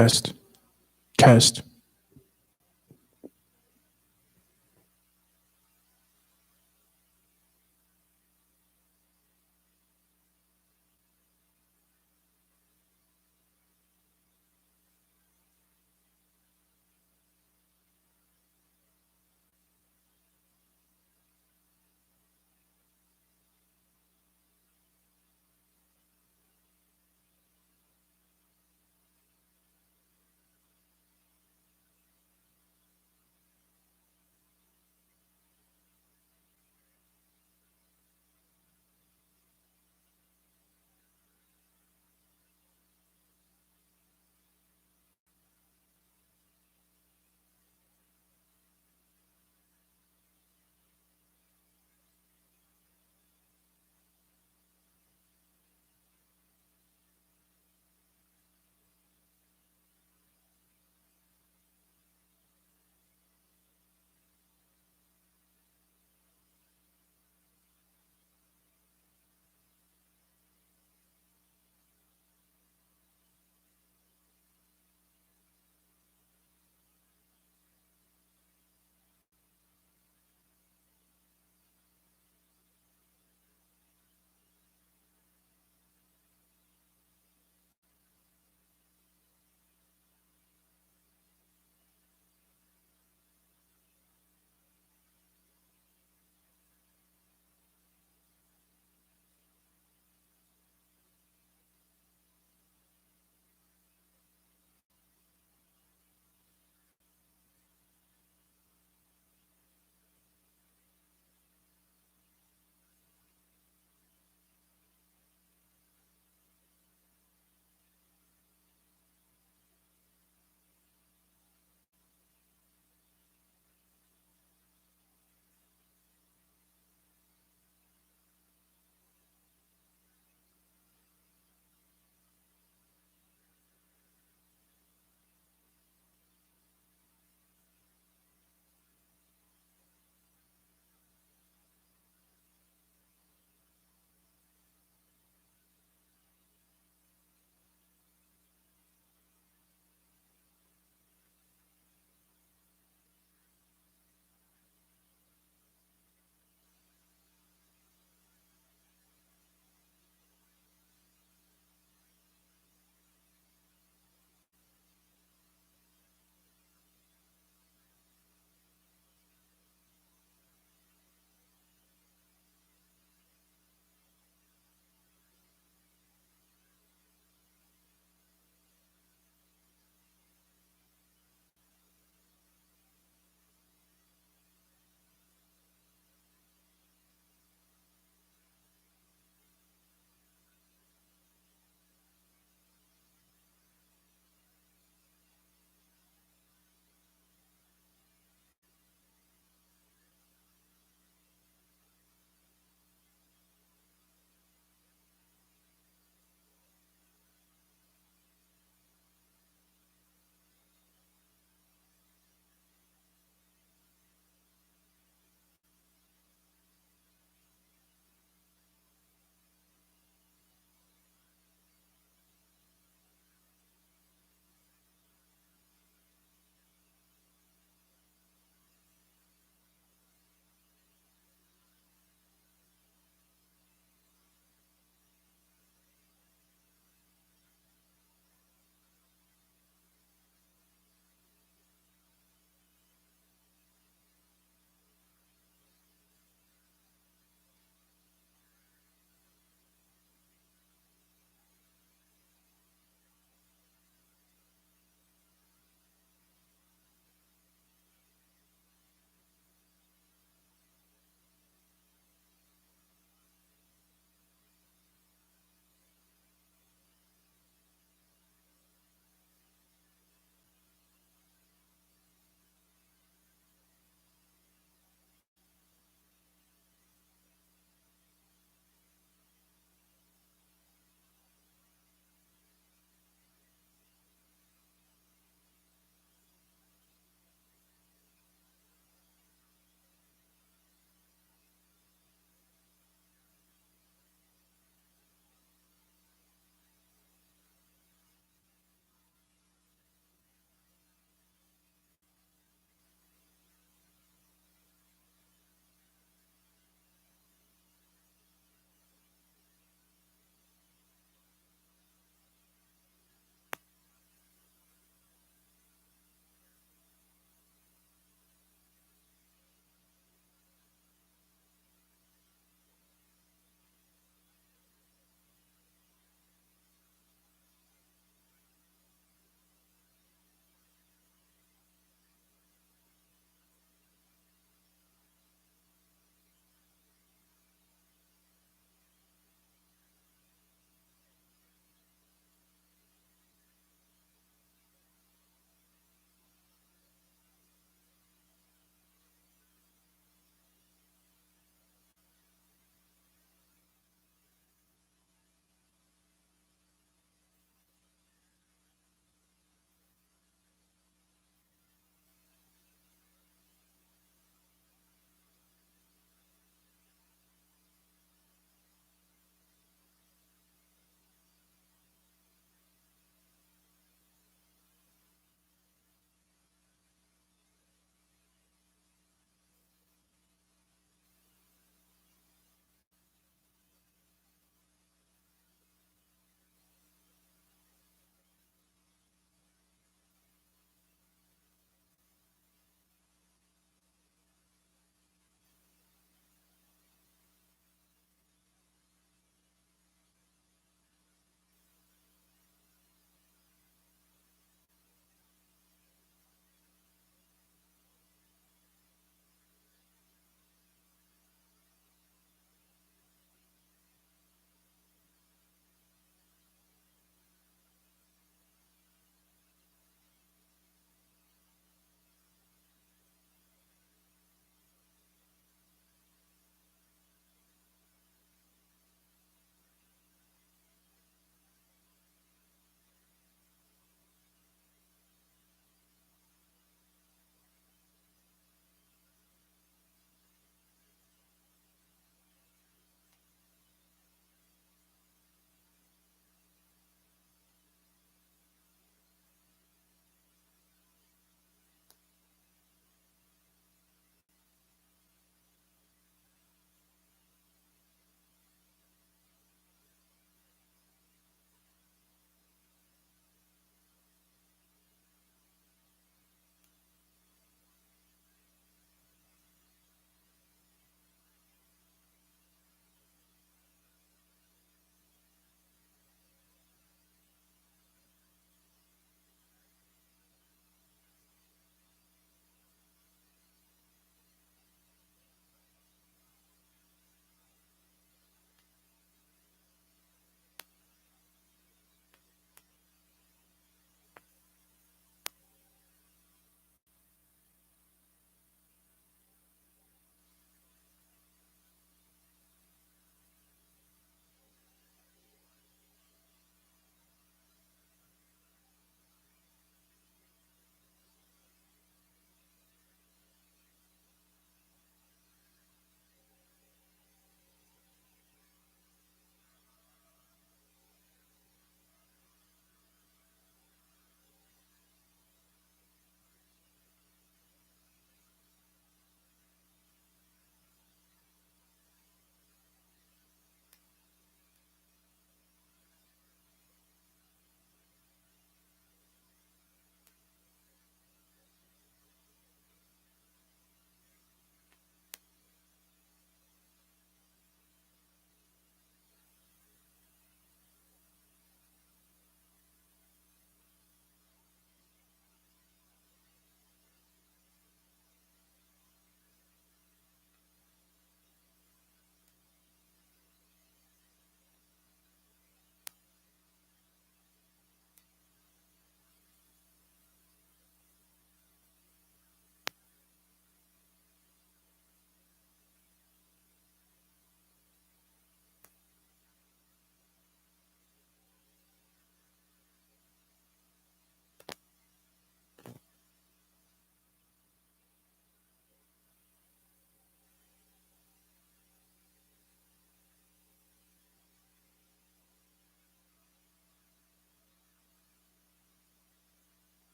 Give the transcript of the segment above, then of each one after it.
Test. Test.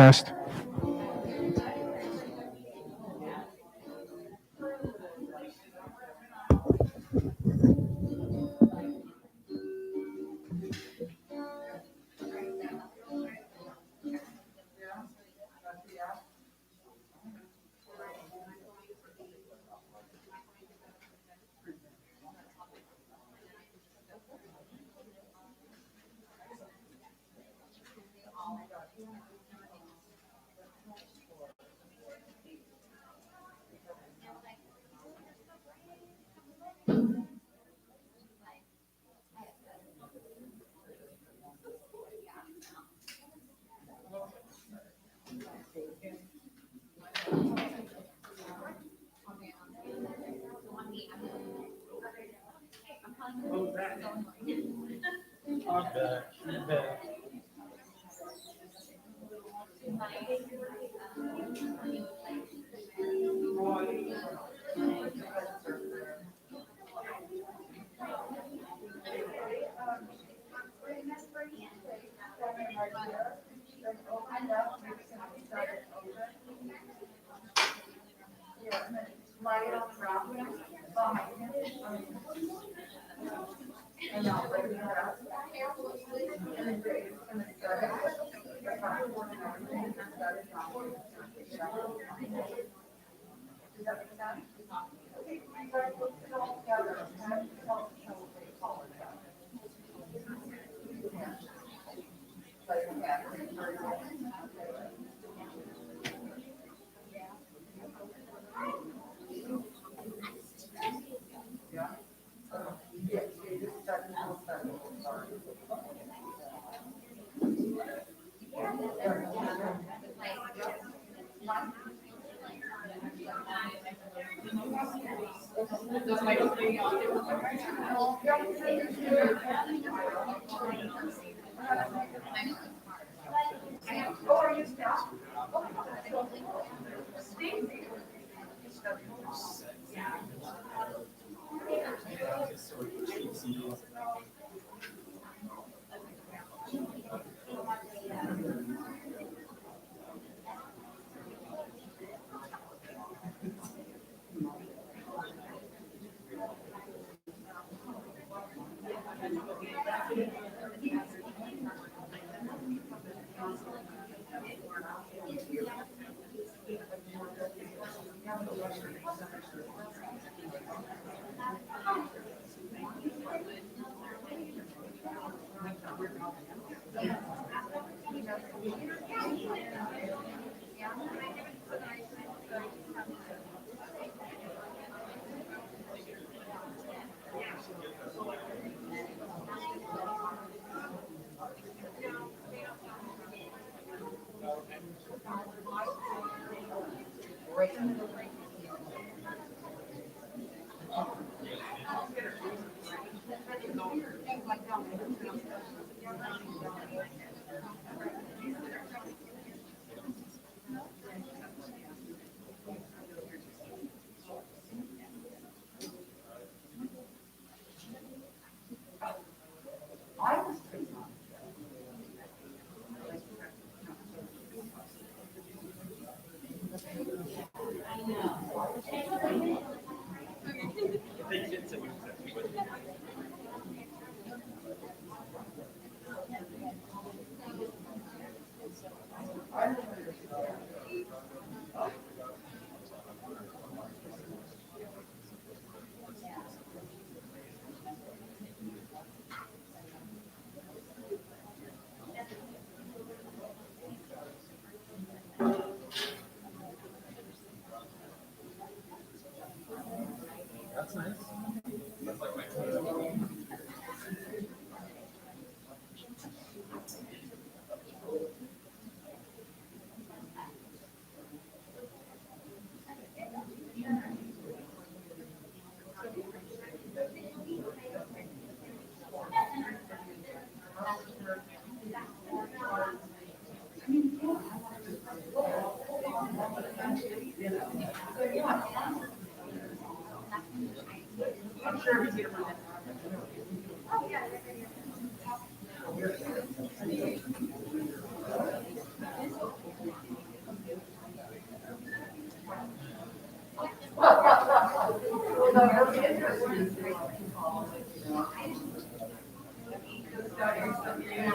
Test.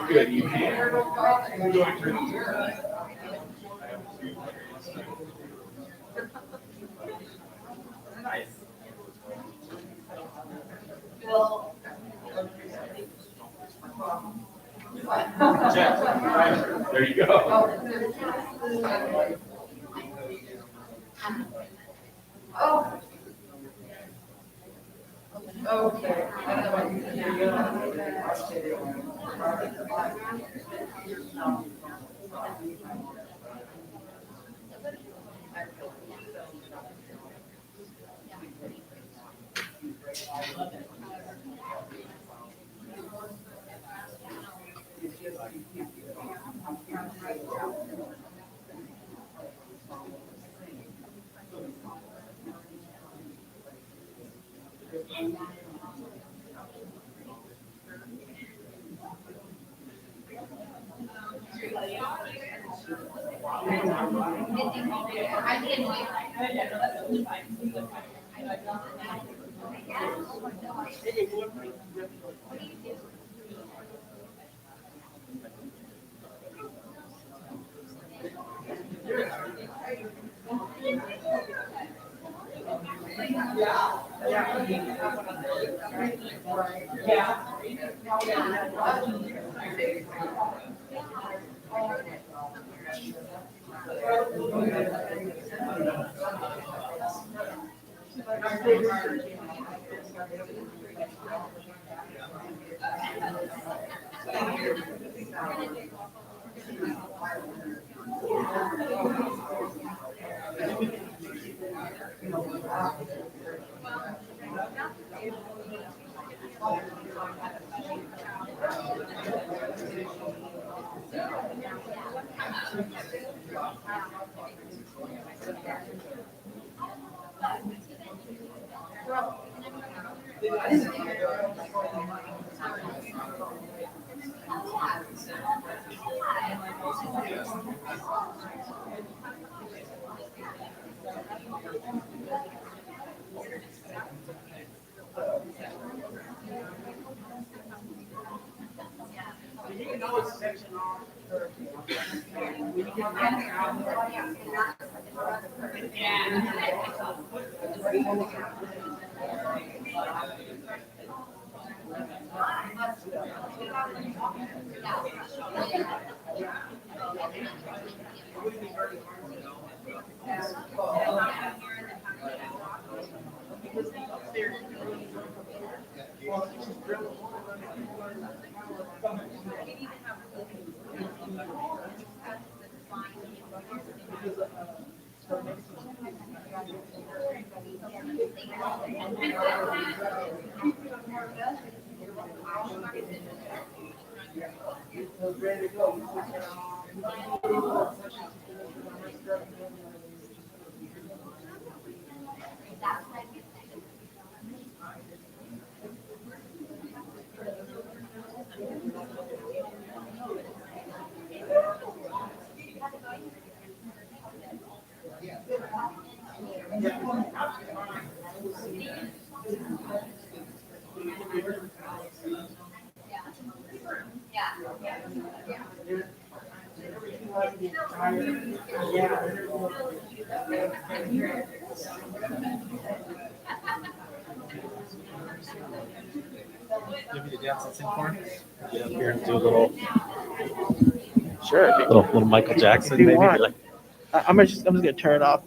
Good evening. Nice. Check. Right. There you go. Give me the dance and sing for him. Get up here and do a little, Sure. little Michael Jackson, If you maybe. want. Like, I'm just gonna turn it off.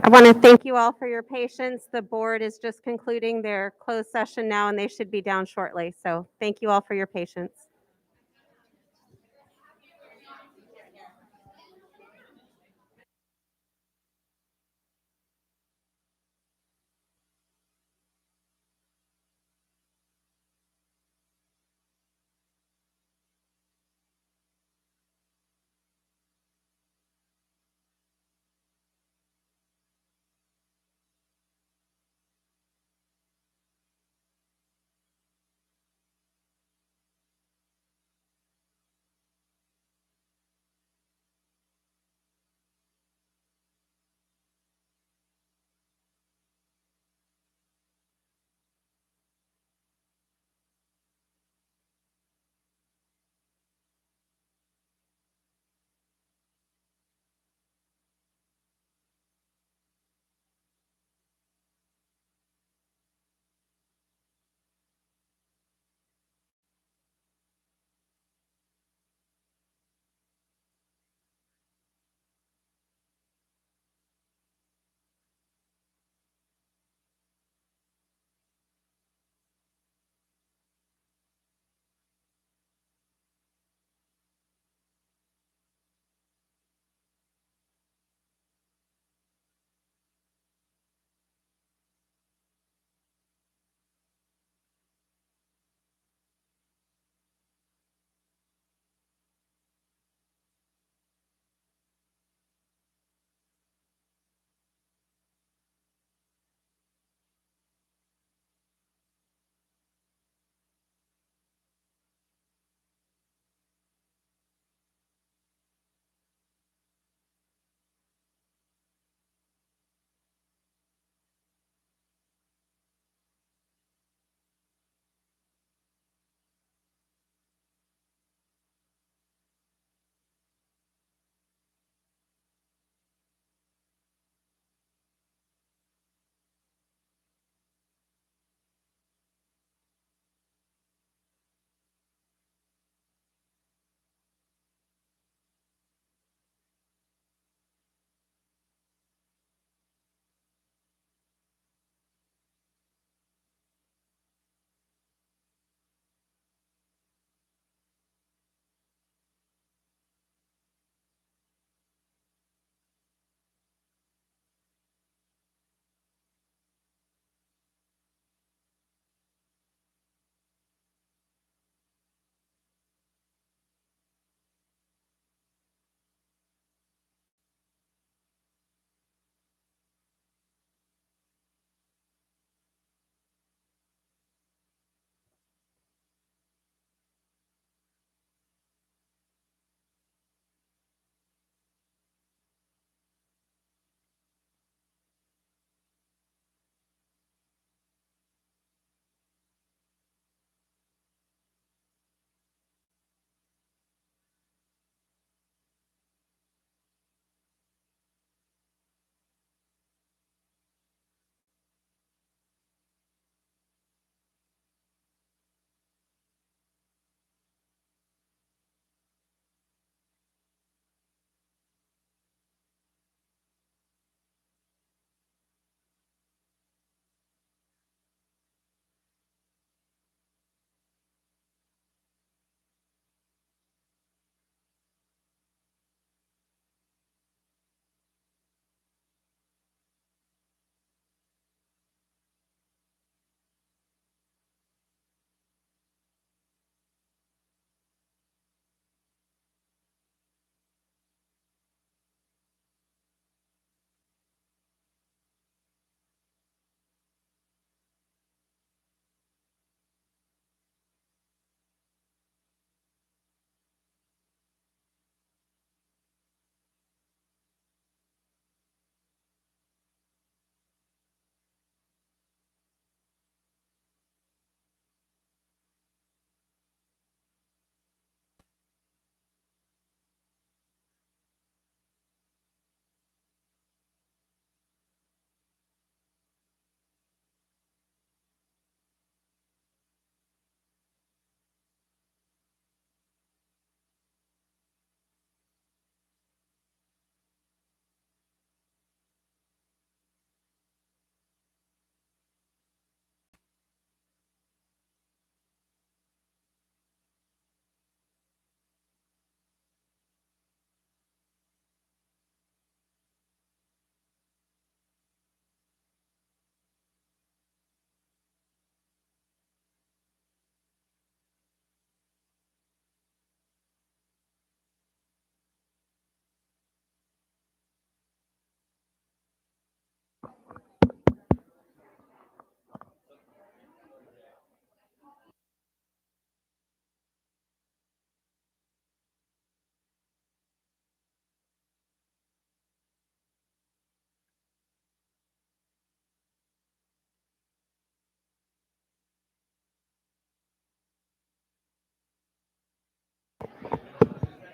I want to thank you all for your patience. The board is just concluding their closed session now, and they should be down shortly. So thank you all for your patience.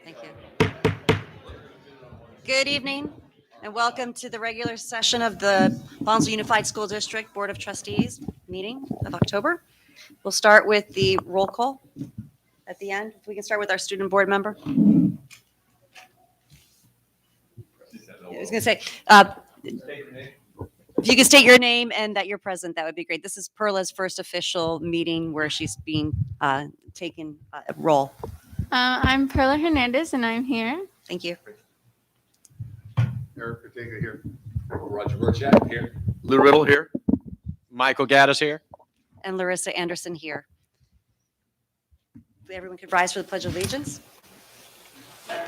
Thank you. Good evening and welcome to the regular session of the Bonsall Unified School District Board of Trustees meeting of October. We'll start with the roll call at the end. If we can start with our student board member. I was going to say, if you can state your name and that you're present, that would be great. This is Perla's first official meeting where she's being taken roll. I'm Perla Hernandez, and I'm here. Thank you. Eric Ortega here. Roger Burchak here. Lou Riddle here. Michael Gaddis here. And Larissa Anderson here. If everyone could rise for the Pledge of Allegiance. I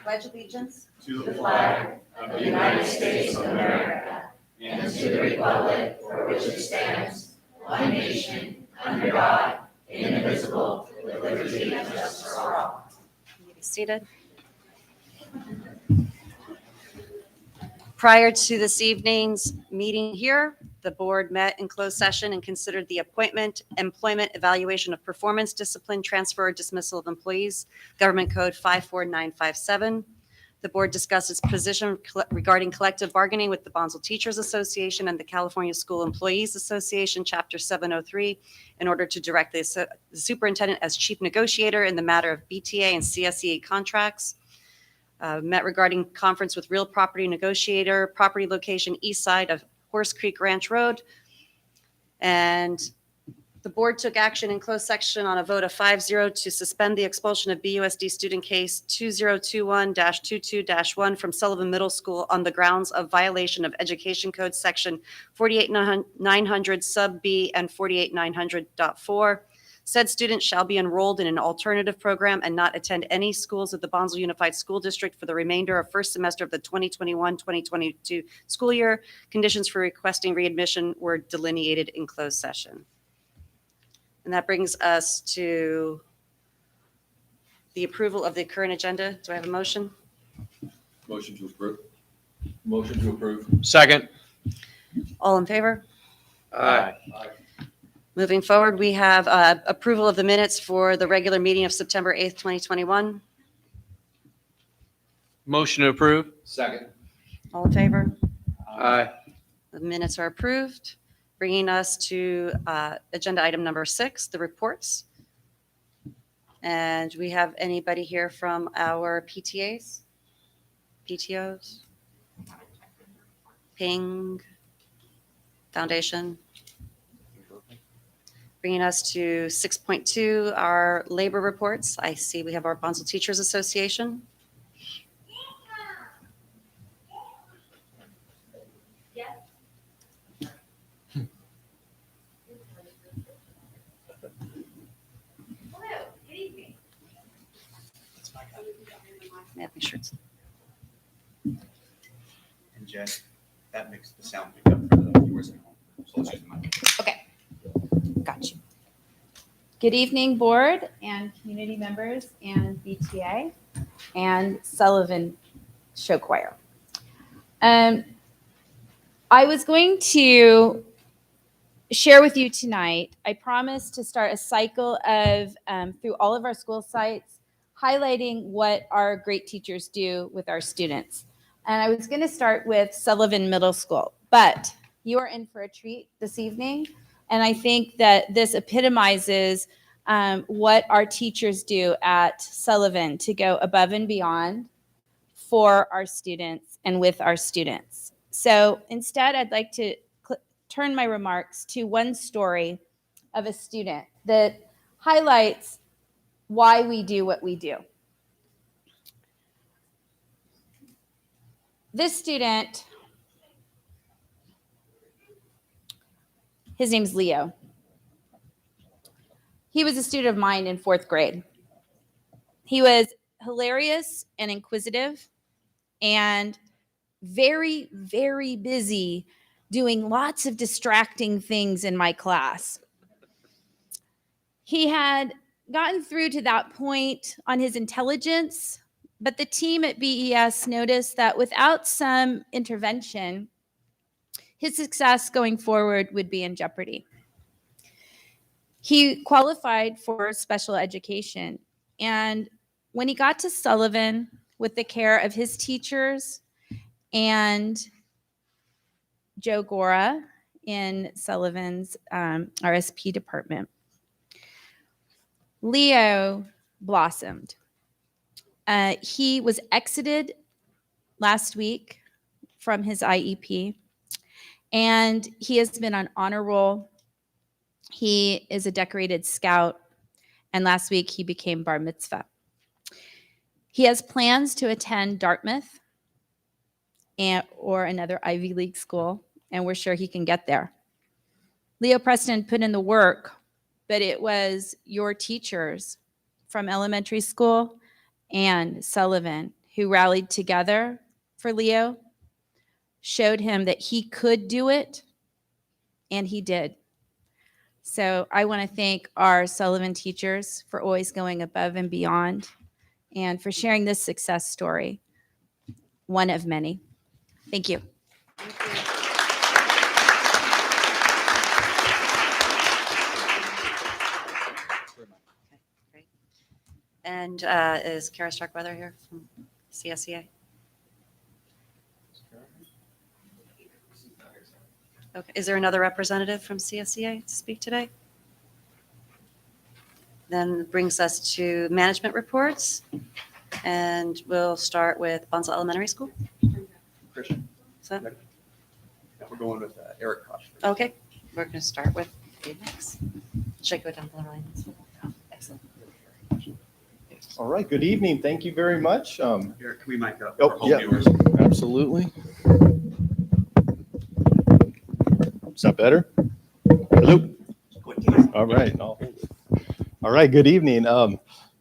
pledge allegiance To the flag of the United States of America and to the republic for which it stands, one nation, under God, indivisible, with liberty and justice for all. You may be seated. Prior to this evening's meeting here, the board met in closed session and considered the appointment, employment, evaluation of performance, discipline, transfer, or dismissal of employees, Government Code 54957. The board discussed its position regarding collective bargaining with the Bonsall Teachers Association and the California School Employees Association, Chapter 703, in order to direct the superintendent as chief negotiator in the matter of BTA and CSEA contracts. Met regarding conference with real property negotiator, property location east side of Horse Creek Ranch Road. And the board took action in closed section on a vote of 5-0 to suspend the expulsion of BUSD student case 2021-22-1 from Sullivan Middle School on the grounds of violation of Education Code Section 48900 sub B and 48900.4. Said student shall be enrolled in an alternative program and not attend any schools of the Bonsall Unified School District for the remainder of first semester of the 2021-2022 school year. Conditions for requesting readmission were delineated in closed session. And that brings us to the approval of the current agenda. Do I have a motion? Motion to approve. Motion to approve. Second. All in favor? Aye. Moving forward, we have approval of the minutes for the regular meeting of September 8th, 2021. Motion to approve. Second. All in favor? Aye. The minutes are approved, bringing us to agenda item number 6, the reports. And do we have anybody here from our PTAs, PTOs, Ping Foundation? Bringing us to 6.2, our labor reports. I see we have our Bonsall Teachers Association. Yeah, make sure it's. And Jen, that makes the sound pick up for the viewers at home. So let's use the mic. Okay, got you. Good evening, board and community members and BTA and Sullivan Show Choir. I was going to share with you tonight, I promised to start a cycle of, through all of our school sites, highlighting what our great teachers do with our students. And I was going to start with Sullivan Middle School, but you are in for a treat this evening. And I think that this epitomizes what our teachers do at Sullivan to go above and beyond for our students and with our students. So instead, I'd like to turn my remarks to one story of a student that highlights why we do what we do. This student, his name's Leo. He was a student of mine in 4th grade. He was hilarious and inquisitive and very, very busy doing lots of distracting things in my class. He had gotten through to that point on his intelligence, but the team at BES noticed that without some intervention, his success going forward would be in jeopardy. He qualified for special education. And when he got to Sullivan with the care of his teachers and Joe Gora in Sullivan's RSP department, Leo blossomed. He was exited last week from his IEP, and he has been on honor roll. He is a decorated scout, and last week he became bar mitzvah. He has plans to attend Dartmouth or another Ivy League school, and we're sure he can get there. Leo Preston put in the work, but it was your teachers from elementary school and Sullivan who rallied together for Leo, showed him that he could do it, and he did. So I want to thank our Sullivan teachers for always going above and beyond and for sharing this success story, one of many. Thank you. And is Kara Starkweather here from CSEA? Okay. Is there another representative from CSEA to speak today? Then brings us to management reports. And we'll start with Bonsall Elementary School. Christian. Is that- Now we're going with Eric Koch. Okay, we're going to start with next. Should I go down the line? Excellent. All right, good evening. Thank you very much. Eric, can we mic up Oh, for home yeah. viewers? Absolutely. Is that better? Hello? All right. I'll hold it. All right, good evening.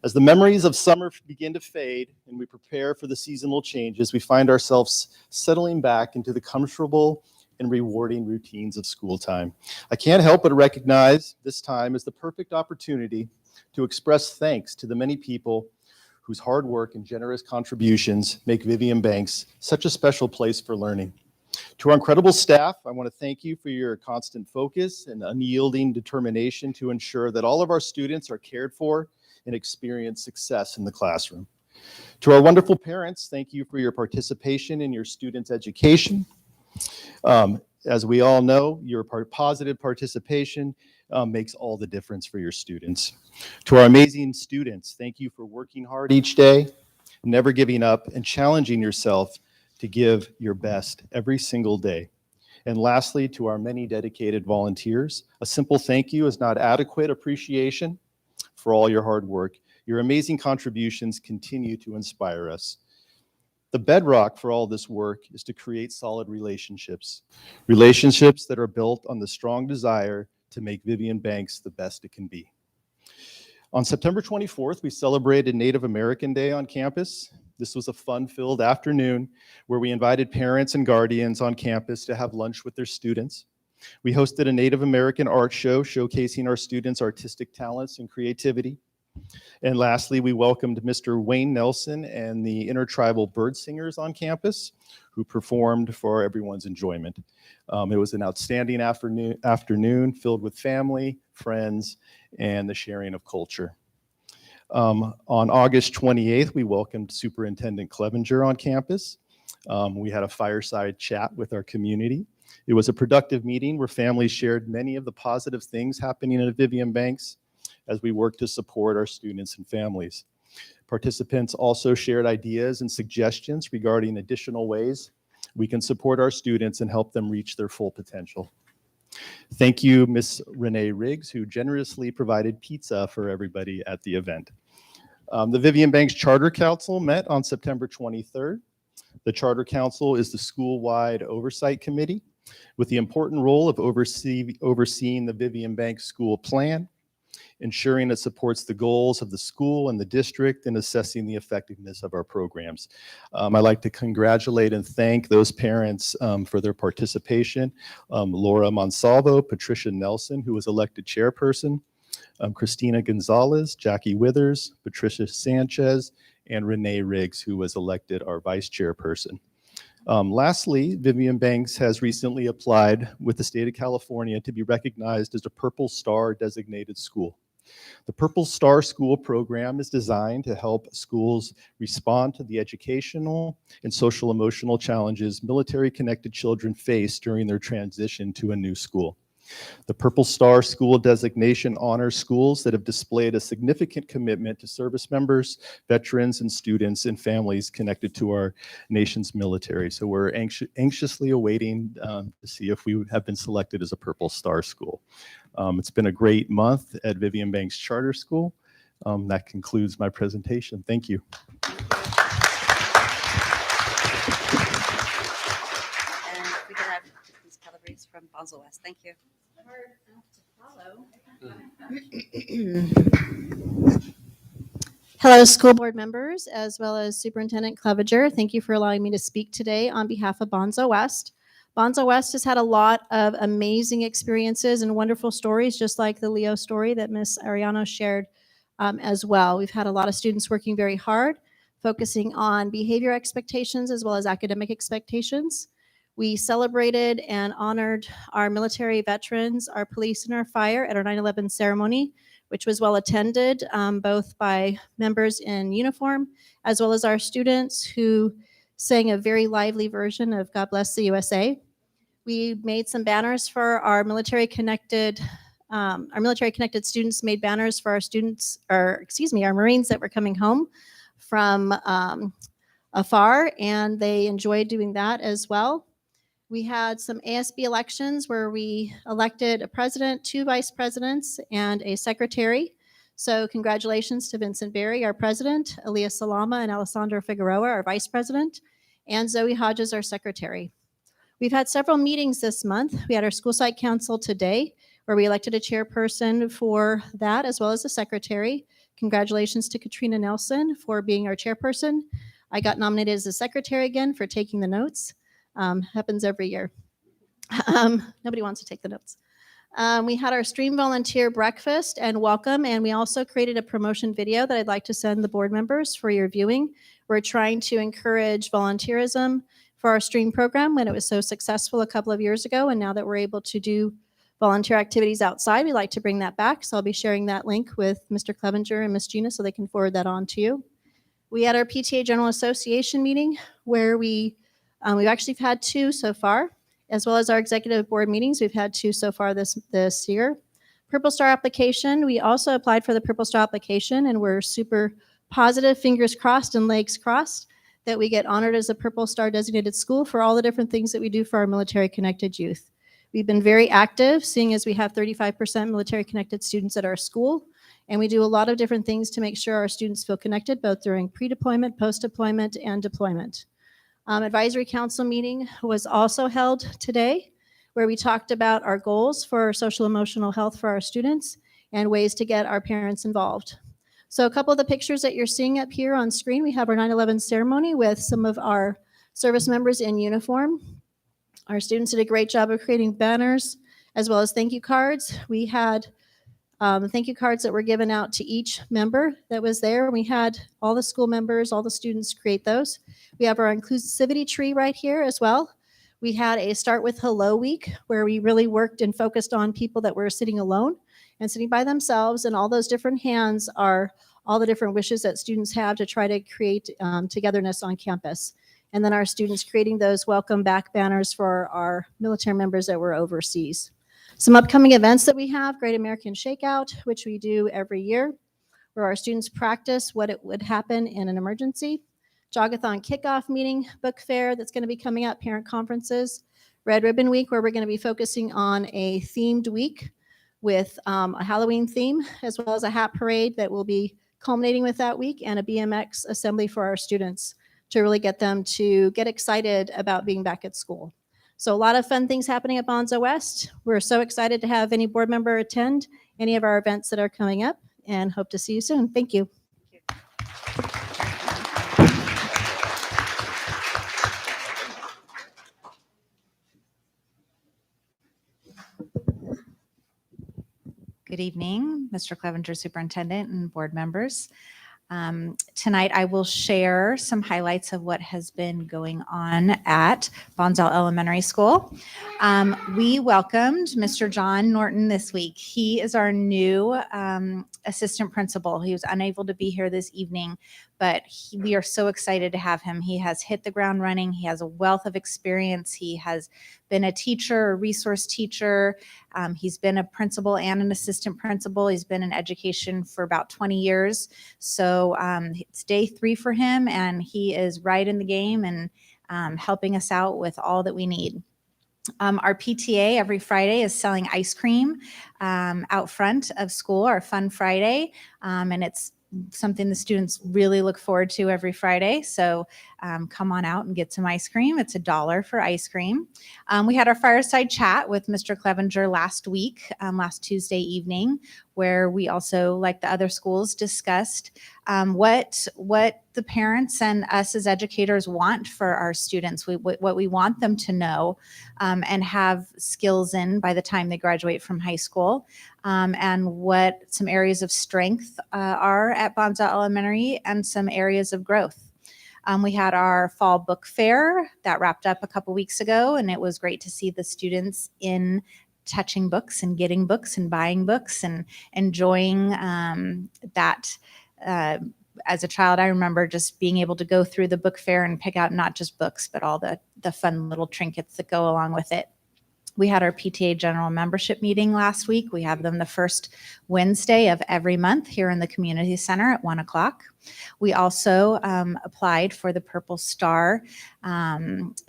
As the memories of summer begin to fade and we prepare for the seasonal changes, we find ourselves settling back into the comfortable and rewarding routines of school time. I can't help but recognize this time as the perfect opportunity to express thanks to the many people whose hard work and generous contributions make Vivian Banks such a special place for learning. To our incredible staff, I want to thank you for your constant focus and unyielding determination to ensure that all of our students are cared for and experience success in the classroom. To our wonderful parents, thank you for your participation in your students' education. As we all know, your positive participation makes all the difference for your students. To our amazing students, thank you for working hard each day, never giving up, and challenging yourself to give your best every single day. And lastly, to our many dedicated volunteers, a simple thank you is not adequate appreciation for all your hard work. Your amazing contributions continue to inspire us. The bedrock for all this work is to create solid relationships that are built on the strong desire to make Vivian Banks the best it can be. On September 24th, we celebrated Native American Day on campus. This was a fun-filled afternoon where we invited parents and guardians on campus to have lunch with their students. We hosted a Native American art show showcasing our students' artistic talents and creativity. And lastly, we welcomed Mr. Wayne Nelson and the intertribal bird singers on campus who performed for everyone's enjoyment. It was an outstanding afternoon filled with family, friends, and the sharing of culture. On August 28th, we welcomed Superintendent Clevenger on campus. We had a fireside chat with our community. It was a productive meeting where families shared many of the positive things happening at Vivian Banks as we work to support our students and families. Participants also shared ideas and suggestions regarding additional ways we can support our students and help them reach their full potential. Thank you, Ms. Renee Riggs, who generously provided pizza for everybody at the event. The Vivian Banks Charter Council met on September 23rd. The Charter Council is the school-wide oversight committee with the important role of overseeing the Vivian Banks school plan, ensuring it supports the goals of the school and the district, and assessing the effectiveness of our programs. I'd like to congratulate and thank those parents for their participation. Laura Monsalvo, Patricia Nelson, who was elected chairperson, Christina Gonzalez, Jackie Withers, Patricia Sanchez, and Renee Riggs, who was elected our vice chairperson. Lastly, Vivian Banks has recently applied with the state of California to be recognized as a Purple Star designated school. The Purple Star School program is designed to help schools respond to the educational and social emotional challenges military-connected children face during their transition to a new school. The Purple Star School designation honors schools that have displayed a significant commitment to service members, veterans, and students and families connected to our nation's military. So we're anxiously awaiting to see if we have been selected as a Purple Star School. It's been a great month at Vivian Banks Charter School. That concludes my presentation. Thank you. And we can have these calibrates from Bonzo West. Thank you. Hello, school board members, as well as Superintendent Clevenger. Thank you for allowing me to speak today on behalf of Bonzo West. Bonzo West has had a lot of amazing experiences and wonderful stories, just like the Leo story that Ms. Ariano shared as well. We've had a lot of students working very hard, focusing on behavior expectations as well as academic expectations. We celebrated and honored our military veterans, our police, and our fire at our 9/11 ceremony, which was well attended both by members in uniform as well as our students who sang a very lively version of God Bless the USA. We made some banners for our military connected students made banners for our students, our Marines that were coming home from afar, and they enjoyed doing that as well. We had some ASB elections where we elected a president, 2 vice presidents, and a secretary. So congratulations to Vincent Berry, our president, Elias Salama and Alessandro Figueroa, our vice president, and Zoe Hodges, our secretary. We've had several meetings this month. We had our school site council today, where we elected a chairperson for that, as well as a secretary. Congratulations to Katrina Nelson for being our chairperson. I got nominated as a secretary again for taking the notes. Happens every year. Nobody wants to take the notes. We had our stream volunteer breakfast and welcome, and we also created a promotion video that I'd like to send the board members for your viewing. We're trying to encourage volunteerism for our stream program when it was so successful a couple of years ago, and now that we're able to do volunteer activities outside, we'd like to bring that back. So I'll be sharing that link with Mr. Clevenger and Ms. Gina so they can forward that on to you. We had our PTA General Association meeting where we've actually had 2 so far, as well as our executive board meetings. We've had 2 so far this year. Purple Star application, we also applied for the Purple Star application, and we're super positive, fingers crossed and legs crossed, that we get honored as a Purple Star designated school for all the different things that we do for our military connected youth. We've been very active, seeing as we have 35% military connected students at our school, and we do a lot of different things to make sure our students feel connected, both during pre-deployment, post-deployment, and deployment. Advisory council meeting was also held today, where we talked about our goals for social emotional health for our students and ways to get our parents involved. So a couple of the pictures that you're seeing up here on screen, we have our 9/11 ceremony with some of our service members in uniform. Our students did a great job of creating banners as well as thank you cards. We had thank you cards that were given out to each member that was there. We had all the school members, all the students create those. We have our inclusivity tree right here as well. We had a Start with Hello week where we really worked and focused on people that were sitting alone and sitting by themselves, and all those different hands are all the different wishes that students have to try to create togetherness on campus. And then our students creating those welcome back banners for our military members that were overseas. Some upcoming events that we have: Great American Shakeout, which we do every year, where our students practice what it would happen in an emergency. Jogathon Kickoff Meeting, Book Fair that's going to be coming up, parent conferences. Red Ribbon Week, where we're going to be focusing on a themed week with a Halloween theme, as well as a hat parade that will be culminating with that week, and a BMX assembly for our students to really get them to get excited about being back at school. So a lot of fun things happening at Bonzo West. We're so excited to have any board member attend any of our events that are coming up, and hope to see you soon. Thank you. Good evening, Mr. Clevenger, Superintendent, and board members. Tonight, I will share some highlights of what has been going on at Bonsall Elementary School. We welcomed Mr. John Norton this week. He is our new assistant principal. He was unable to be here this evening, but we are so excited to have him. He has hit the ground running. He has a wealth of experience. He has been a teacher, a resource teacher. He's been a principal and an assistant principal. He's been in education for about 20 years. So it's day 3 for him, and he is right in the game and helping us out with all that we need. Our PTA every Friday is selling ice cream out front of school, our Fun Friday, and it's something the students really look forward to every Friday. So come on out and get some ice cream. It's $1 for ice cream. We had our fireside chat with Mr. Clevenger last week, last Tuesday evening, where we also, like the other schools, discussed what the parents and us as educators want for our students, what we want them to know and have skills in by the time they graduate from high school, and what some areas of strength are at Bonsall Elementary and some areas of growth. We had our fall book fair that wrapped up a couple weeks ago, and it was great to see the students in touching books and getting books and buying books and enjoying that. As a child, I remember just being able to go through the book fair and pick out not just books, but all the fun little trinkets that go along with it. We had our PTA general membership meeting last week. We have them the first Wednesday of every month here in the community center at 1:00. We also applied for the Purple Star,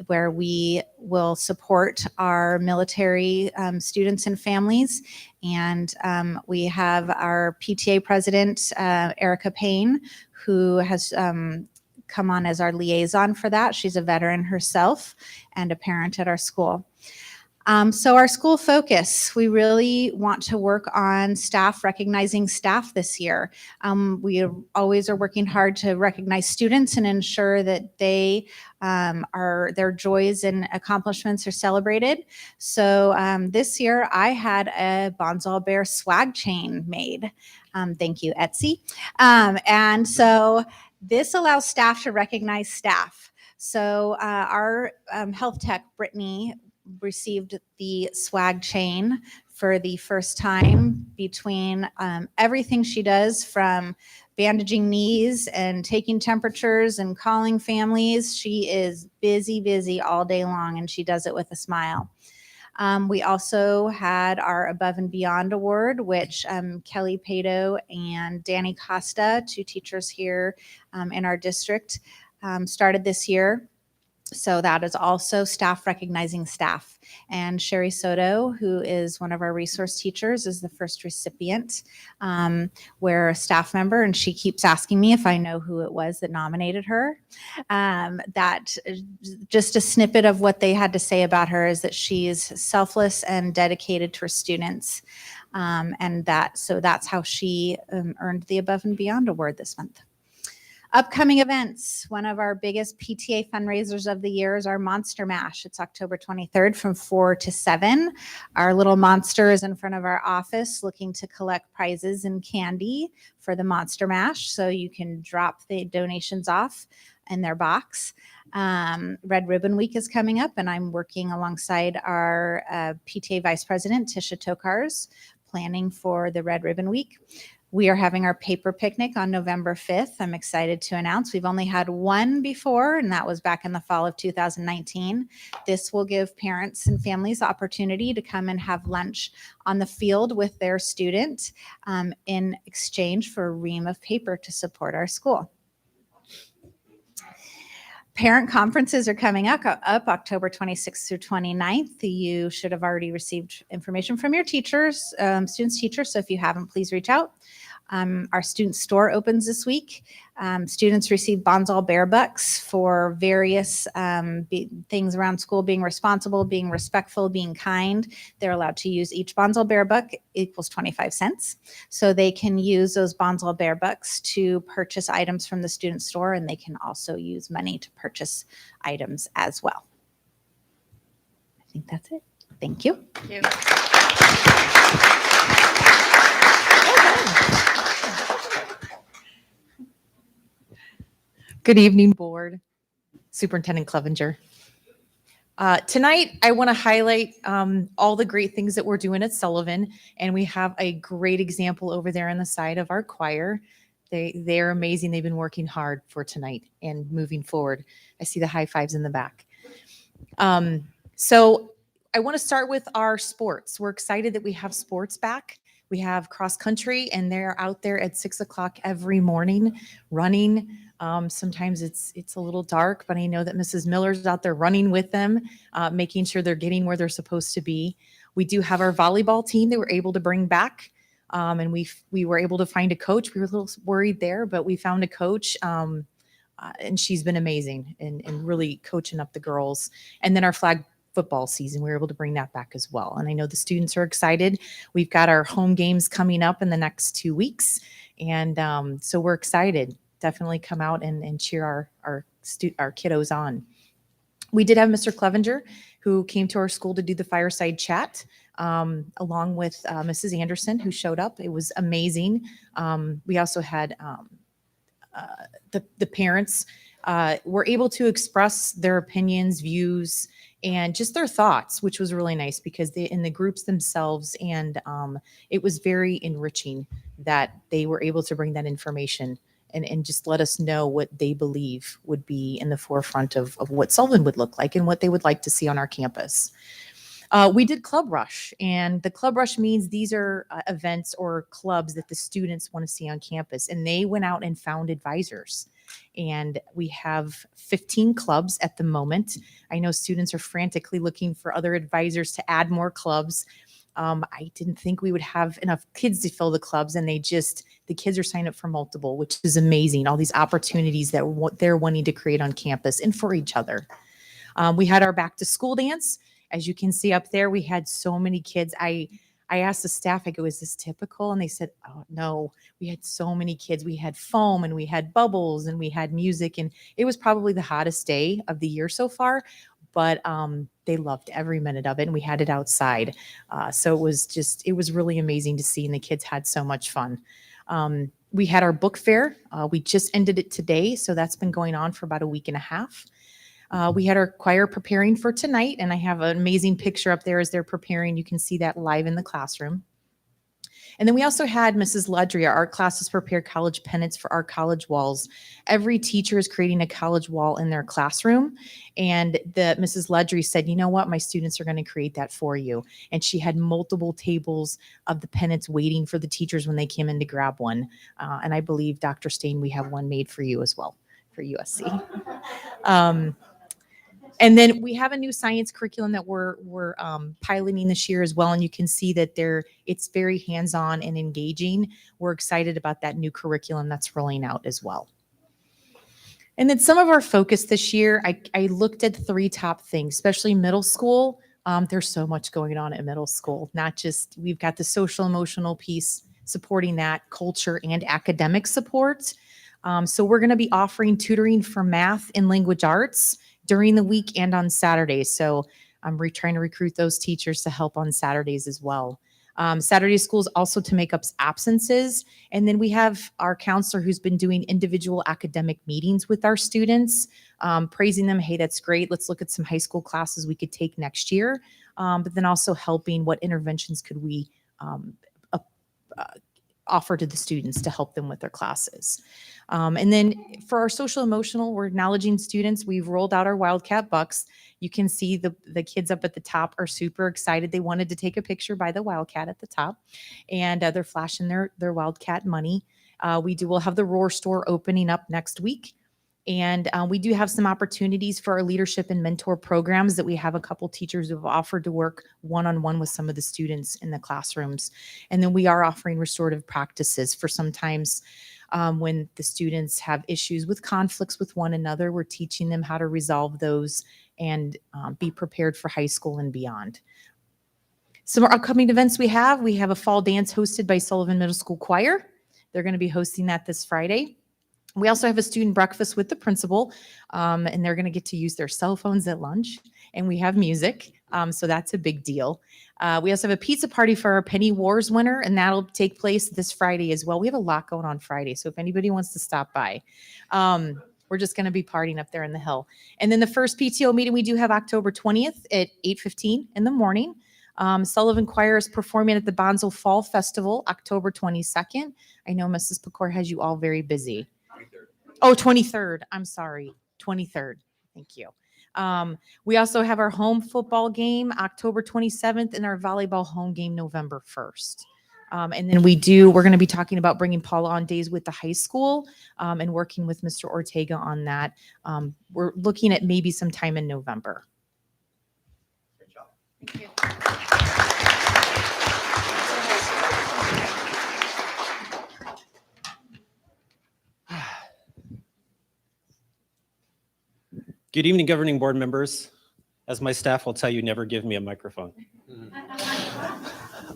where we will support our military students and families. And we have our PTA president, Erica Payne, who has come on as our liaison for that. She's a veteran herself and a parent at our school. So our school focus, we really want to work on staff, recognizing staff this year. We always are working hard to recognize students and ensure that their joys and accomplishments are celebrated. So this year I had a Bonsall Bear swag chain made. Thank you, Etsy. And so this allows staff to recognize staff. So our health tech, Brittany, received the swag chain for the first time between everything she does, from bandaging knees and taking temperatures and calling families. She is busy all day long, and she does it with a smile. We also had our Above and Beyond Award, which Kelly Pato and Danny Costa, 2 teachers here in our district, started this year. So that is also staff recognizing staff. And Sherry Soto, who is one of our resource teachers, is the first recipient. We're a staff member, and she keeps asking me if I know who it was that nominated her. That just a snippet of what they had to say about her is that she is selfless and dedicated to her students. So that's how she earned the Above and Beyond Award this month. Upcoming events. One of our biggest PTA fundraisers of the year is our Monster Mash. It's October 23rd from 4 to 7. Our little monster is in front of our office looking to collect prizes and candy for the Monster Mash, so you can drop the donations off in their box. Red Ribbon Week is coming up, and I'm working alongside our PTA Vice President, Tisha Tokars, planning for the Red Ribbon Week. We are having our paper picnic on November 5th. I'm excited to announce we've only had one before, and that was back in the fall of 2019. This will give parents and families opportunity to come and have lunch on the field with their student in exchange for a ream of paper to support our school. Parent conferences are coming up October 26th through 29th. You should have already received information from your teachers, students' teachers. So if you haven't, please reach out. Our student store opens this week. Students receive Bonsall Bear Bucks for various things around school: being responsible, being respectful, being kind. They're allowed to use each Bonsall Bear Buck equals 25 cents. So they can use those Bonsall Bear Bucks to purchase items from the student store, and they can also use money to purchase items as well. I think that's it. Thank you. Thank you. Good evening, Board. Superintendent Clevenger. Tonight, I want to highlight all the great things that we're doing at Sullivan, and we have a great example over there on the side of our choir. They're amazing. They've been working hard for tonight and moving forward. I see the high fives in the back. So I want to start with our sports. We're excited that we have sports back. We have cross country, and they're out there at 6 o'clock every morning running. Sometimes it's a little dark, but I know that Mrs. Miller's out there running with them, making sure they're getting where they're supposed to be. We do have our volleyball team that we're able to bring back, and we were able to find a coach. We were a little worried there, but we found a coach, and she's been amazing and really coaching up the girls. And then our flag football season, we were able to bring that back as well. And I know the students are excited. We've got our home games coming up in the next 2 weeks, and so we're excited. Definitely come out and cheer our kiddos on. We did have Mr. Clevenger, who came to our school to do the fireside chat, along with Mrs. Anderson, who showed up. It was amazing. We also had the parents were able to express their opinions, views, and just their thoughts, which was really nice because they in the groups themselves, and it was very enriching that they were able to bring that information and just let us know what they believe would be in the forefront of what Sullivan would look like and what they would like to see on our campus. We did Club Rush, and the Club Rush means these are events or clubs that the students want to see on campus, and they went out and found advisors. And we have 15 clubs at the moment. I know students are frantically looking for other advisors to add more clubs. I didn't think we would have enough kids to fill the clubs, and the kids are signing up for multiple, which is amazing. All these opportunities that they're wanting to create on campus and for each other. We had our back to school dance. As you can see up there, we had so many kids. I asked the staff, I go, is this typical? And they said, oh, no, we had so many kids. We had foam and we had bubbles and we had music, and it was probably the hottest day of the year so far, but they loved every minute of it, and we had it outside. So it was really amazing to see, and the kids had so much fun. We had our book fair. We just ended it today, so that's been going on for about a week and a half. We had our choir preparing for tonight, and I have an amazing picture up there as they're preparing. You can see that live in the classroom. And then we also had Mrs. Ludry. Our art classes prepared college pennants for our college walls. Every teacher is creating a college wall in their classroom, and Mrs. Ludry said, you know what, my students are going to create that for you. And she had multiple tables of the pennants waiting for the teachers when they came in to grab one. And I believe, Dr. Stain, we have one made for you as well, for USC. And then we have a new science curriculum that we're piloting this year as well. And you can see that it's very hands-on and engaging. We're excited about that new curriculum that's rolling out as well. And then some of our focus this year, I looked at 3 top things, especially middle school. There's so much going on at middle school, not just, we've got the social emotional piece supporting that, culture and academic support. So we're going to be offering tutoring for math and language arts during the week and on Saturdays. So I'm trying to recruit those teachers to help on Saturdays as well. Saturday schools also to make up absences. And then we have our counselor who's been doing individual academic meetings with our students, praising them. Hey, that's great. Let's look at some high school classes we could take next year. But then also helping what interventions could we offer to the students to help them with their classes. And then for our social emotional, we're acknowledging students. We've rolled out our Wildcat Bucks. You can see the kids up at the top are super excited. They wanted to take a picture by the Wildcat at the top, and they're flashing their Wildcat money. We'll have the Roar store opening up next week. And we do have some opportunities for our leadership and mentor programs that we have a couple teachers who have offered to work one-on-one with some of the students in the classrooms. And then we are offering restorative practices for sometimes when the students have issues with conflicts with one another. We're teaching them how to resolve those and be prepared for high school and beyond. Some upcoming events we have a fall dance hosted by Sullivan Middle School Choir. They're going to be hosting that this Friday. We also have a student breakfast with the principal, and they're going to get to use their cell phones at lunch. And we have music, so that's a big deal. We also have a pizza party for our Penny Wars winner, and that'll take place this Friday as well. We have a lot going on Friday, so if anybody wants to stop by. We're just going to be partying up there in the hill. And then the first PTO meeting we do have October 20th at 8:15 in the morning. Sullivan Choir is performing at the Bonzo Fall Festival, October 22nd. I know Mrs. Pecor has you all very busy. 23rd. Oh, 23rd. I'm sorry. 23rd. Thank you. We also have our home football game October 27th and our volleyball home game November 1st. And then we're going to be talking about bringing Paula on days with the high school and working with Mr. Ortega on that. We're looking at maybe some time in November. Great job. Thank you. Good evening, governing board members. As my staff will tell you, never give me a microphone.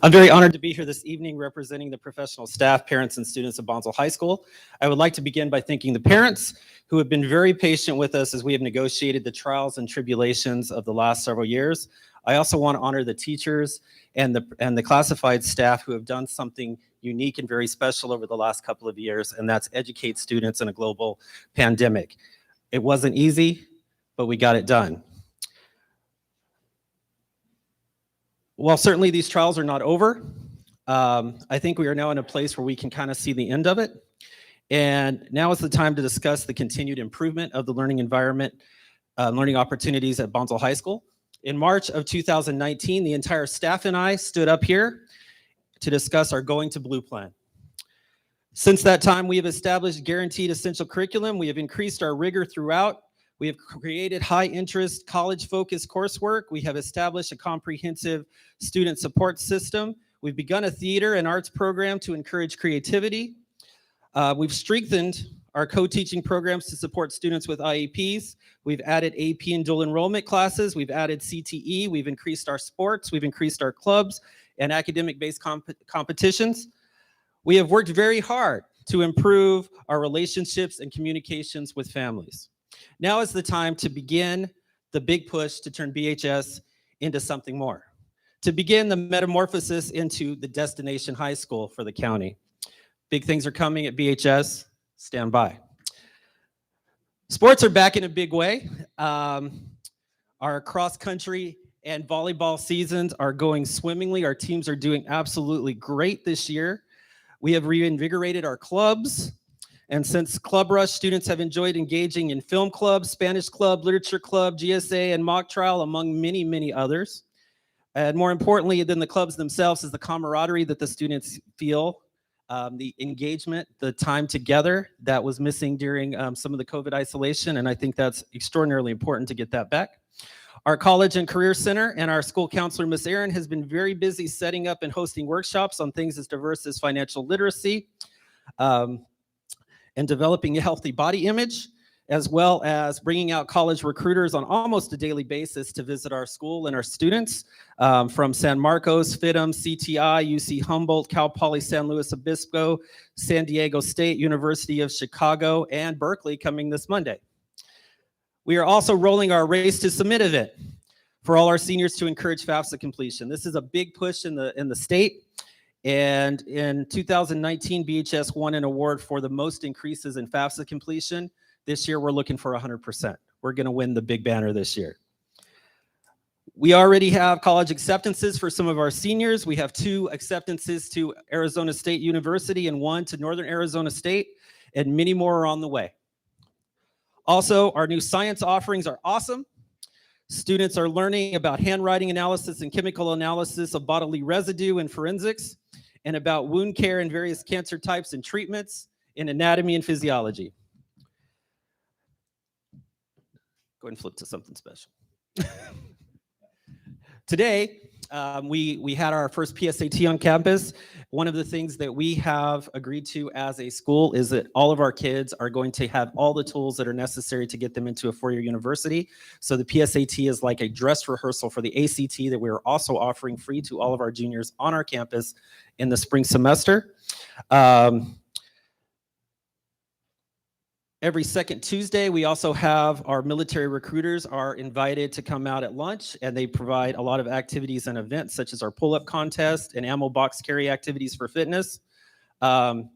I'm very honored to be here this evening representing the professional staff, parents, and students of Bonsall High School. I would like to begin by thanking the parents who have been very patient with us as we have negotiated the trials and tribulations of the last several years. I also want to honor the teachers and the classified staff who have done something unique and very special over the last couple of years, and that's educate students in a global pandemic. It wasn't easy, but we got it done. While certainly these trials are not over, I think we are now in a place where we can kind of see the end of it. And now is the time to discuss the continued improvement of the learning environment, learning opportunities at Bonsall High School. In March of 2019, the entire staff and I stood up here to discuss our Going to Blue plan. Since that time, we have established guaranteed essential curriculum. We have increased our rigor throughout. We have created high-interest, college-focused coursework. We have established a comprehensive student support system. We've begun a theater and arts program to encourage creativity. We've strengthened our co-teaching programs to support students with IEPs. We've added AP and dual enrollment classes. We've added CTE. We've increased our sports. We've increased our clubs and academic-based competitions. We have worked very hard to improve our relationships and communications with families. Now is the time to begin the big push to turn BHS into something more, to begin the metamorphosis into the destination high school for the county. Big things are coming at BHS. Stand by. Sports are back in a big way. Our cross-country and volleyball seasons are going swimmingly. Our teams are doing absolutely great this year. We have reinvigorated our clubs. And since Club Rush, students have enjoyed engaging in film club, Spanish club, literature club, GSA, and mock trial, among many, many others. And more importantly than the clubs themselves is the camaraderie that the students feel, the engagement, the time together that was missing during some of the COVID isolation. And I think that's extraordinarily important to get that back. Our College and Career Center and our school counselor, Miss Erin, has been very busy setting up and hosting workshops on things as diverse as financial literacy, and developing a healthy body image, as well as bringing out college recruiters on almost a daily basis to visit our school and our students from San Marcos, FITM, CTI, UC Humboldt, Cal Poly San Luis Obispo, San Diego State, University of Chicago, and Berkeley coming this Monday. We are also rolling our Race to Submit event for all our seniors to encourage FAFSA completion. This is a big push in the state. And in 2019, BHS won an award for the most increases in FAFSA completion. This year, we're looking for 100%. We're going to win the big banner this year. We already have college acceptances for some of our seniors. We have 2 acceptances to Arizona State University and 1 to Northern Arizona State, and many more are on the way. Also, our new science offerings are awesome. Students are learning about handwriting analysis and chemical analysis of bodily residue and forensics, and about wound care and various cancer types and treatments in anatomy and physiology. Go ahead and flip to something special. Today, we had our first PSAT on campus. One of the things that we have agreed to as a school is that all of our kids are going to have all the tools that are necessary to get them into a 4-year university. So the PSAT is like a dress rehearsal for the ACT that we are also offering free to all of our juniors on our campus in the spring semester. Every second Tuesday, we also have our military recruiters are invited to come out at lunch, and they provide a lot of activities and events such as our pull-up contest and ammo box carry activities for fitness. And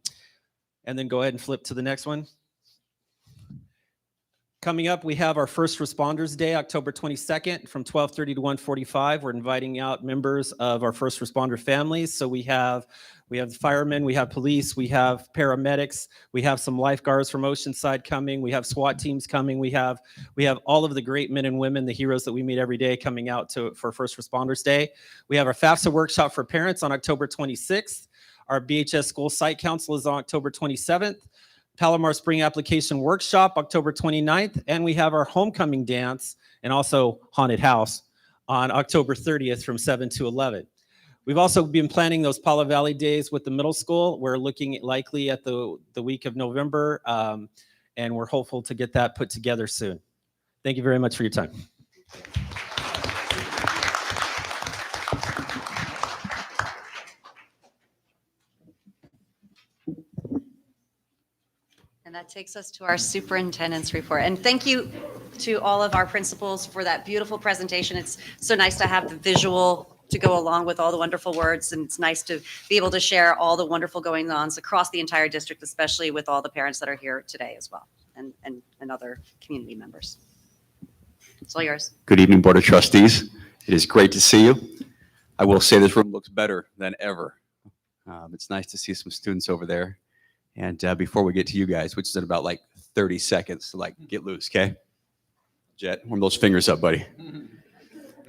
then go ahead and flip to the next one. Coming up, we have our First Responders Day, October 22nd, from 12:30 to 1:45. We're inviting out members of our first responder families. So we have firemen, we have police, we have paramedics, we have some lifeguards from Oceanside coming, we have SWAT teams coming, we have all of the great men and women, the heroes that we meet every day, coming out for First Responders Day. We have our FAFSA workshop for parents on October 26th. Our BHS School Site Council is on October 27th. Palomar Spring Application Workshop, October 29th, and we have our homecoming dance and also haunted house on October 30th from 7 to 11. We've also been planning those Palo Valley days with the middle school. We're looking likely at the week of November, and we're hopeful to get that put together soon. Thank you very much for your time. And that takes us to our superintendent's report. And thank you to all of our principals for that beautiful presentation. It's so nice to have the visual to go along with all the wonderful words. And it's nice to be able to share all the wonderful goings-ons across the entire district, especially with all the parents that are here today as well, and other community members. It's all yours. Good evening, Board of Trustees. It is great to see you. I will say this room looks better than ever. It's nice to see some students over there. And before we get to you guys, which is in about like 30 seconds, to get loose, okay? Jet, warm those fingers up, buddy.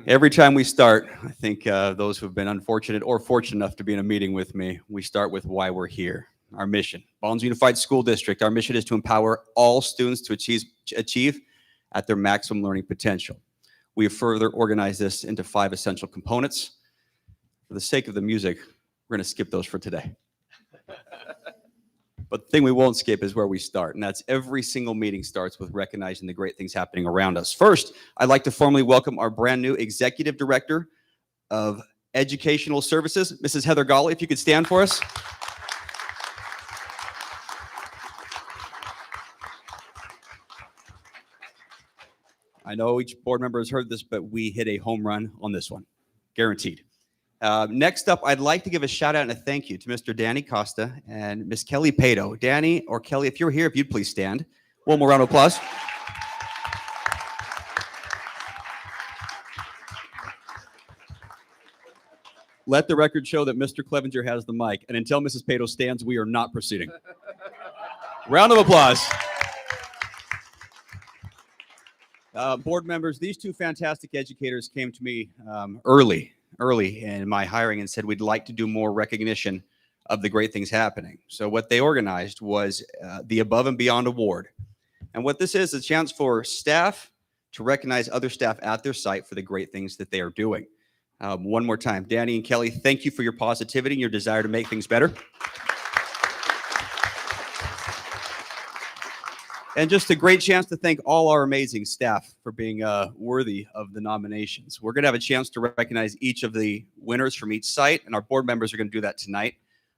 Every time we start, I think those who have been unfortunate or fortunate enough to be in a meeting with me, we start with why we're here, our mission. Bonds Unified School District, our mission is to empower all students to achieve at their maximum learning potential. We have further organized this into 5 essential components. For the sake of the music, we're going to skip those for today. But the thing we won't skip is where we start, and that's every single meeting starts with recognizing the great things happening around us. First, I'd like to formally welcome our brand new Executive Director of Educational Services, Mrs. Heather Gawley, if you could stand for us. I know each board member has heard this, but we hit a home run on this one, guaranteed. Next up, I'd like to give a shout out and a thank you to Mr. Danny Costa and Miss Kelly Pato. Danny or Kelly, if you're here, if you'd please stand. One more round of applause. Let the record show that Mr. Clevenger has the mic, and until Mrs. Pato stands, we are not proceeding. Round of applause. Board members, these 2 fantastic educators came to me early in my hiring and said, we'd like to do more recognition of the great things happening. So what they organized was the Above and Beyond Award. And what this is a chance for staff to recognize other staff at their site for the great things that they are doing. One more time, Danny and Kelly, thank you for your positivity and your desire to make things better. And just a great chance to thank all our amazing staff for being worthy of the nominations. We're going to have a chance to recognize each of the winners from each site, and our board members are going to do that tonight.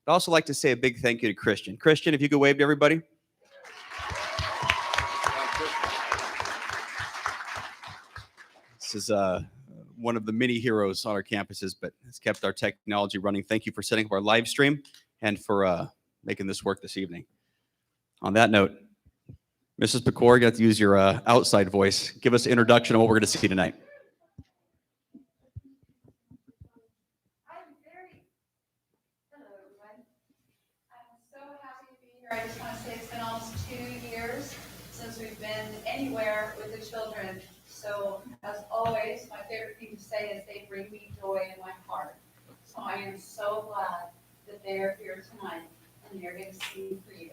I'd also like to say a big thank you to Christian. Christian, if you could wave to everybody. This is one of the many heroes on our campuses, but has kept our technology running. Thank you for setting up our live stream and for making this work this evening. On that note, Mrs. Pecor, you have to use your outside voice. Give us an introduction on what we're going to see tonight. Hello, everyone. I'm so happy to be here. I just want to say it's been almost 2 years since we've been anywhere with the children. So, as always, my favorite thing to say is they bring me joy in my heart. So I am so glad that they are here tonight and they're going to sing for you.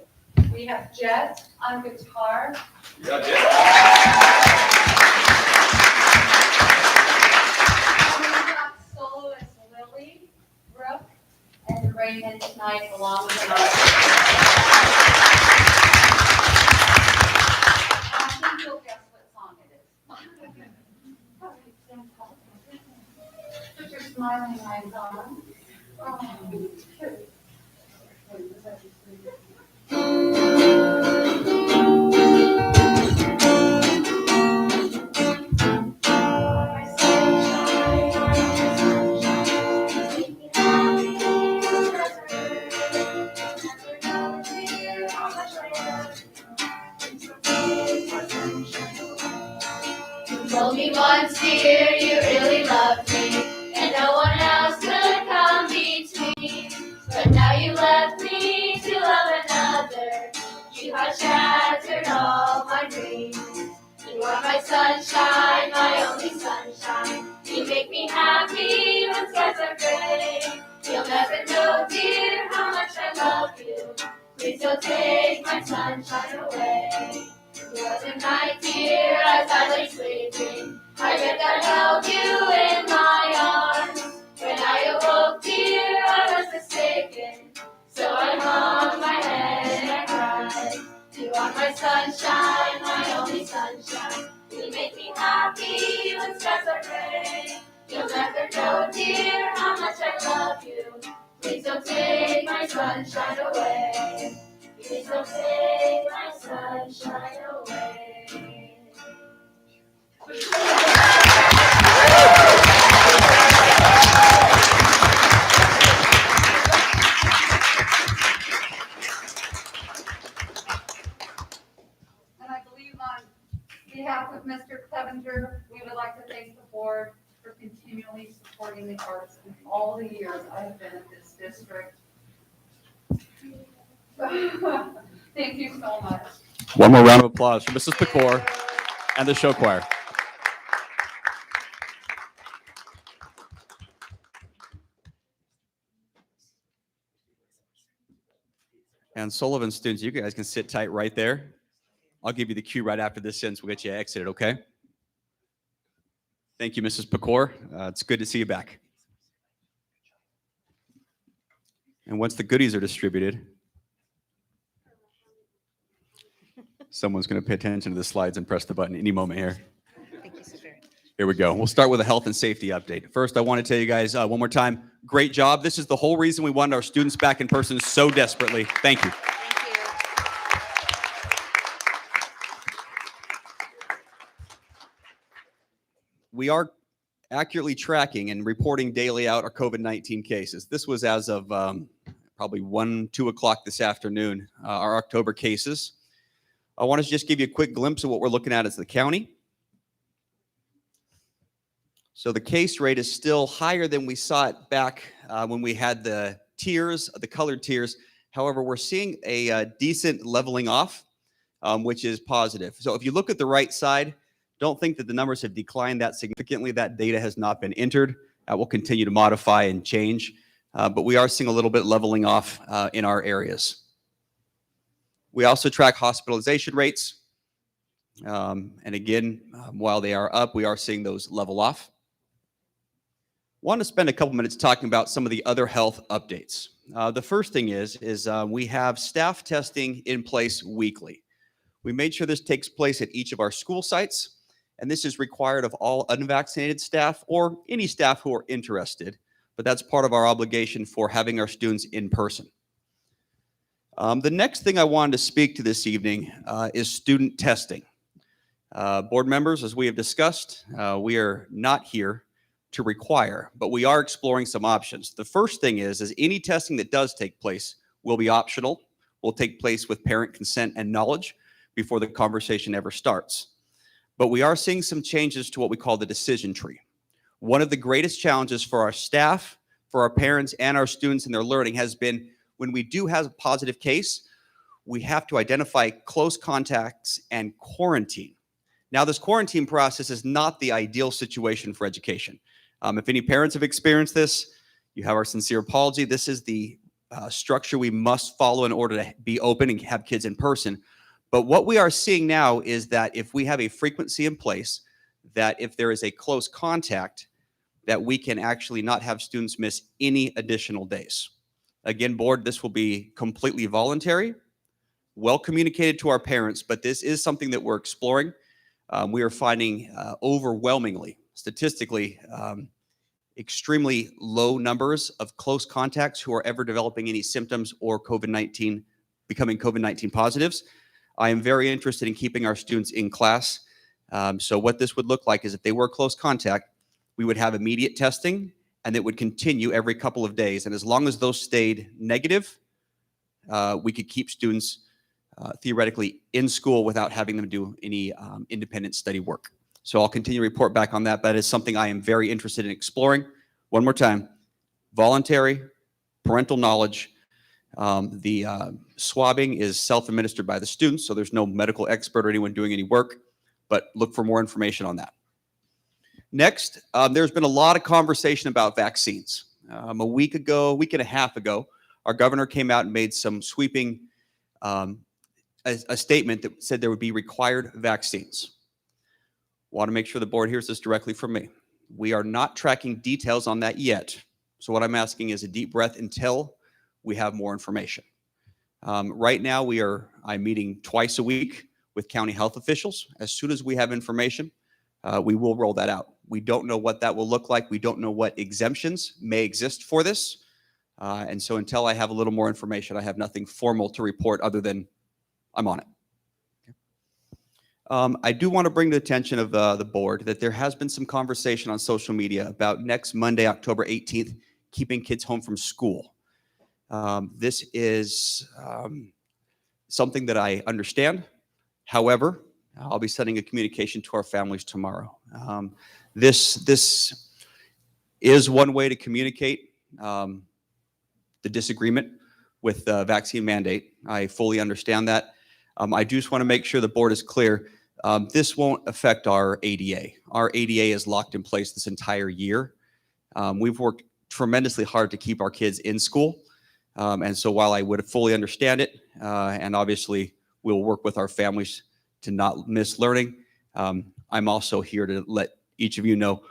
We have Jet on guitar. Yeah, Jet. We got soloist Lily, Brooke, and Raymond tonight along with an artist. I think you'll guess what song it is. Put your smiling eyes on. Oh, cute. told me once, dear, you really loved me, and no one else could come between. But now you left me to love another. You have shattered all my dreams. You are my sunshine, my only sunshine. You make me happy when skies are gray. You'll never know, dear, how much I love you. Please don't take my sunshine away. The other night, dear, as I lay sleeping, I dreamt I held you in my arms. When I awoke, dear, I was mistaken. So I hung my head and I cried. You are my sunshine, my only sunshine. You make me happy when skies are gray. You'll never know, dear, how much I love you. Please don't take my sunshine away. Please don't take my sunshine away. And I believe on behalf of Mr. Clevenger, we would like to thank the board for continually supporting the arts in all the years I have been at this district. Thank you so much. One more round of applause for Mrs. Pecor and the show choir. And Sullivan students, you guys can sit tight right there. I'll give you the cue right after this sentence. We'll get you exited, okay? Thank you, Mrs. Pecor. It's good to see you back. And once the goodies are distributed, someone's going to pay attention to the slides and press the button any moment here. Here we go. We'll start with a health and safety update. First, I want to tell you guys one more time, great job. This is the whole reason we wanted our students back in person so desperately. Thank you. We are accurately tracking and reporting daily out our COVID-19 cases. This was as of probably 1, 2 o'clock this afternoon, our October cases. I want to just give you a quick glimpse of what we're looking at as the county. So the case rate is still higher than we saw it back when we had the tiers, the colored tiers. However, we're seeing a decent leveling off, which is positive. So if you look at the right side, don't think that the numbers have declined that significantly. That data has not been entered. That will continue to modify and change. But we are seeing a little bit leveling off in our areas. We also track hospitalization rates. And again, while they are up, we are seeing those level off. Want to spend a couple minutes talking about some of the other health updates. The first thing is we have staff testing in place weekly. We made sure this takes place at each of our school sites, and this is required of all unvaccinated staff or any staff who are interested, but that's part of our obligation for having our students in person. The next thing I wanted to speak to this evening is student testing. Board members, as we have discussed, we are not here to require, but we are exploring some options. The first thing is any testing that does take place will be optional, will take place with parent consent and knowledge before the conversation ever starts. But we are seeing some changes to what we call the decision tree. One of the greatest challenges for our staff, for our parents, and our students in their learning has been when we do have a positive case, we have to identify close contacts and quarantine. Now, this quarantine process is not the ideal situation for education. If any parents have experienced this, you have our sincere apology. This is the structure we must follow in order to be open and have kids in person. But what we are seeing now is that if we have a frequency in place, that if there is a close contact, that we can actually not have students miss any additional days. Again, board, this will be completely voluntary, well communicated to our parents, but this is something that we're exploring. We are finding overwhelmingly, statistically, extremely low numbers of close contacts who are ever developing any symptoms or COVID-19, becoming COVID-19 positives. I am very interested in keeping our students in class. So what this would look like is if they were close contact, we would have immediate testing and it would continue every couple of days. And as long as those stayed negative, we could keep students theoretically in school without having them do any independent study work. So I'll continue to report back on that. That is something I am very interested in exploring. One more time, voluntary parental knowledge. The swabbing is self-administered by the students, so there's no medical expert or anyone doing any work, but look for more information on that. Next, there's been a lot of conversation about vaccines. A week and a half ago, our governor came out and made some sweeping, a statement that said there would be required vaccines. Want to make sure the board hears this directly from me. We are not tracking details on that yet. So what I'm asking is a deep breath until we have more information. Right now, I'm meeting twice a week with county health officials. As soon as we have information, we will roll that out. We don't know what that will look like. We don't know what exemptions may exist for this. And so until I have a little more information, I have nothing formal to report other than I'm on it. I do want to bring to the attention of the board that there has been some conversation on social media about next Monday, October 18th, keeping kids home from school. This is something that I understand. However, I'll be sending a communication to our families tomorrow. This is one way to communicate the disagreement with the vaccine mandate. I fully understand that. I do just want to make sure the board is clear. This won't affect our ADA. Our ADA is locked in place this entire year. We've worked tremendously hard to keep our kids in school. And so while I would fully understand it, and obviously we'll work with our families to not miss learning, I'm also here to let each of you know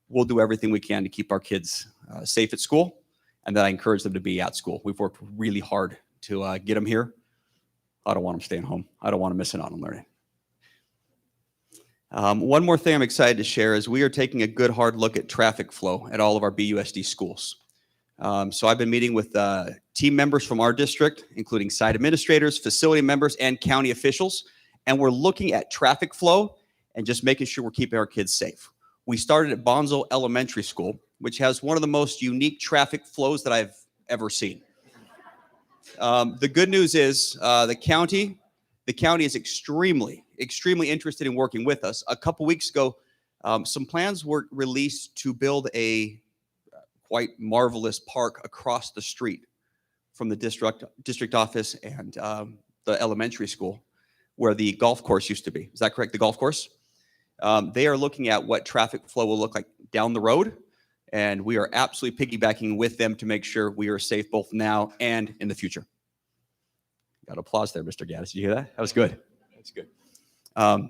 we'll do everything we can to keep our kids safe at school, and that I encourage them to be at school. We've worked really hard to get them here. I don't want them staying home. I don't want them missing out on learning. One more thing I'm excited to share is we are taking a good hard look at traffic flow at all of our BUSD schools. So I've been meeting with team members from our district, including site administrators, facility members, and county officials, and we're looking at traffic flow and just making sure we're keeping our kids safe. We started at Bonzo Elementary School, which has one of the most unique traffic flows that I've ever seen. The good news is the county is extremely interested in working with us. A couple weeks ago, some plans were released to build a quite marvelous park across the street from the district office and the elementary school where the golf course used to be. Is that correct, the golf course? They are looking at what traffic flow will look like down the road, and we are absolutely piggybacking with them to make sure we are safe both now and in the future. Got applause there, Mr. Gaddis. Did you hear that? That was good. That's good.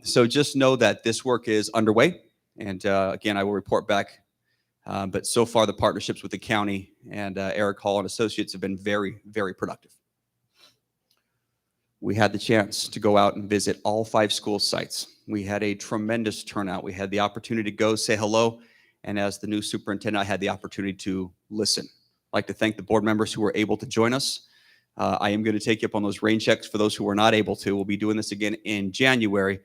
So just know that this work is underway, and again, I will report back. But so far, the partnerships with the county and Eric Hall and Associates have been very, very productive. We had the chance to go out and visit all 5 school sites. We had a tremendous turnout. We had the opportunity to go say hello, and as the new superintendent, I had the opportunity to listen. I'd like to thank the board members who were able to join us. I am going to take you up on those rain checks for those who were not able to. We'll be doing this again in January,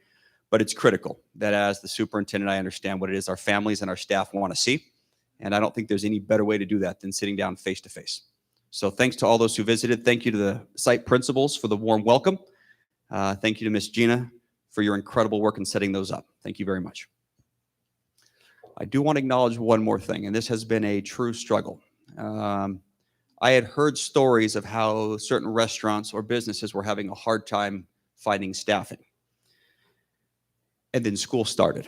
but it's critical that as the superintendent, I understand what it is our families and our staff want to see. And I don't think there's any better way to do that than sitting down face to face. So thanks to all those who visited. Thank you to the site principals for the warm welcome. Thank you to Miss Gina for your incredible work in setting those up. Thank you very much. I do want to acknowledge one more thing, and this has been a true struggle. I had heard stories of how certain restaurants or businesses were having a hard time finding staffing. And then school started.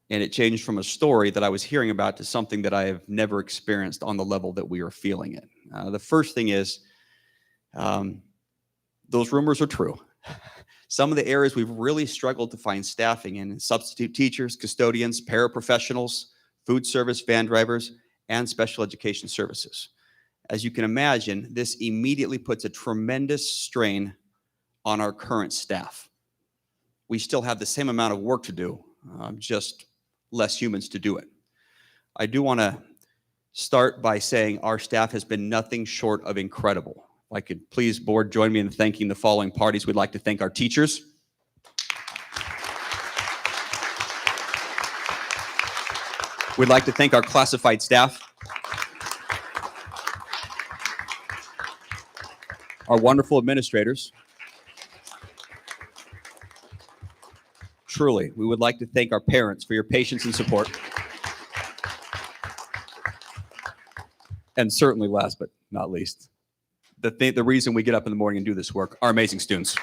And it changed from a story that I was hearing about to something that I have never experienced on the level that we are feeling it. The first thing is, those rumors are true. Some of the areas we've really struggled to find staffing in: substitute teachers, custodians, paraprofessionals, food service van drivers, and special education services. As you can imagine, this immediately puts a tremendous strain on our current staff. We still have the same amount of work to do, just less humans to do it. I do want to start by saying our staff has been nothing short of incredible. If I could please, board, join me in thanking the following parties. We'd like to thank our teachers. We'd like to thank our classified staff, our wonderful administrators, truly, we would like to thank our parents for your patience and support. And certainly last but not least, the reason we get up in the morning and do this work, our amazing students.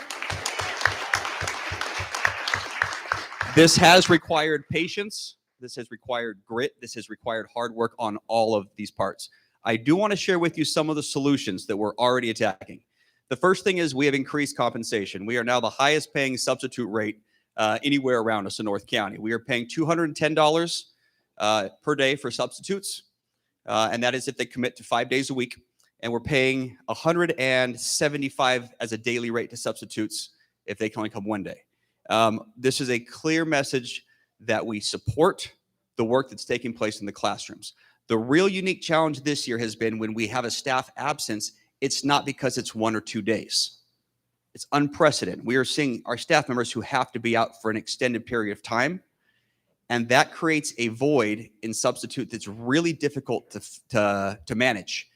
This has required patience. This has required grit. This has required hard work on all of these parts. I do want to share with you some of the solutions that we're already attacking. The first thing is we have increased compensation. We are now the highest paying substitute rate anywhere around us in North County. We are paying $210 per day for substitutes, and that is if they commit to 5 days a week. And we're paying $175 as a daily rate to substitutes if they can only come 1 day. This is a clear message that we support the work that's taking place in the classrooms. The real unique challenge this year has been when we have a staff absence, it's not because it's 1 or 2 days. It's unprecedented. We are seeing our staff members who have to be out for an extended period of time, and that creates a void in substitute that's really difficult to manage.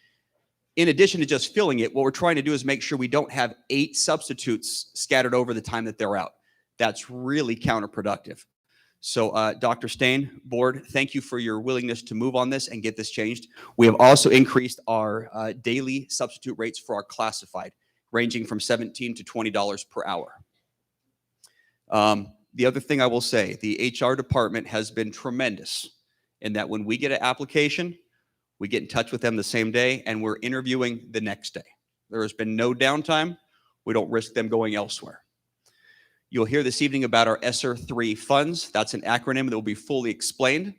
In addition to just filling it, what we're trying to do is make sure we don't have 8 substitutes scattered over the time that they're out. That's really counterproductive. So Dr. Stain, board, thank you for your willingness to move on this and get this changed. We have also increased our daily substitute rates for our classified, ranging from $17 to $20 per hour. The other thing I will say, the HR department has been tremendous in that when we get an application, we get in touch with them the same day, and we're interviewing the next day. There has been no downtime. We don't risk them going elsewhere. You'll hear this evening about our ESSER III funds. That's an acronym that will be fully explained,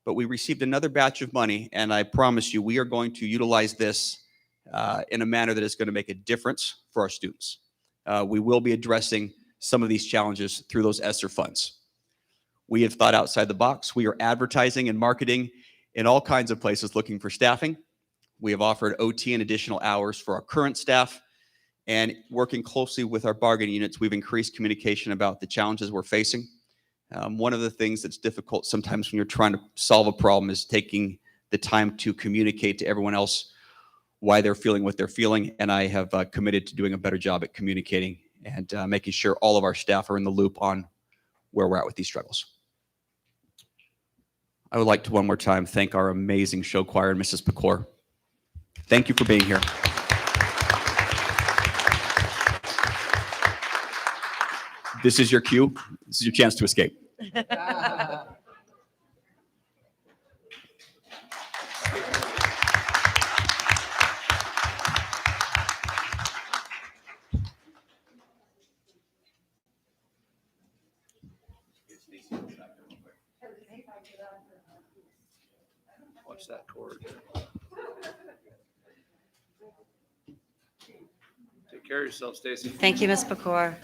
but we received another batch of money, and I promise you we are going to utilize this in a manner that is going to make a difference for our students. We will be addressing some of these challenges through those ESSER funds. We have thought outside the box. We are advertising and marketing in all kinds of places looking for staffing. We have offered OT and additional hours for our current staff, and working closely with our bargaining units, we've increased communication about the challenges we're facing. One of the things that's difficult sometimes when you're trying to solve a problem is taking the time to communicate to everyone else why they're feeling what they're feeling, and I have committed to doing a better job at communicating and making sure all of our staff are in the loop on where we're at with these struggles. I would like to one more time thank our amazing show choir and Mrs. Pecor. Thank you for being here. This is your cue. This is your chance to escape. Watch that cord. Take care of yourself, Stacy. Thank you, Ms. Pecor.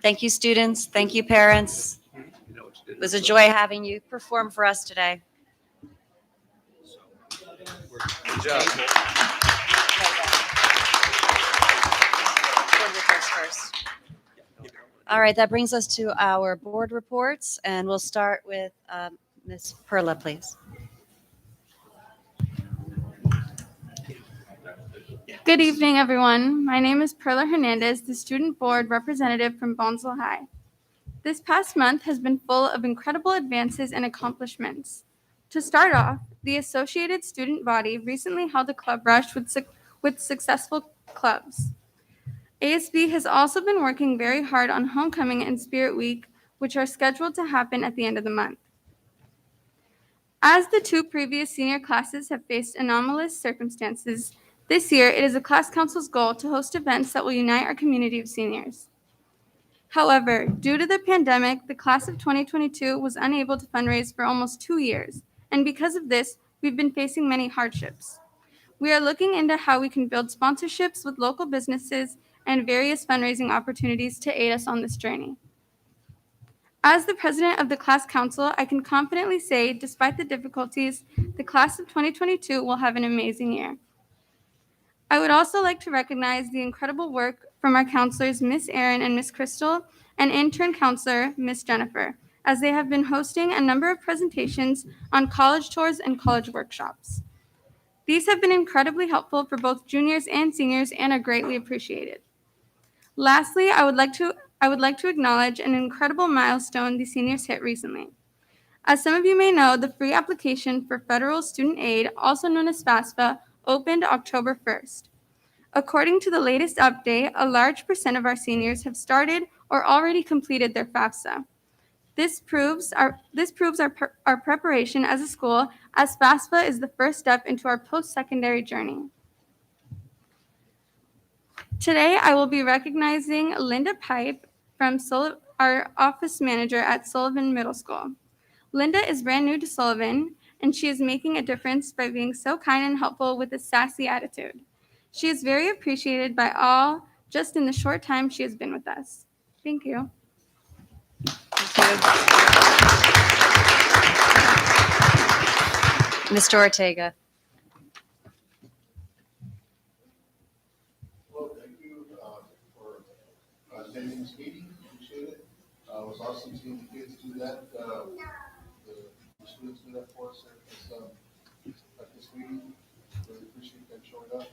Thank you, students. Thank you, parents. It was a joy having you perform for us today. Good job. All right, that brings us to our board reports, and we'll start with Ms. Perla, please. Good evening, everyone. My name is Perla Hernandez, the student board representative from Bonsall High. This past month has been full of incredible advances and accomplishments. To start off, the Associated Student Body recently held a club rush with successful clubs. ASB has also been working very hard on Homecoming and Spirit Week, which are scheduled to happen at the end of the month. As the 2 previous senior classes have faced anomalous circumstances, this year it is the class council's goal to host events that will unite our community of seniors. However, due to the pandemic, the class of 2022 was unable to fundraise for almost 2 years, and because of this, we've been facing many hardships. We are looking into how we can build sponsorships with local businesses and various fundraising opportunities to aid us on this journey. As the president of the class council, I can confidently say, despite the difficulties, the class of 2022 will have an amazing year. I would also like to recognize the incredible work from our counselors, Miss Erin and Miss Crystal, and intern counselor, Miss Jennifer, as they have been hosting a number of presentations on college tours and college workshops. These have been incredibly helpful for both juniors and seniors and are greatly appreciated. Lastly, I would like to acknowledge an incredible milestone the seniors hit recently. As some of you may know, the free application for federal student aid, also known as FAFSA, opened October 1st. According to the latest update, a large percent of our seniors have started or already completed their FAFSA. This proves our preparation as a school, as FAFSA is the first step into our post-secondary journey. Today, I will be recognizing Linda Pipe from our office manager at Sullivan Middle School. Linda is brand new to Sullivan, and she is making a difference by being so kind and helpful with a sassy attitude. She is very appreciated by all just in the short time she has been with us. Thank you. Mr. Ortega. Well, thank you for attending this meeting. Appreciate it. It was awesome seeing the kids do that. The students do that for us at this meeting. Really appreciate them showing up.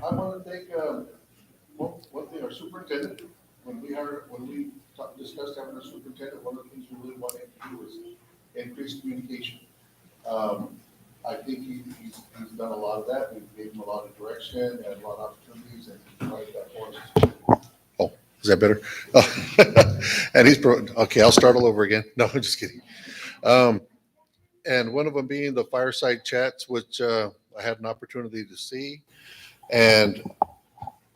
I want to thank one thing, our superintendent. When we discussed having a superintendent, one of the things we really wanted to do was increase communication. I think he's done a lot of that. We've gave him a lot of direction and a lot of opportunities, and he's provided that for us. Oh, is that better? And okay. I'll start all over again. No, I'm just kidding. And one of them being the fireside chats, which I had an opportunity to see. And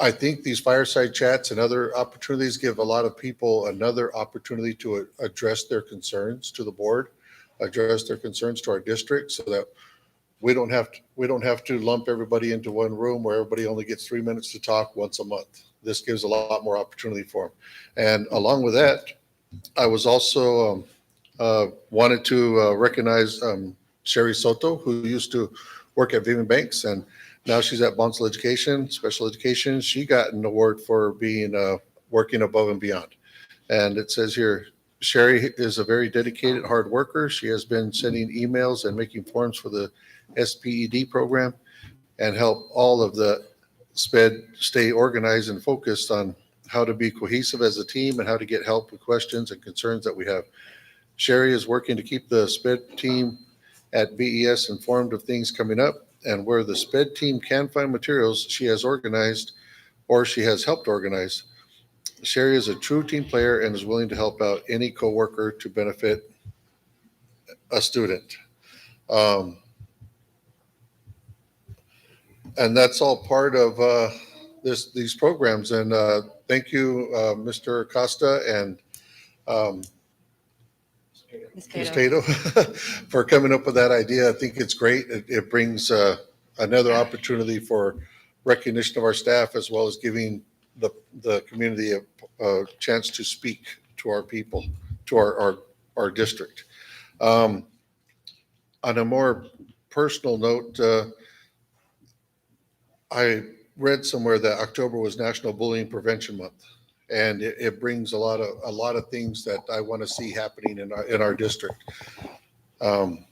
I think these fireside chats and other opportunities give a lot of people another opportunity to address their concerns to the board, address their concerns to our district, so that we don't have to lump everybody into one room where everybody only gets 3 minutes to talk once a month. This gives a lot more opportunity for them. And along with that, I was also wanted to recognize Sherry Soto, who used to work at Vivian Banks, and now she's at Bonsall Education, Special Education. She got an award for being working above and beyond. And it says here, Sherry is a very dedicated, hard worker. She has been sending emails and making forms for the SPED program and help all of the SPED stay organized and focused on how to be cohesive as a team and how to get help with questions and concerns that we have. Sherry is working to keep the SPED team at BES informed of things coming up, and where the SPED team can find materials she has organized or she has helped organize. Sherry is a true team player and is willing to help out any coworker to benefit a student. And that's all part of these programs. And thank you, Mr. Acosta and Ms. Tato for coming up with that idea. I think it's great. It brings another opportunity for recognition of our staff, as well as giving the community a chance to speak to our people, to our district. On a more personal note, I read somewhere that October was National Bullying Prevention Month, and it brings a lot of things that I want to see happening in our district. One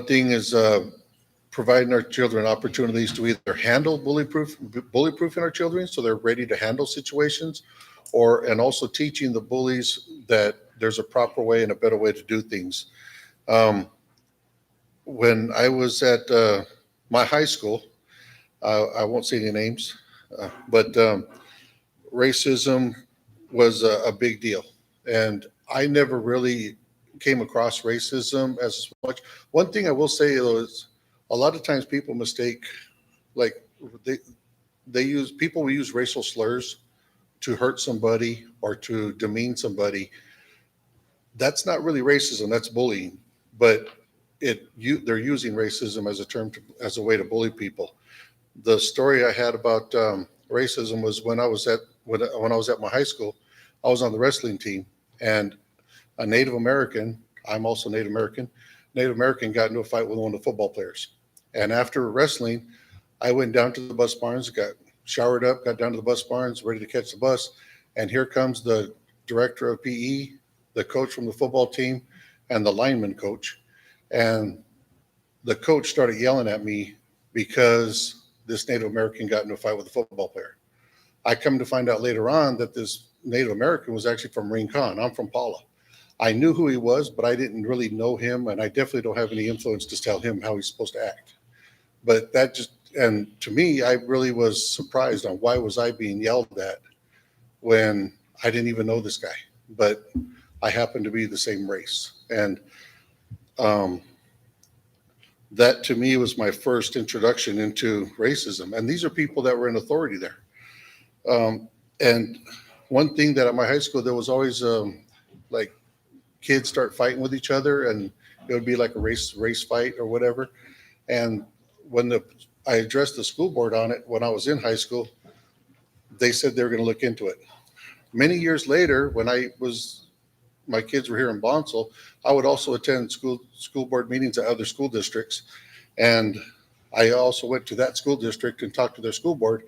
thing is providing our children opportunities to either handle bully-proofing our children, so they're ready to handle situations, and also teaching the bullies that there's a proper way and a better way to do things. When I was at my high school, I won't say any names, but racism was a big deal. And I never really came across racism as much. One thing I will say though is a lot of times people mistake, like people will use racial slurs to hurt somebody or to demean somebody. That's not really racism, that's bullying. But they're using racism as a term as a way to bully people. The story I had about racism was when I was at my high school. I was on the wrestling team, and a Native American, I'm also Native American got into a fight with one of the football players. And after wrestling, I went down to the bus barns, got showered up, got down to the bus barns, ready to catch the bus. And here comes the director of PE, the coach from the football team, and the lineman coach. And the coach started yelling at me because this Native American got into a fight with a football player. I come to find out later on that this Native American was actually from Rincon. I'm from Paula. I knew who he was, but I didn't really know him, and I definitely don't have any influence to tell him how he's supposed to act. But that just, and to me, I really was surprised on why was I being yelled at when I didn't even know this guy, but I happen to be the same race. And that to me was my first introduction into racism. And these are people that were in authority there. And one thing that at my high school, there was always like kids start fighting with each other, and it would be like a race fight or whatever. And when I addressed the school board on it when I was in high school, they said they were going to look into it. Many years later, when my kids were here in Bonsall, I would also attend school board meetings at other school districts. And I also went to that school district and talked to their school board,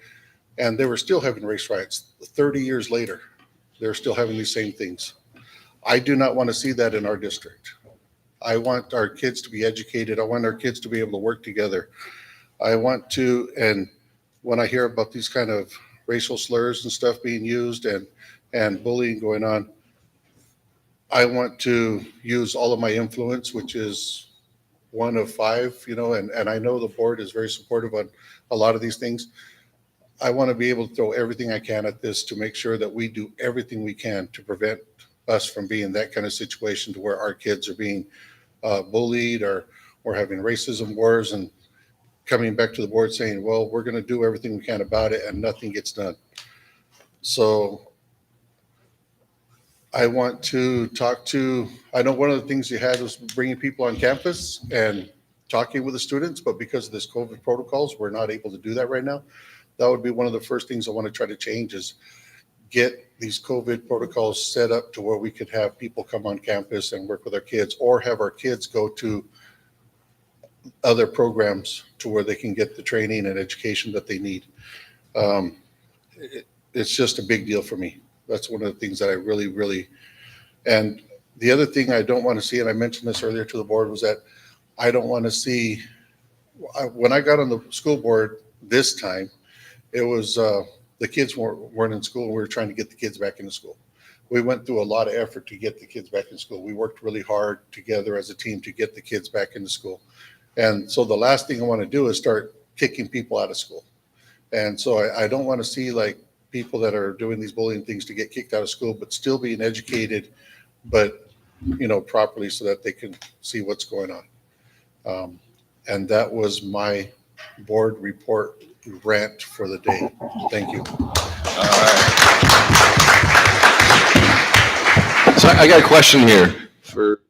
and they were still having race riots. 30 years later, they're still having these same things. I do not want to see that in our district. I want our kids to be educated. I want our kids to be able to work together. I want to, and when I hear about these kind of racial slurs and stuff being used and bullying going on, I want to use all of my influence, which is one of 5, and I know the board is very supportive on a lot of these things. I want to be able to throw everything I can at this to make sure that we do everything we can to prevent us from being in that kind of situation to where our kids are being bullied or having racism wars and coming back to the board saying, well, we're going to do everything we can about it and nothing gets done. So I want to talk to, I know one of the things you had was bringing people on campus and talking with the students, but because of this COVID protocols, we're not able to do that right now. That would be one of the first things I want to try to change is get these COVID protocols set up to where we could have people come on campus and work with our kids, or have our kids go to other programs to where they can get the training and education that they need. It's just a big deal for me. That's one of the things that I really, and the other thing I don't want to see, and I mentioned this earlier to the board, was that I don't want to see, when I got on the school board this time, it was, the kids weren't in school, and we were trying to get the kids back into school. We went through a lot of effort to get the kids back in school. We worked really hard together as a team to get the kids back into school. And so the last thing I want to do is start kicking people out of school. And so I don't want to see like people that are doing these bullying things to get kicked out of school, but still being educated, but properly so that they can see what's going on. And that was my board report rant for the day. Thank you. All right. So I got a question here for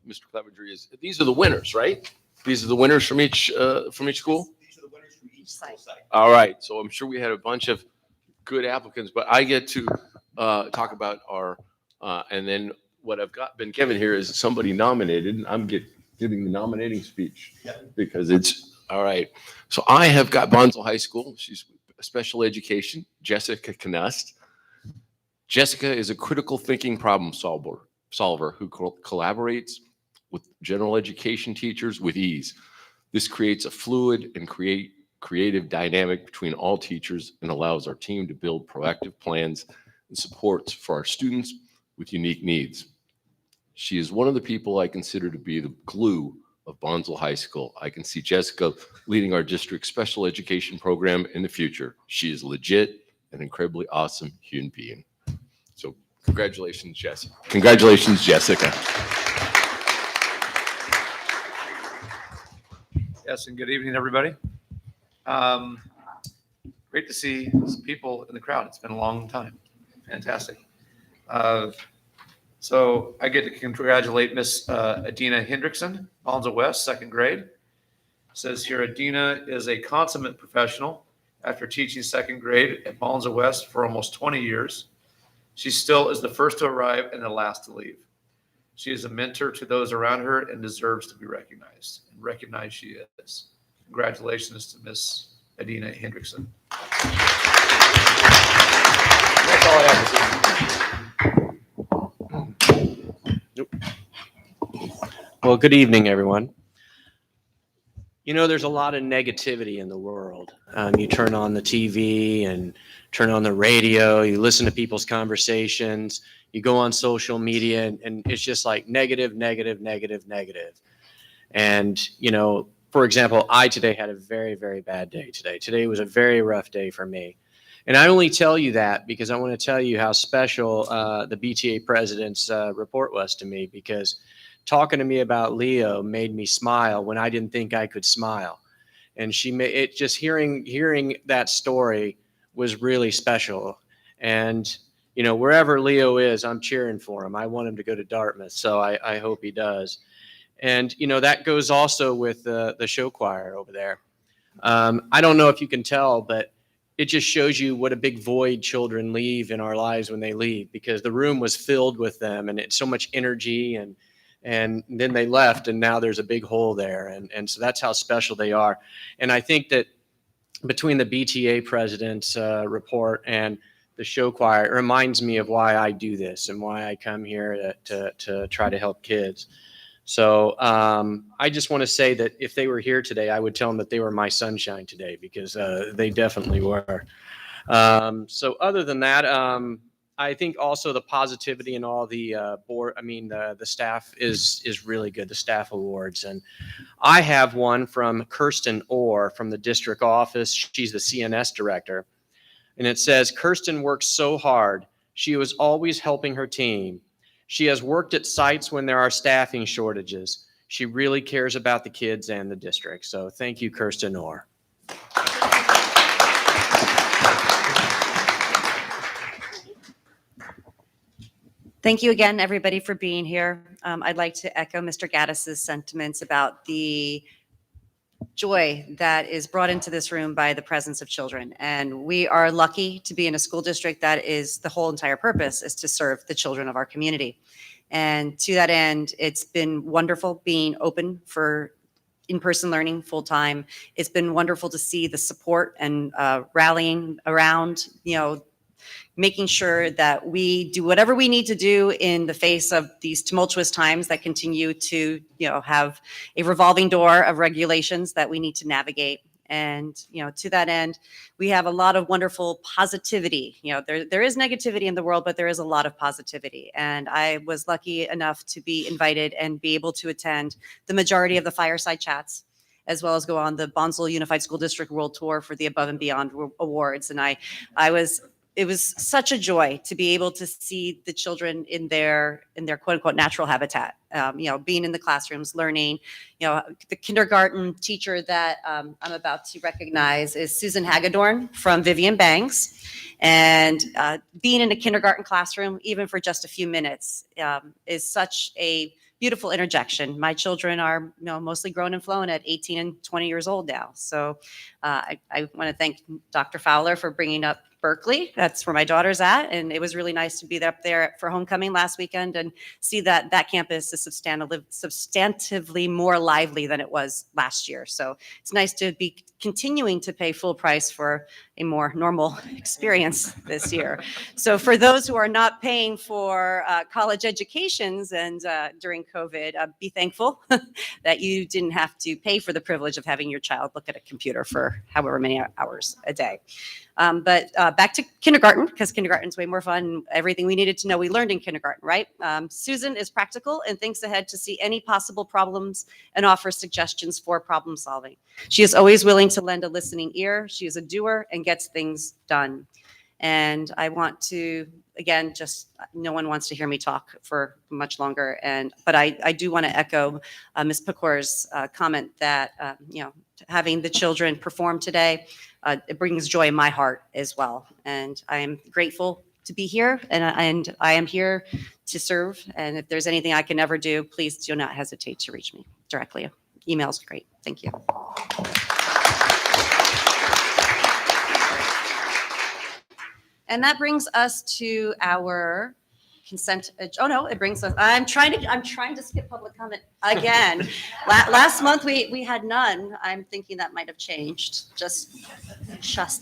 Mr. Clevenger. These are the winners, right? These are the winners from each school? These are the winners from each school site. All right. So I'm sure we had a bunch of good applicants, but I get to talk about our, and then what I've been given here is somebody nominated, and I'm giving the nominating speech because it's, all right. So I have got Bonsall High School. She's special education, Jessica Knust. Jessica is a critical thinking problem solver who collaborates with general education teachers with ease. This creates a fluid and creative dynamic between all teachers and allows our team to build proactive plans and supports for our students with unique needs. She is one of the people I consider to be the glue of Bonsall High School. I can see Jessica leading our district special education program in the future. She is legit an incredibly awesome human being. So congratulations, Jessica. Congratulations, Jessica. Yes, and good evening, everybody. Great to see some people in the crowd. It's been a long time. Fantastic. So I get to congratulate Miss Adina Hendrickson, Bonsall West, 2nd grade. It says here, Adina is a consummate professional. After teaching 2nd grade at Bonsall West for almost 20 years, she still is the first to arrive and the last to leave. She is a mentor to those around her and deserves to be recognized. And recognized she is. Congratulations to Miss Adina Hendrickson. That's all I have to say. Well, good evening, everyone. You know, there's a lot of negativity in the world. You turn on the TV and turn on the radio, you listen to people's conversations, you go on social media, and it's just like negative, negative, negative, negative. And, you know, for example, I today had a very, very bad day today. Today was a very rough day for me. And I only tell you that because I want to tell you how special the BTA president's report was to me, because talking to me about Leo made me smile when I didn't think I could smile. And she made it, just hearing that story was really special. And, you know, wherever Leo is, I'm cheering for him. I want him to go to Dartmouth, so I hope he does. And, you know, that goes also with the show choir over there. I don't know if you can tell, but it just shows you what a big void children leave in our lives when they leave, because the room was filled with them and it's so much energy, and then they left and now there's a big hole there. And so that's how special they are. And I think that between the BTA president's report and the show choir, it reminds me of why I do this and why I come here to try to help kids. So I just want to say that if they were here today, I would tell them that they were my sunshine today, because they definitely were. So other than that, I think also the positivity in all the the staff is really good, the staff awards. And I have one from Kirsten Orr from the district office. She's the CNS director. And it says, Kirsten works so hard. She was always helping her team. She has worked at sites when there are staffing shortages. She really cares about the kids and the district. So thank you, Kirsten Orr. Thank you again, everybody, for being here. I'd like to echo Mr. Gaddis's sentiments about the joy that is brought into this room by the presence of children. And we are lucky to be in a school district that is, the whole entire purpose is to serve the children of our community. And to that end, it's been wonderful being open for in-person learning full-time. It's been wonderful to see the support and rallying around, you know, making sure that we do whatever we need to do in the face of these tumultuous times that continue to, you know, have a revolving door of regulations that we need to navigate. And, you know, to that end, we have a lot of wonderful positivity. You know, there is negativity in the world, but there is a lot of positivity. And I was lucky enough to be invited and be able to attend the majority of the fireside chats, as well as go on the Bonsall Unified School District World Tour for the Above and Beyond Awards. And it was such a joy to be able to see the children in their quote unquote natural habitat, you know, being in the classrooms, learning. You know, the kindergarten teacher that I'm about to recognize is Susan Hagedorn from Vivian Banks. And being in a kindergarten classroom, even for just a few minutes, is such a beautiful interjection. My children are, you know, mostly grown and flown at 18 and 20 years old now. So I want to thank Dr. Fowler for bringing up Berkeley. That's where my daughter's at. And it was really nice to be up there for homecoming last weekend and see that that campus is substantively more lively than it was last year. So it's nice to be continuing to pay full price for a more normal experience this year. So for those who are not paying for college educations and during COVID, be thankful that you didn't have to pay for the privilege of having your child look at a computer for however many hours a day. But back to kindergarten, because kindergarten's way more fun. Everything we needed to know, we learned in kindergarten, right? Susan is practical and thinks ahead to see any possible problems and offers suggestions for problem solving. She is always willing to lend a listening ear. She is a doer and gets things done. And I want to, again, just no one wants to hear me talk for much longer. But I do want to echo Ms. Pecor's comment that, you know, having the children perform today, it brings joy in my heart as well. And I am grateful to be here, and I am here to serve. And if there's anything I can ever do, please do not hesitate to reach me directly. Email's great. Thank you. And that brings us to our consent. Oh no, it brings us. I'm trying to skip public comment again. Last month we had none. I'm thinking that might have changed. Just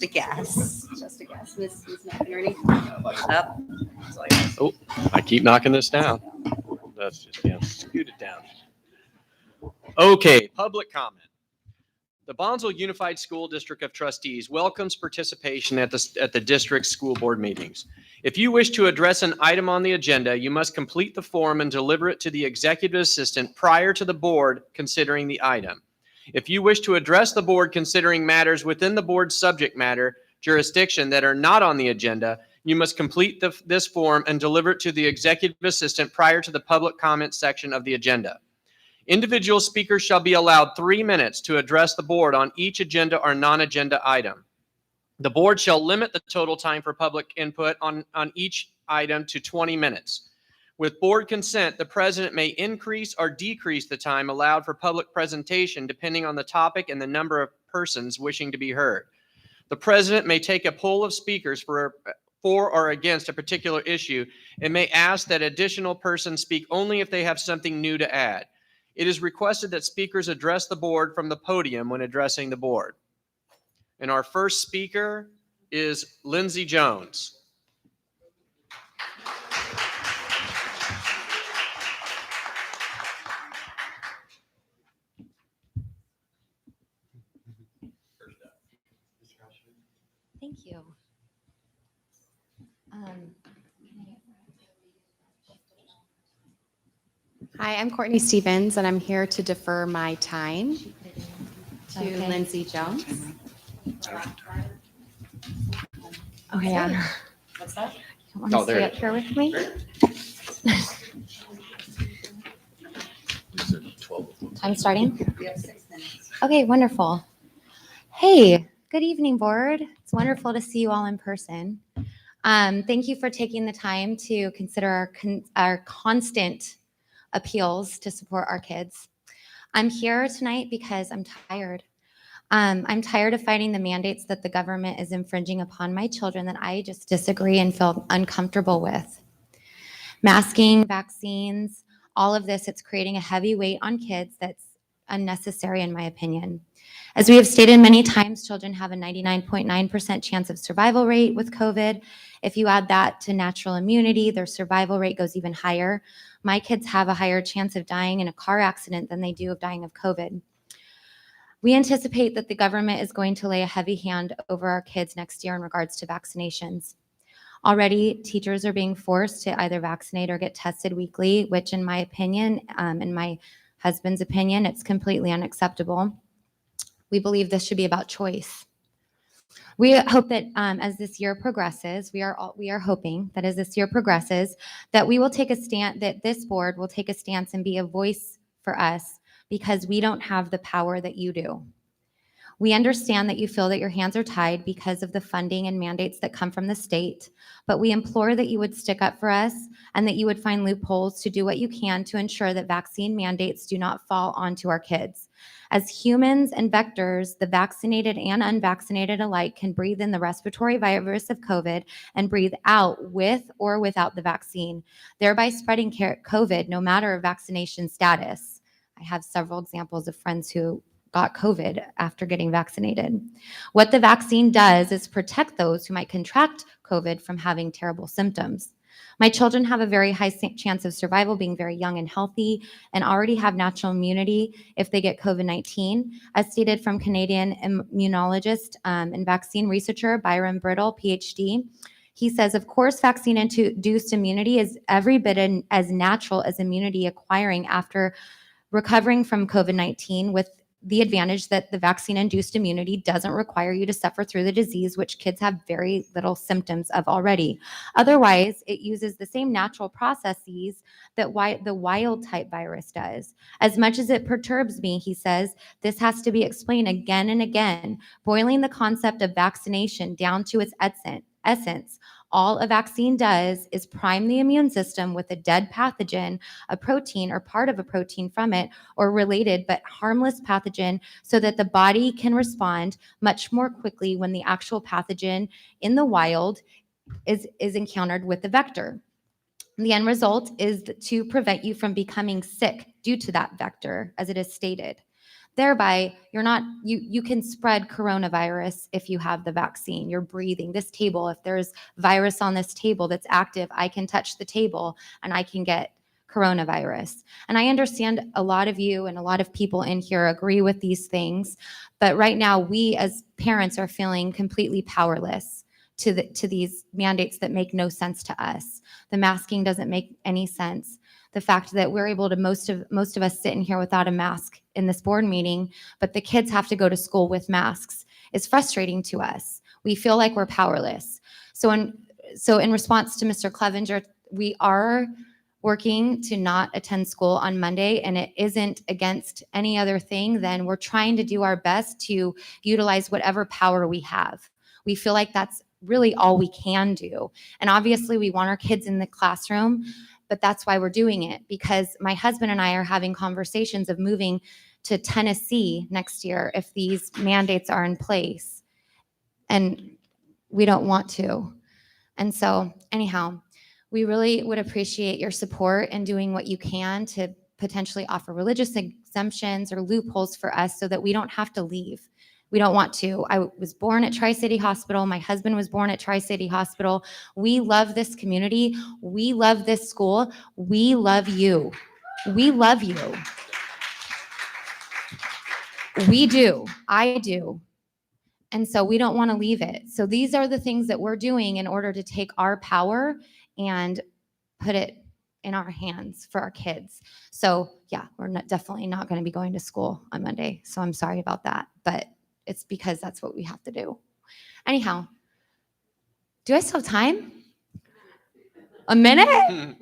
a guess. Just a guess. Ms. McInerney. Oh, I keep knocking this down. That's just, yeah, scoot it down. Okay, public comment. The Bonsall Unified School District of Trustees welcomes participation at the district school board meetings. If you wish to address an item on the agenda, you must complete the form and deliver it to the executive assistant prior to the board considering the item. If you wish to address the board considering matters within the board's subject matter jurisdiction that are not on the agenda, you must complete this form and deliver it to the executive assistant prior to the public comment section of the agenda. Individual speakers shall be allowed 3 minutes to address the board on each agenda or non-agenda item. The board shall limit the total time for public input on each item to 20 minutes. With board consent, the president may increase or decrease the time allowed for public presentation depending on the topic and the number of persons wishing to be heard. The president may take a poll of speakers for or against a particular issue and may ask that additional persons speak only if they have something new to add. It is requested that speakers address the board from the podium when addressing the board. And our first speaker is Lindsay Jones. Thank you. Hi, I'm Courtney Stevens, and I'm here to defer my time to Okay. Lindsay Jones. Okay. Yeah. What's that? You want to stay up here with me? I'm starting. We have 6 minutes. Okay, wonderful. Hey, good evening, board. It's wonderful to see you all in person. Thank you for taking the time to consider our constant appeals to support our kids. I'm here tonight because I'm tired. I'm tired of fighting the mandates that the government is infringing upon my children that I just disagree and feel uncomfortable with. Masking, vaccines, all of this, it's creating a heavy weight on kids that's unnecessary in my opinion. As we have stated many times, children have a 99.9% chance of survival rate with COVID. If you add that to natural immunity, their survival rate goes even higher. My kids have a higher chance of dying in a car accident than they do of dying of COVID. We anticipate that the government is going to lay a heavy hand over our kids next year in regards to vaccinations. Already, teachers are being forced to either vaccinate or get tested weekly, which in my opinion, in my husband's opinion, it's completely unacceptable. We believe this should be about choice. We hope that as this year progresses, we are hoping that as this year progresses, that we will take a stand, that this board will take a stance and be a voice for us because we don't have the power that you do. We understand that you feel that your hands are tied because of the funding and mandates that come from the state, but we implore that you would stick up for us and that you would find loopholes to do what you can to ensure that vaccine mandates do not fall onto our kids. As humans and vectors, the vaccinated and unvaccinated alike can breathe in the respiratory virus of COVID and breathe out with or without the vaccine, thereby spreading COVID no matter vaccination status. I have several examples of friends who got COVID after getting vaccinated. What the vaccine does is protect those who might contract COVID from having terrible symptoms. My children have a very high chance of survival, being very young and healthy, and already have natural immunity if they get COVID-19. As stated from Canadian immunologist and vaccine researcher Byron Brittle, PhD, he says, of course, vaccine-induced immunity is every bit as natural as immunity acquiring after recovering from COVID-19, with the advantage that the vaccine-induced immunity doesn't require you to suffer through the disease, which kids have very little symptoms of already. Otherwise, it uses the same natural processes that the wild-type virus does. As much as it perturbs me, he says, this has to be explained again and again, boiling the concept of vaccination down to its essence. All a vaccine does is prime the immune system with a dead pathogen, a protein or part of a protein from it, or related but harmless pathogen so that the body can respond much more quickly when the actual pathogen in the wild is encountered with the vector. The end result is to prevent you from becoming sick due to that vector, as it is stated. Thereby, you can spread coronavirus if you have the vaccine. You're breathing. This table, if there's virus on this table that's active, I can touch the table and I can get coronavirus. And I understand a lot of you and a lot of people in here agree with these things, but right now we as parents are feeling completely powerless to these mandates that make no sense to us. The masking doesn't make any sense. The fact that we're able to, most of us sit in here without a mask in this board meeting, but the kids have to go to school with masks is frustrating to us. We feel like we're powerless. So in response to Mr. Clevenger, we are working to not attend school on Monday, and it isn't against any other thing than we're trying to do our best to utilize whatever power we have. We feel like that's really all we can do. And obviously we want our kids in the classroom, but that's why we're doing it, because my husband and I are having conversations of moving to Tennessee next year if these mandates are in place, and we don't want to. And so anyhow, we really would appreciate your support in doing what you can to potentially offer religious exemptions or loopholes for us so that we don't have to leave. We don't want to. I was born at Tri-City Hospital. My husband was born at Tri-City Hospital. We love this community. We love this school. We love you. We love you. We do. I do. And so we don't want to leave it. So these are the things that we're doing in order to take our power and put it in our hands for our kids. So yeah, we're definitely not going to be going to school on Monday. So I'm sorry about that, but it's because that's what we have to do. Anyhow, do I still have time? A minute? You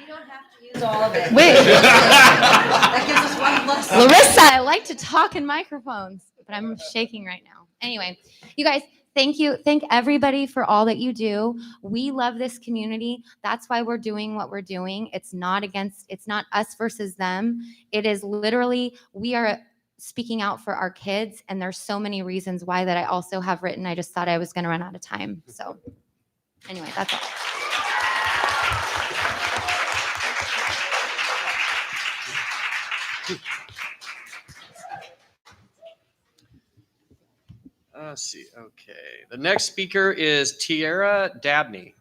don't have to use all of it. Wait. That gives us one less. Larissa, I like to talk in microphones, but I'm shaking right now. Anyway, you guys, thank you. Thank everybody for all that you do. We love this community. That's why we're doing what we're doing. It's not us versus them. It is literally, we are speaking out for our kids, and there's so many reasons why that I also have written. I just thought I was going to run out of time. So anyway, that's all. Let's see. Okay. The next speaker is Tiara Dabney.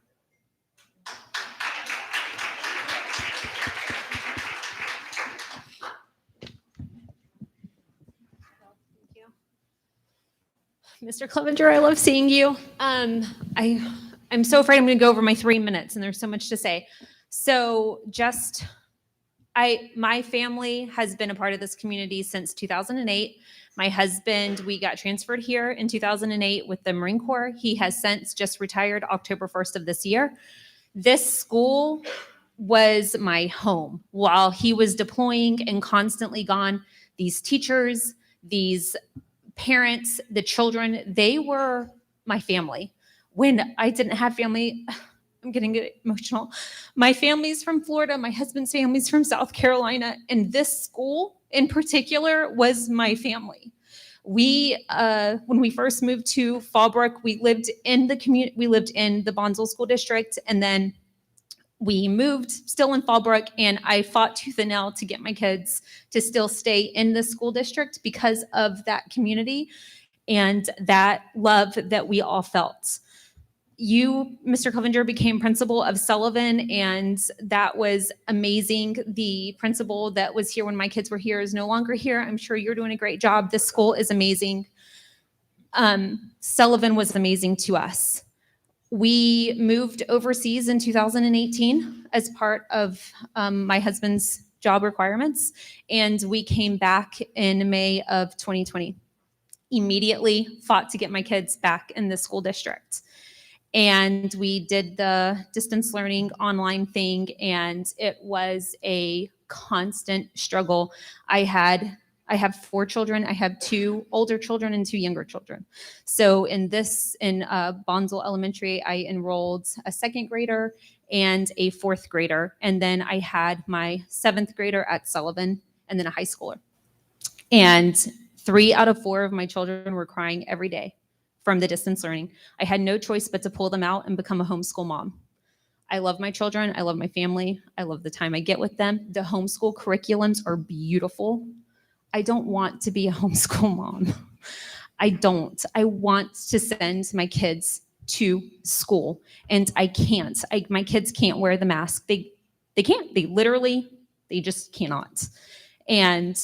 Mr. Clevenger, I love seeing you. I'm so afraid I'm going to go over my 3 minutes, and there's so much to say. So my family has been a part of this community since 2008. My husband, we got transferred here in 2008 with the Marine Corps. He has since just retired October 1st of this year. This school was my home while he was deploying and constantly gone. These teachers, these parents, the children, they were my family. When I didn't have family, I'm getting emotional. My family's from Florida. My husband's family's from South Carolina. And this school in particular was my family. When we first moved to Fallbrook, we lived in the community. We lived in the Bonsall School District, and then we moved still in Fallbrook, and I fought tooth and nail to get my kids to still stay in the school district because of that community and that love that we all felt. You, Mr. Clevenger, became principal of Sullivan, and that was amazing. The principal that was here when my kids were here is no longer here. I'm sure you're doing a great job. This school is amazing. Sullivan was amazing to us. We moved overseas in 2018 as part of my husband's job requirements, and we came back in May of 2020. Immediately fought to get my kids back in the school district. And we did the distance learning online thing, and it was a constant struggle. I have 4 children. I have 2 older children and 2 younger children. So in Bonsall Elementary, I enrolled a 2nd grader and a 4th grader. And then I had my 7th grader at Sullivan and then a high schooler. And 3 out of 4 of my children were crying every day from the distance learning. I had no choice but to pull them out and become a homeschool mom. I love my children. I love my family. I love the time I get with them. The homeschool curriculums are beautiful. I don't want to be a homeschool mom. I don't. I want to send my kids to school, and I can't. My kids can't wear the mask. They can't. They just cannot. And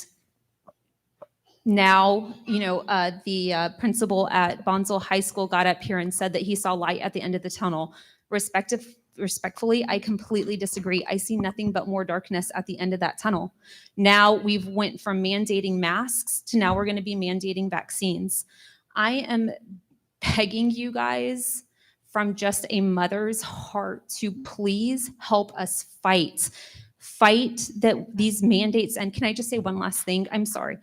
now, the principal at Bonsall High School got up here and said that he saw light at the end of the tunnel. Respectfully, I completely disagree. I see nothing but more darkness at the end of that tunnel. Now we've went from mandating masks to now we're going to be mandating vaccines. I am begging you guys from just a mother's heart to please help us fight that these mandates. And can I just say one last thing? I'm sorry.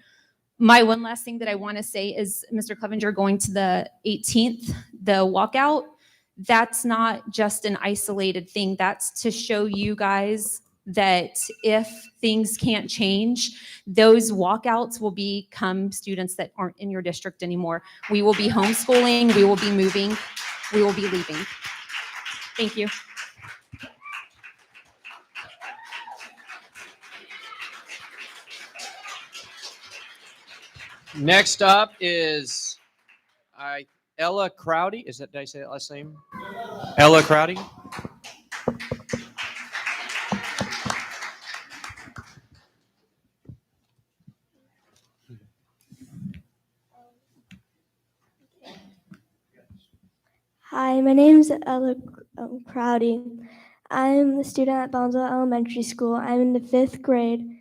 My one last thing that I want to say is Mr. Clevenger going to the 18th, the walkout, that's not just an isolated thing. That's to show you guys that if things can't change, those walkouts will become students that aren't in your district anymore. We will be homeschooling, we will be moving, we will be leaving. Thank you. Next up is Ella Crowdy. Did I say that last name? Ella Crowdy. Hi, my name is Ella Crowdy. I'm a student at Bonsall Elementary School. I'm in the 5th grade.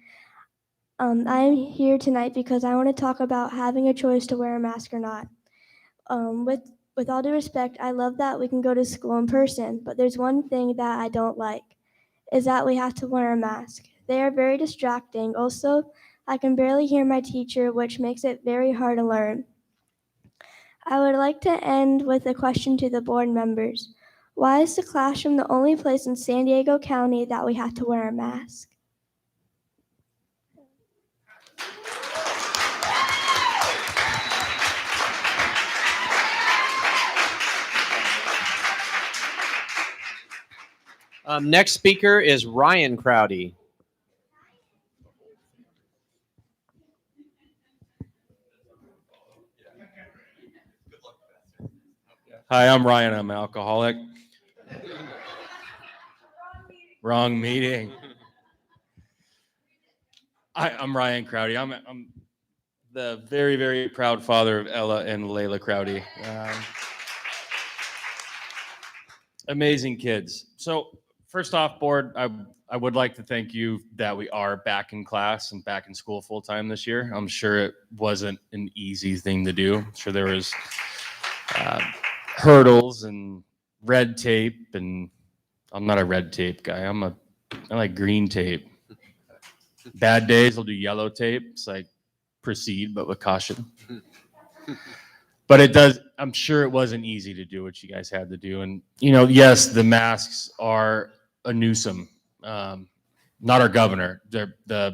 I'm here tonight because I want to talk about having a choice to wear a mask or not. With all due respect, I love that we can go to school in person, but there's one thing that I don't like, is that we have to wear a mask. They are very distracting. Also, I can barely hear my teacher, which makes it very hard to learn. I would like to end with a question to the board members. Why is the classroom the only place in San Diego County that we have to wear a mask? Next speaker is Ryan Crowdy. Hi, I'm Ryan. I'm an alcoholic. Wrong meeting. I'm Ryan Crowdy. I'm the very, very proud father of Ella and Layla Crowdy. Amazing kids. So first off, board, I would like to thank you that we are back in class and back in school full time this year. I'm sure it wasn't an easy thing to do. I'm sure there was hurdles and red tape, and I'm not a red tape guy. I like green tape. Bad days, I'll do yellow tape. It's like proceed, but with caution. But I'm sure it wasn't easy to do what you guys had to do. And, yes, the masks are a nuisance. Not our governor. They're a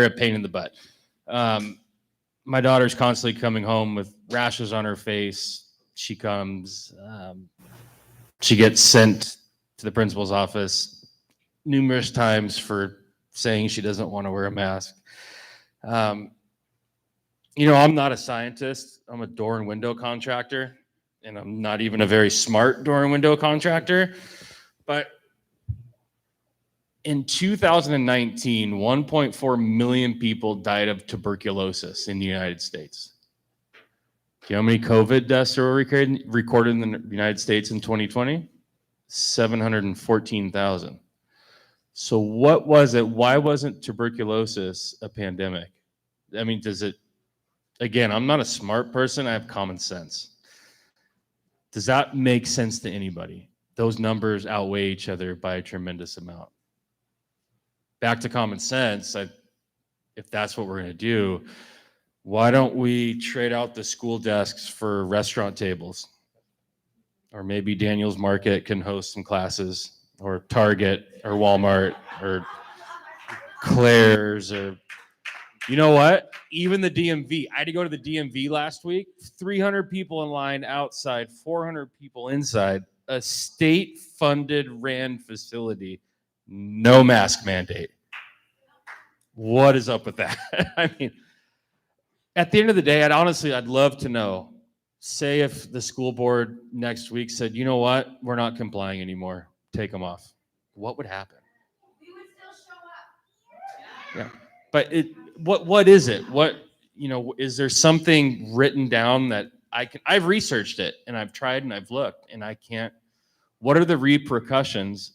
pain in the butt. My daughter's constantly coming home with rashes on her face. She gets sent to the principal's office numerous times for saying she doesn't want to wear a mask. I'm not a scientist. I'm a door and window contractor, and I'm not even a very smart door and window contractor. But in 2019, 1.4 million people died of tuberculosis in the United States. Do you know how many COVID deaths were recorded in the United States in 2020? 714,000. So what was it? Why wasn't tuberculosis a pandemic? I mean, again, I'm not a smart person. I have common sense. Does that make sense to anybody? Those numbers outweigh each other by a tremendous amount. Back to common sense, if that's what we're going to do, why don't we trade out the school desks for restaurant tables? Or maybe Daniel's Market can host some classes, or Target, or Walmart, or Claire's, or you know what? Even the DMV. I had to go to the DMV last week. 300 people in line outside, 400 people inside. A state-funded ran facility. No mask mandate. What is up with that? I mean, at the end of the day, I'd love to know. Say if the school board next week said, you know what, we're not complying anymore. Take them off. what would happen? We would still show up. Yeah. But what is it? Is there something written down that I've researched it and I've tried and I've looked and I can't, what are the repercussions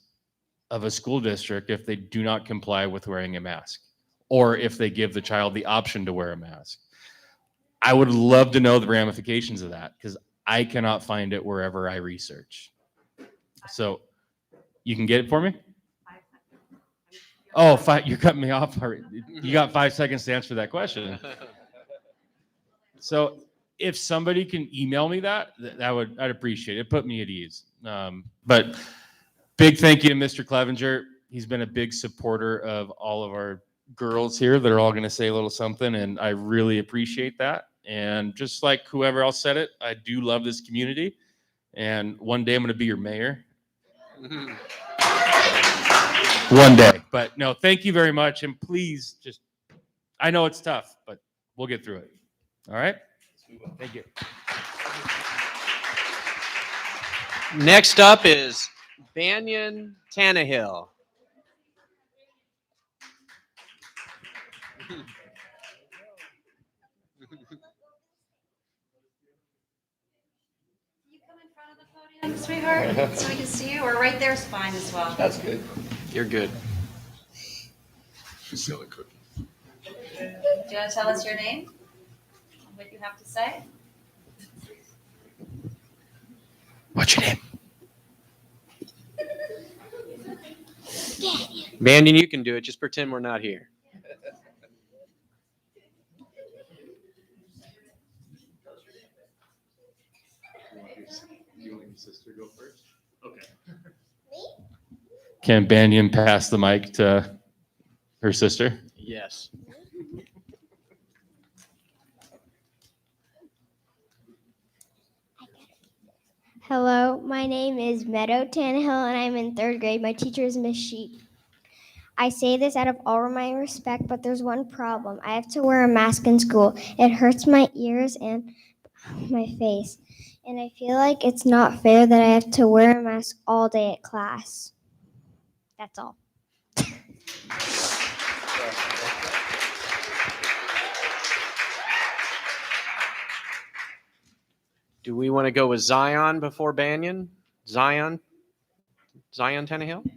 of a school district if they do not comply with wearing a mask? Or if they give the child the option to wear a mask? I would love to know the ramifications of that because I cannot find it wherever I research. So you can get it for me? Oh, you cut me off. You got 5 seconds to answer that question. So if somebody can email me that, I'd appreciate it. Put me at ease. But big thank you to Mr. Clevenger. He's been a big supporter of all of our girls here that are all going to say a little something, and I really appreciate that. And just like whoever else said it, I do love this community, and one day I'm going to be your mayor. One day. But no, thank you very much, and please just, I know it's tough, but we'll get through it. All right? Thank you. Next up is Banyan Tannehill. Sweetheart, so we can see you, or right there's fine as well. That's good. You're good. Silly cookie. Do you want to tell us your name? What you have to say? What's your name? Banyan, you can do it. Just pretend we're not here. You want your sister to go first? Okay. Can Banyan pass the mic to her sister? Yes. Hello, my name is Meadow Tannehill, and I'm in 3rd grade. My teacher is Miss Sheep. I say this out of all my respect, but there's one problem. I have to wear a mask in school. It hurts my ears and my face, and I feel like it's not fair that I have to wear a mask all day at class. That's all. Do we want to go with Zion before Banyan? Zion Tannehill?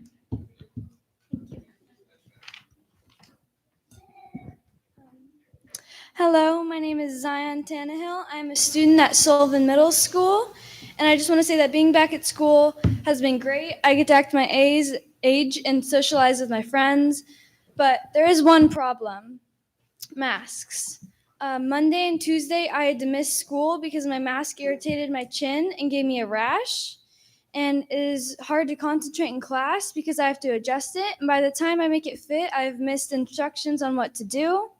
Hello, my name is Zion Tannehill. I'm a student at Sullivan Middle School, and I just want to say that being back at school has been great. I get to act my age and socialize with my friends, but there is one problem: masks. Monday and Tuesday, I had to miss school because my mask irritated my chin and gave me a rash, and it is hard to concentrate in class because I have to adjust it, and by the time I make it fit, I've missed instructions on what to do.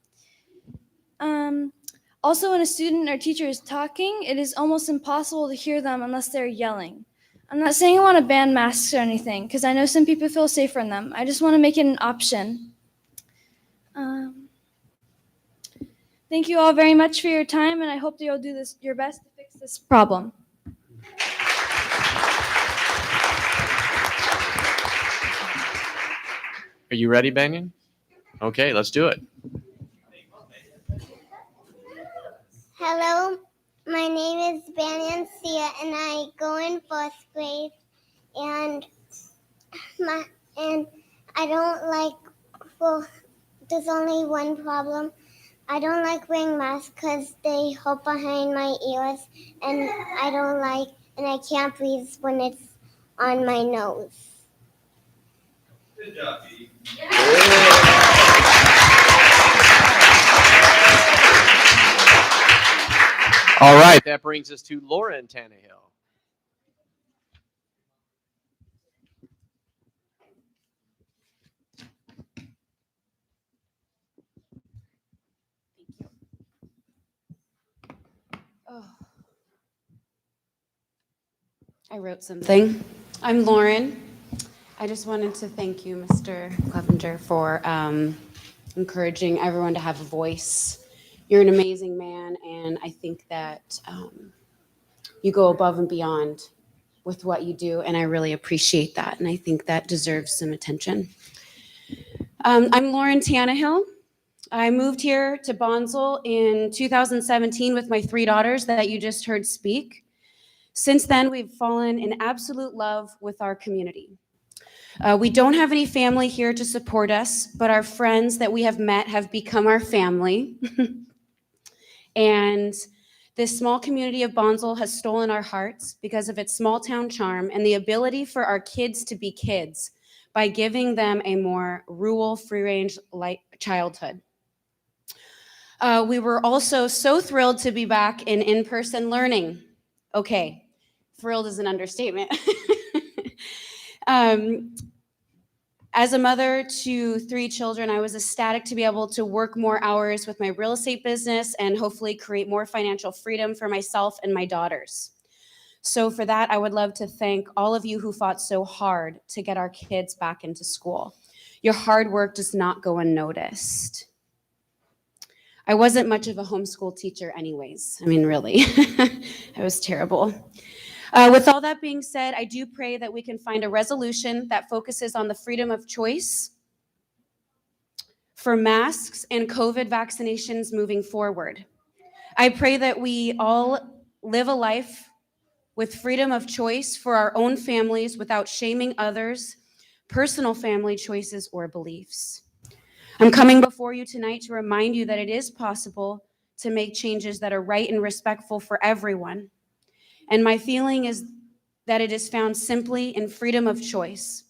Also, when a student or teacher is talking, it is almost impossible to hear them unless they're yelling. I'm not saying I want to ban masks or anything, because I know some people feel safer in them. I just want to make it an option. Thank you all very much for your time, and I hope that you'll do your best to fix this problem. Are you ready, Banyan? Okay, let's do it. Hello, my name is Banyan Sia, and I go in 4th grade, and I don't like, well, there's only one problem. I don't like wearing masks because they hold behind my ears, and I can't breathe when it's on my nose. Good job, Dee. All right, that brings us to Lauren Tannehill. Oh. I wrote something. I'm Lauren. I just wanted to thank you, Mr. Clevenger, for encouraging everyone to have a voice. You're an amazing man, and I think that you go above and beyond with what you do, and I really appreciate that, and I think that deserves some attention. I'm Lauren Tannehill. I moved here to Bonsall in 2017 with my 3 daughters that you just heard speak. Since then, we've fallen in absolute love with our community. We don't have any family here to support us, but our friends that we have met have become our family. And this small community of Bonsall has stolen our hearts because of its small town charm and the ability for our kids to be kids by giving them a more rural, free-range childhood. We were also so thrilled to be back in in-person learning. Okay, thrilled is an understatement. As a mother to 3 children, I was ecstatic to be able to work more hours with my real estate business and hopefully create more financial freedom for myself and my daughters. So for that, I would love to thank all of you who fought so hard to get our kids back into school. Your hard work does not go unnoticed. I wasn't much of a homeschool teacher anyways. I mean, really, I was terrible. With all that being said, I do pray that we can find a resolution that focuses on the freedom of choice for masks and COVID vaccinations moving forward. I pray that we all live a life with freedom of choice for our own families without shaming others, personal family choices, or beliefs. I'm coming before you tonight to remind you that it is possible to make changes that are right and respectful for everyone. And my feeling is that it is found simply in freedom of choice.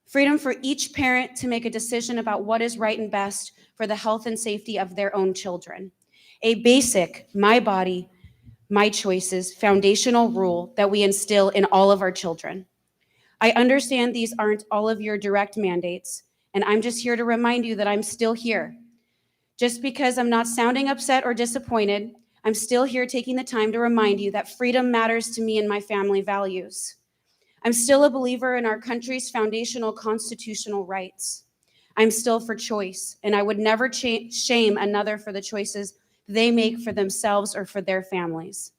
Freedom for each parent to make a decision about what is right and best for the health and safety of their own children. A basic, my body, my choices, foundational rule that we instill in all of our children. I understand these aren't all of your direct mandates, and I'm just here to remind you that I'm still here. Just because I'm not sounding upset or disappointed, I'm still here taking the time to remind you that freedom matters to me and my family values. I'm still a believer in our country's foundational constitutional rights. I'm still for choice, and I would never shame another for the choices they make for themselves or for their families.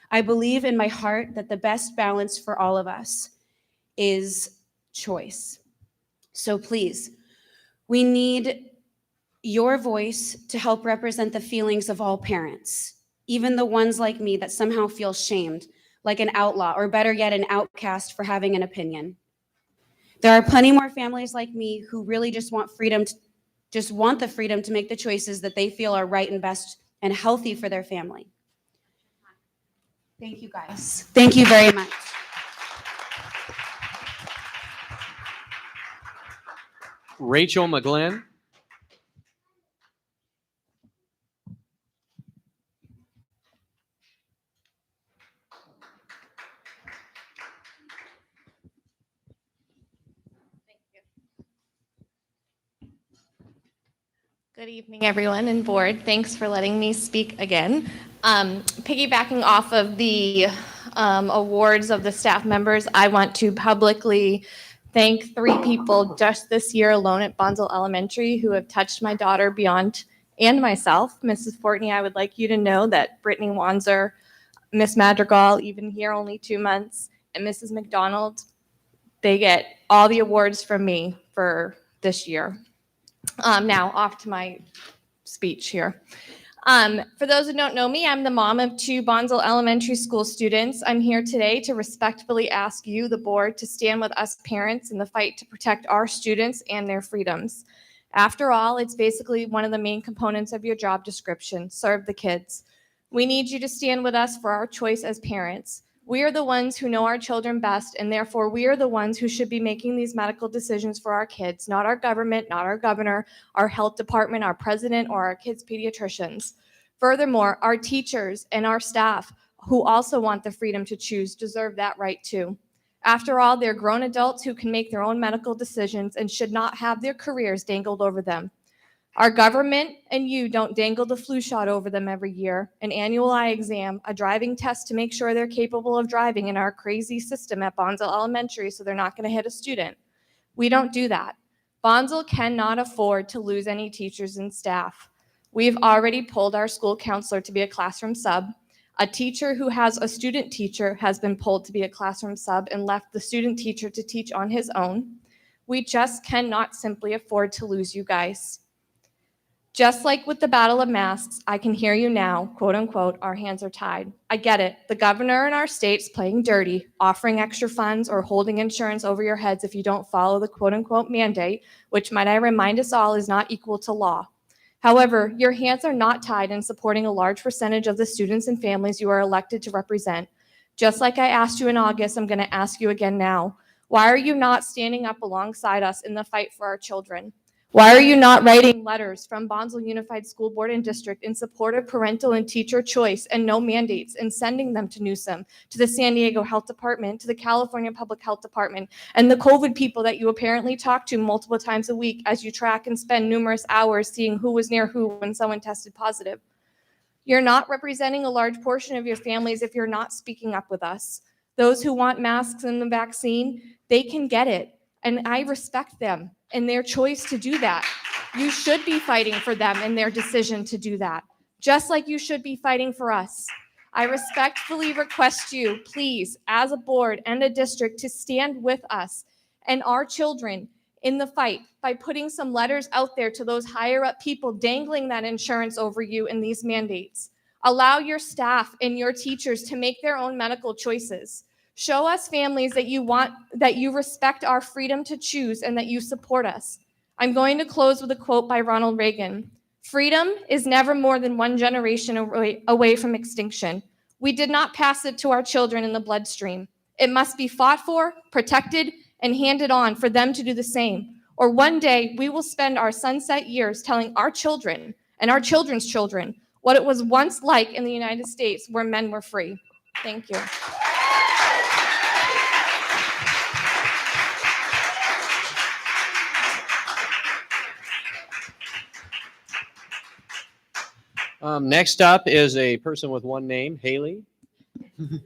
I believe in my heart that the best balance for all of us is choice. So please, we need your voice to help represent the feelings of all parents, even the ones like me that somehow feel shamed, like an outlaw, or better yet, an outcast for having an opinion. There are plenty more families like me who really just want the freedom to make the choices that they feel are right and best and healthy for their family. Thank you, guys. Thank you very much. Rachel McGlynn. Good evening, everyone and board. Thanks for letting me speak again. Piggybacking off of the awards of the staff members, I want to publicly thank 3 people just this year alone at Bonsall Elementary who have touched my daughter beyond, and myself. Mrs. Fortney, I would like you to know that Brittany Wanzer, Miss Madrigal, even here only 2 months, and Mrs. McDonald, they get all the awards from me for this year. Now off to my speech here. For those who don't know me, I'm the mom of 2 Bonsall Elementary School students. I'm here today to respectfully ask you, the board, to stand with us parents in the fight to protect our students and their freedoms. After all, it's basically one of the main components of your job description: serve the kids. We need you to stand with us for our choice as parents. We are the ones who know our children best, and therefore we are the ones who should be making these medical decisions for our kids, not our government, not our governor, our health department, our president, or our kids' pediatricians. Furthermore, our teachers and our staff, who also want the freedom to choose, deserve that right too. After all, they're grown adults who can make their own medical decisions and should not have their careers dangled over them. Our government and you don't dangle the flu shot over them every year, an annual eye exam, a driving test to make sure they're capable of driving in our crazy system at Bonsall Elementary so they're not going to hit a student. We don't do that. Bonsall cannot afford to lose any teachers and staff. We've already pulled our school counselor to be a classroom sub. A teacher who has a student teacher has been pulled to be a classroom sub and left the student teacher to teach on his own. We just cannot simply afford to lose you guys. Just like with the battle of masks, I can hear you now, quote unquote, our hands are tied. I get it. The governor in our state's playing dirty, offering extra funds or holding insurance over your heads if you don't follow the quote unquote mandate, which might I remind us all is not equal to law. However, your hands are not tied in supporting a large percentage of the students and families you are elected to represent. Just like I asked you in August, I'm going to ask you again now. Why are you not standing up alongside us in the fight for our children? Why are you not writing letters from Bonsall Unified School Board and District in support of parental and teacher choice and no mandates and sending them to Newsom, to the San Diego Health Department, to the California Public Health Department, and the COVID people that you apparently talk to multiple times a week as you track and spend numerous hours seeing who was near who when someone tested positive? You're not representing a large portion of your families if you're not speaking up with us. Those who want masks and the vaccine, they can get it. And I respect them and their choice to do that. You should be fighting for them and their decision to do that, just like you should be fighting for us. I respectfully request you, please, as a board and a district, to stand with us and our children in the fight by putting some letters out there to those higher up people dangling that insurance over you in these mandates. Allow your staff and your teachers to make their own medical choices. Show us families that you respect our freedom to choose and that you support us. I'm going to close with a quote by Ronald Reagan. Freedom is never more than one generation away from extinction. We did not pass it to our children in the bloodstream. It must be fought for, protected, and handed on for them to do the same. Or one day we will spend our sunset years telling our children and our children's children what it was once like in the United States where men were free. Thank you. Next up is a person with one name, Haley. Thank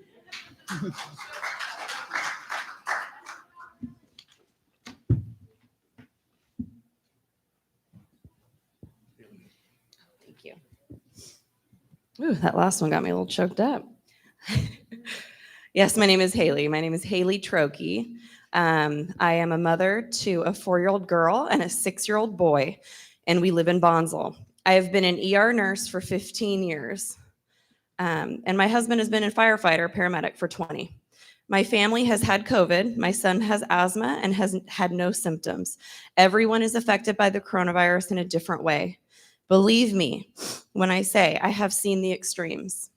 you. Ooh, that last one got me a little choked up. Yes, my name is Haley. My name is Haley Trokey. I am a mother to a 4-year-old girl and a 6-year-old boy, and we live in Bonsall. I have been an ER nurse for 15 years, and my husband has been a firefighter, paramedic for 20. My family has had COVID. My son has asthma and has had no symptoms. Everyone is affected by the coronavirus in a different way. Believe me when I say I have seen the extremes.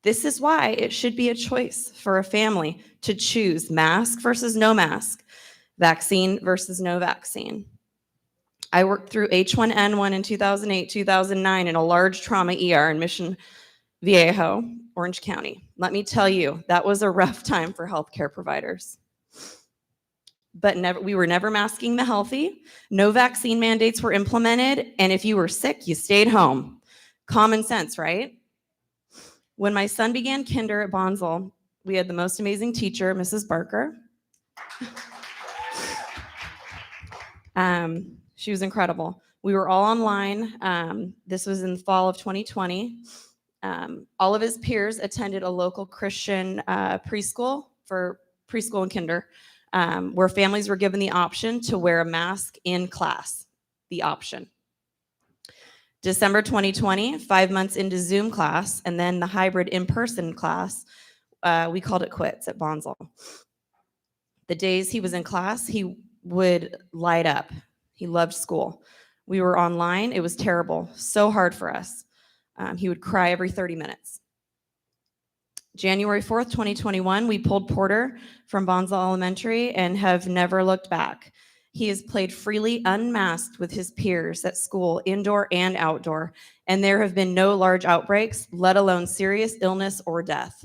This is why it should be a choice for a family to choose mask versus no mask, vaccine versus no vaccine. I worked through H1N1 in 2008, 2009 in a large trauma ER in Mission Viejo, Orange County. Let me tell you, that was a rough time for healthcare providers. But we were never masking the healthy. No vaccine mandates were implemented. And if you were sick, you stayed home. Common sense, right? When my son began kinder at Bonsall, we had the most amazing teacher, Mrs. Barker. She was incredible. We were all online. This was in the fall of 2020. All of his peers attended a local Christian preschool for preschool and kinder, where families were given the option to wear a mask in class, the option. December 2020, 5 months into Zoom class, and then the hybrid in-person class, we called it quits at Bonsall. The days he was in class, he would light up. He loved school. We were online. It was terrible. So hard for us. He would cry every 30 minutes. January 4th, 2021, we pulled Porter from Bonsall Elementary and have never looked back. He has played freely unmasked with his peers at school, indoor and outdoor, and there have been no large outbreaks, let alone serious illness or death.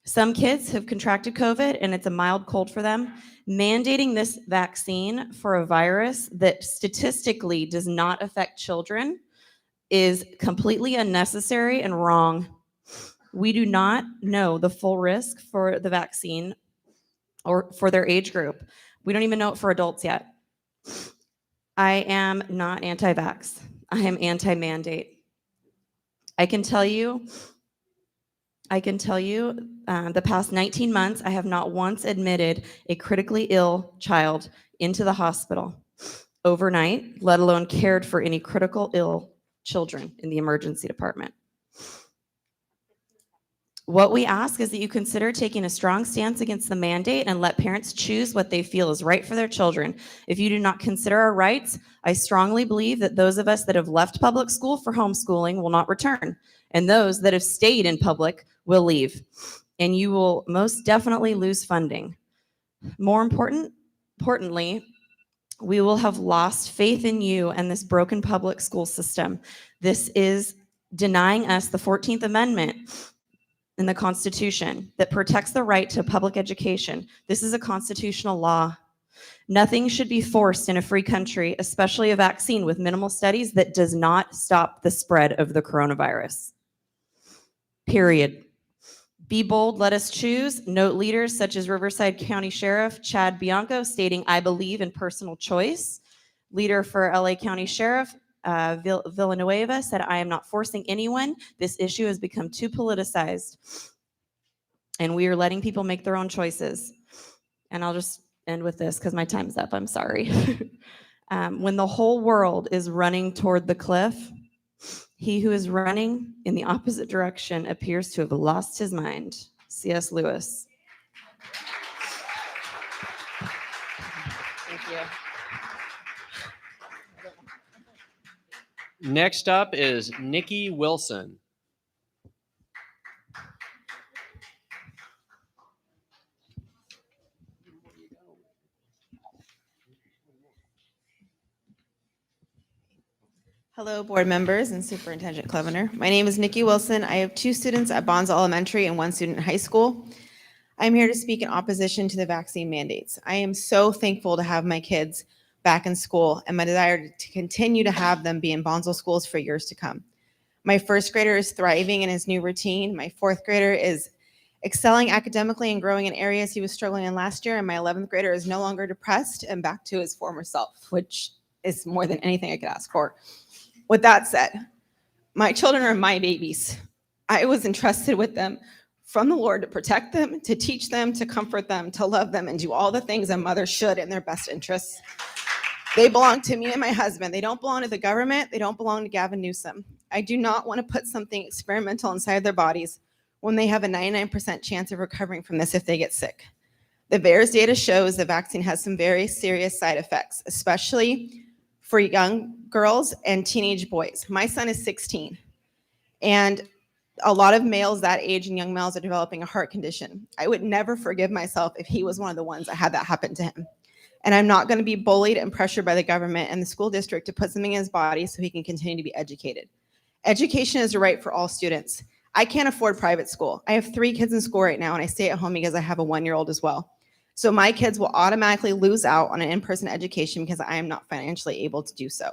Some kids have contracted COVID and it's a mild cold for them. Mandating this vaccine for a virus that statistically does not affect children is completely unnecessary and wrong. We do not know the full risk for the vaccine or for their age group. We don't even know it for adults yet. I am not anti-vax. I am anti-mandate. I can tell you, the past 19 months, I have not once admitted a critically ill child into the hospital overnight, let alone cared for any critical ill children in the emergency department. What we ask is that you consider taking a strong stance against the mandate and let parents choose what they feel is right for their children. If you do not consider our rights, I strongly believe that those of us that have left public school for homeschooling will not return, and those that have stayed in public will leave, and you will most definitely lose funding. More importantly, we will have lost faith in you and this broken public school system. This is denying us the 14th Amendment in the Constitution that protects the right to public education. This is a constitutional law. Nothing should be forced in a free country, especially a vaccine with minimal studies that does not stop the spread of the coronavirus. Period. Be bold, let us choose. Note leaders such as Riverside County Sheriff Chad Bianco stating, "I believe in personal choice." Leader for LA County Sheriff Villanueva said, "I am not forcing anyone. This issue has become too politicized, and we are letting people make their own choices." And I'll just end with this because my time's up. I'm sorry. When the whole world is running toward the cliff, he who is running in the opposite direction appears to have lost his mind. C.S. Lewis. Thank you. Next up is Nikki Wilson. Hello, board members and Superintendent Clevener. My name is Nikki Wilson. I have 2 students at Bonza Elementary and 1 student in high school. I'm here to speak in opposition to the vaccine mandates. I am so thankful to have my kids back in school and my desire to continue to have them be in Bonza schools for years to come. My 1st grader is thriving in his new routine. My 4th grader is excelling academically and growing in areas he was struggling in last year. And my 11th grader is no longer depressed and back to his former self, which is more than anything I could ask for. With that said, my children are my babies. I was entrusted with them from the Lord to protect them, to teach them, to comfort them, to love them, and do all the things a mother should in their best interests. They belong to me and my husband. They don't belong to the government. They don't belong to Gavin Newsom. I do not want to put something experimental inside their bodies when they have a 99% chance of recovering from this if they get sick. The VAERS data shows the vaccine has some very serious side effects, especially for young girls and teenage boys. My son is 16, and a lot of males that age and young males are developing a heart condition. I would never forgive myself if he was one of the ones that had that happen to him. And I'm not going to be bullied and pressured by the government and the school district to put something in his body so he can continue to be educated. Education is a right for all students. I can't afford private school. I have 3 kids in school right now, and I stay at home because I have a 1-year-old as well. So my kids will automatically lose out on an in-person education because I am not financially able to do so.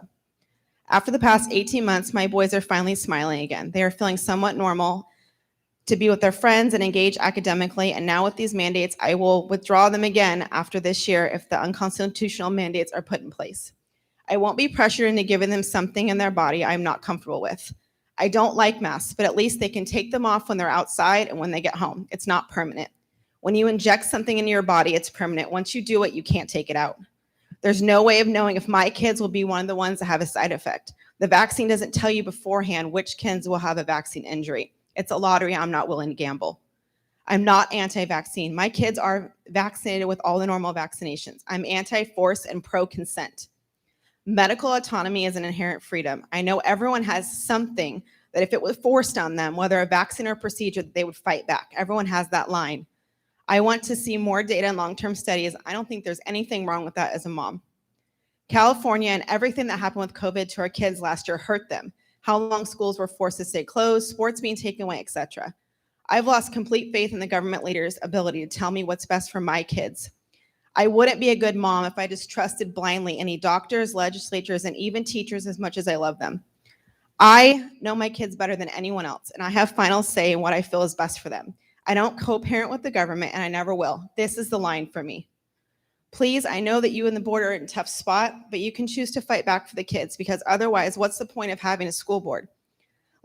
After the past 18 months, my boys are finally smiling again. They are feeling somewhat normal to be with their friends and engage academically. And now with these mandates, I will withdraw them again after this year if the unconstitutional mandates are put in place. I won't be pressured into giving them something in their body I'm not comfortable with. I don't like masks, but at least they can take them off when they're outside and when they get home. It's not permanent. When you inject something into your body, it's permanent. Once you do it, you can't take it out. There's no way of knowing if my kids will be one of the ones that have a side effect. The vaccine doesn't tell you beforehand which kids will have a vaccine injury. It's a lottery. I'm not willing to gamble. I'm not anti-vaccine. My kids are vaccinated with all the normal vaccinations. I'm anti-force and pro-consent. Medical autonomy is an inherent freedom. I know everyone has something that if it was forced on them, whether a vaccine or a procedure, they would fight back. Everyone has that line. I want to see more data and long-term studies. I don't think there's anything wrong with that as a mom. California and everything that happened with COVID to our kids last year hurt them. How long schools were forced to stay closed, sports being taken away, etc. I've lost complete faith in the government leaders' ability to tell me what's best for my kids. I wouldn't be a good mom if I just trusted blindly any doctors, legislators, and even teachers as much as I love them. I know my kids better than anyone else, and I have final say in what I feel is best for them. I don't co-parent with the government, and I never will. This is the line for me. Please, I know that you and the board are in a tough spot, but you can choose to fight back for the kids, because otherwise, what's the point of having a school board?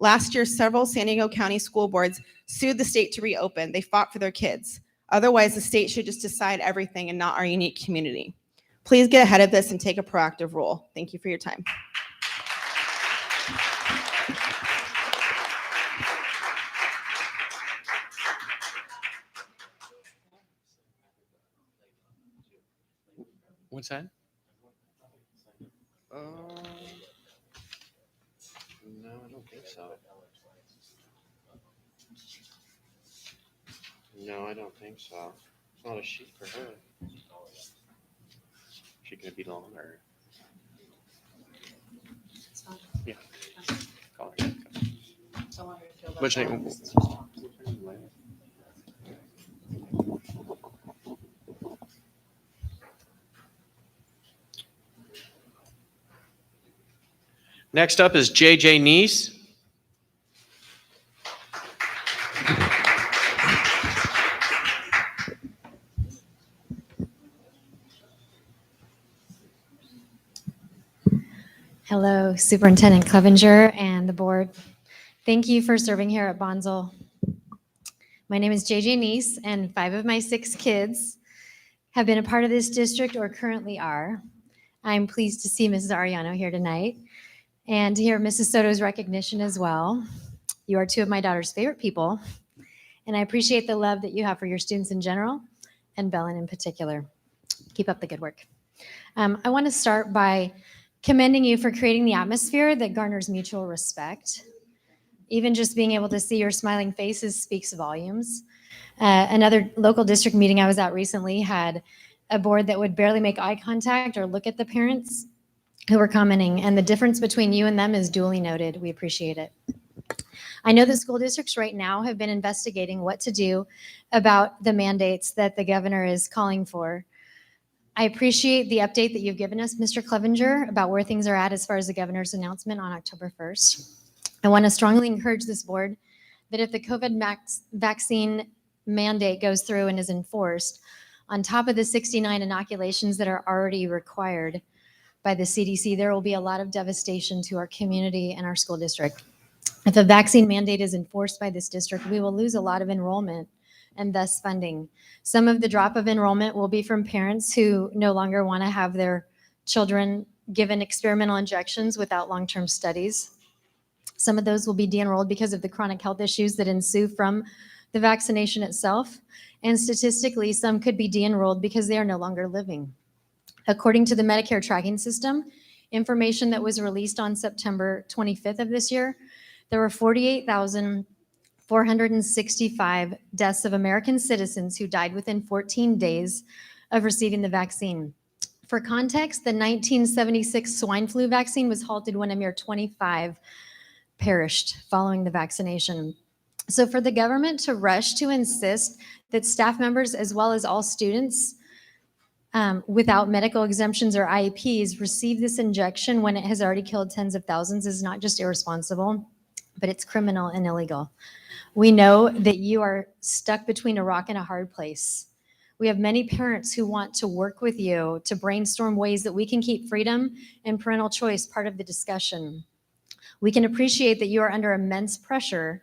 Last year, several San Diego County school boards sued the state to reopen. They fought for their kids. Otherwise, the state should just decide everything and not our unique community. Please get ahead of this and take a proactive role. Thank you for your time. What's that? No, I don't think so. No, I don't think so. It's not a sheet for her. She gonna be longer. Yeah. Call her. What's your name? Next up is JJ Neese. Hello, Superintendent Clevenger and the board. Thank you for serving here at Bonsall. My name is JJ Neese, and 5 of my 6 kids have been a part of this district or currently are. I'm pleased to see Mrs. Ariano here tonight and to hear Mrs. Soto's recognition as well. You are 2 of my daughter's favorite people, and I appreciate the love that you have for your students in general and Belen in particular. Keep up the good work. I want to start by commending you for creating the atmosphere that garners mutual respect. Even just being able to see your smiling faces speaks volumes. Another local district meeting I was at recently had a board that would barely make eye contact or look at the parents who were commenting, and the difference between you and them is duly noted. We appreciate it. I know that school districts right now have been investigating what to do about the mandates that the governor is calling for. I appreciate the update that you've given us, Mr. Clevenger, about where things are at as far as the governor's announcement on October 1st. I want to strongly encourage this board that if the COVID vaccine mandate goes through and is enforced, on top of the 69 inoculations that are already required by the CDC, there will be a lot of devastation to our community and our school district. If a vaccine mandate is enforced by this district, we will lose a lot of enrollment and thus funding. Some of the drop of enrollment will be from parents who no longer want to have their children given experimental injections without long-term studies. Some of those will be de-enrolled because of the chronic health issues that ensue from the vaccination itself. And statistically, some could be de-enrolled because they are no longer living. According to the Medicare tracking system, information that was released on September 25th of this year, there were 48,465 deaths of American citizens who died within 14 days of receiving the vaccine. For context, the 1976 swine flu vaccine was halted when a mere 25 perished following the vaccination. So for the government to rush to insist that staff members as well as all students without medical exemptions or IEPs receive this injection when it has already killed tens of thousands is not just irresponsible, but it's criminal and illegal. We know that you are stuck between a rock and a hard place. We have many parents who want to work with you to brainstorm ways that we can keep freedom and parental choice part of the discussion. We can appreciate that you are under immense pressure,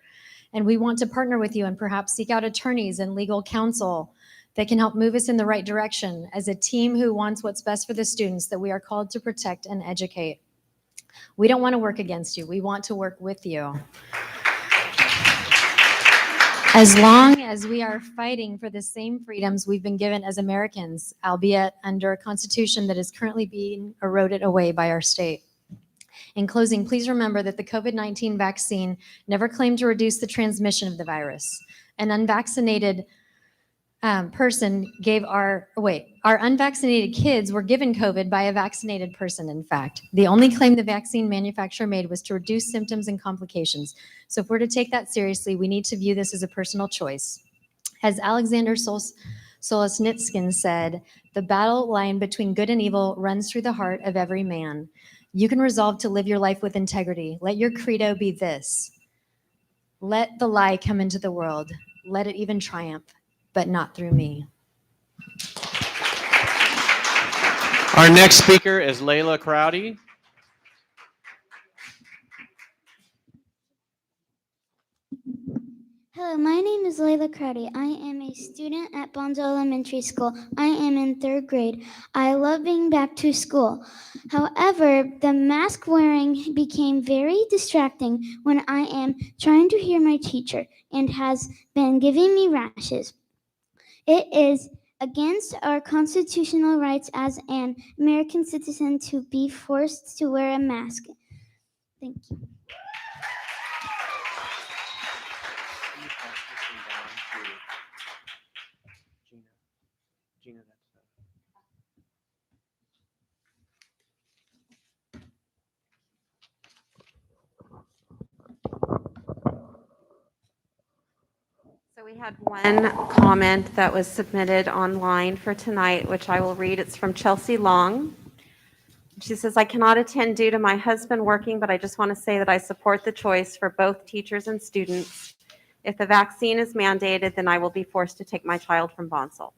and we want to partner with you and perhaps seek out attorneys and legal counsel that can help move us in the right direction as a team who wants what's best for the students that we are called to protect and educate. We don't want to work against you. We want to work with you. As long as we are fighting for the same freedoms we've been given as Americans, albeit under a constitution that is currently being eroded away by our state. In closing, please remember that the COVID-19 vaccine never claimed to reduce the transmission of the virus. An unvaccinated person gave our unvaccinated kids were given COVID by a vaccinated person, in fact. The only claim the vaccine manufacturer made was to reduce symptoms and complications. So if we're to take that seriously, we need to view this as a personal choice. As Alexander Solzhenitsyn said, the battle line between good and evil runs through the heart of every man. You can resolve to live your life with integrity. Let your credo be this: let the lie come into the world. Let it even triumph, but not through me. Our next speaker is Layla Crowdy. Hello, my name is Layla Crowdy. I am a student at Bonzo Elementary School. I am in 3rd grade. I love being back to school. However, the mask wearing became very distracting when I am trying to hear my teacher and has been giving me rashes. It is against our constitutional rights as an American citizen to be forced to wear a mask. Thank you. So we had one comment that was submitted online for tonight, which I will read. It's from Chelsea Long. She says, I cannot attend due to my husband working, but I just want to say that I support the choice for both teachers and students. If the vaccine is mandated, then I will be forced to take my child from Bonsall.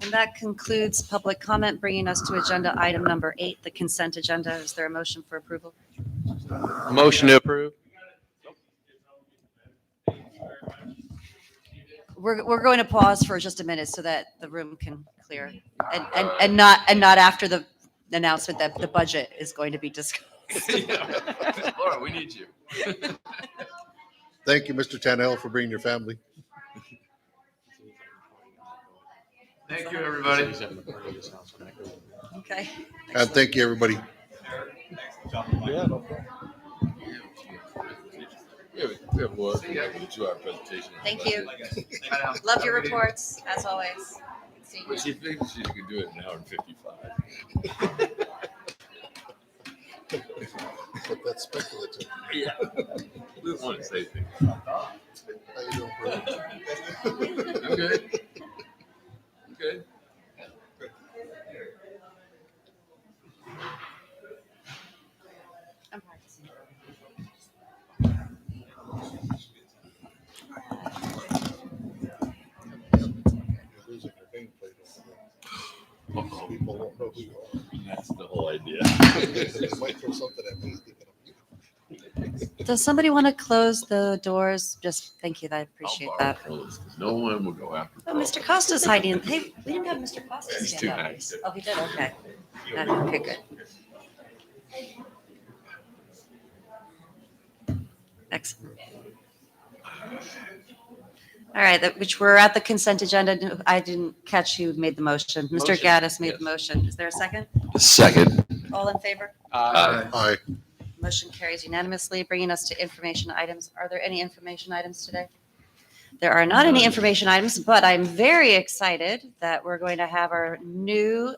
And that concludes public comment, bringing us to agenda item number 8, the consent agenda. Is there a motion for approval? Motion to approve. We're going to pause for just a minute so that the room can clear, and not after the announcement that the budget is going to be discussed. Laura, we need you. Thank you, Mr. Tannehill, for bringing your family. Thank you, everybody. Okay. And thank you, everybody. Yeah, no problem. We have more than a 2-hour presentation. Thank you. Love your reports, as always. See But she you. thinks she can do it in an hour and 55. But that's speculative. Yeah. We don't want to say things. How you doing, brother? I'm good. I'm good. Losing your nameplate over there. People won't know who you are. That's the whole idea. They might throw something at me. Does somebody want to close the doors? Just thank you. I appreciate I'll that. borrow Carlos, 'cause no one will go after. Oh, Mr. Costa's hiding. Hey, we didn't have Mr. Costa He's stand too up. nice. Oh, he did? Okay. Okay, good. Excellent. All right, which we're at the consent agenda. I didn't catch who made the motion. Mr. Motion, Gaddis made yes. the motion. Is there a second? Second. All in favor? Aye. Motion carries unanimously, bringing us to information items. Are there any information items today? There are not any information items, but I'm very excited that we're going to have our new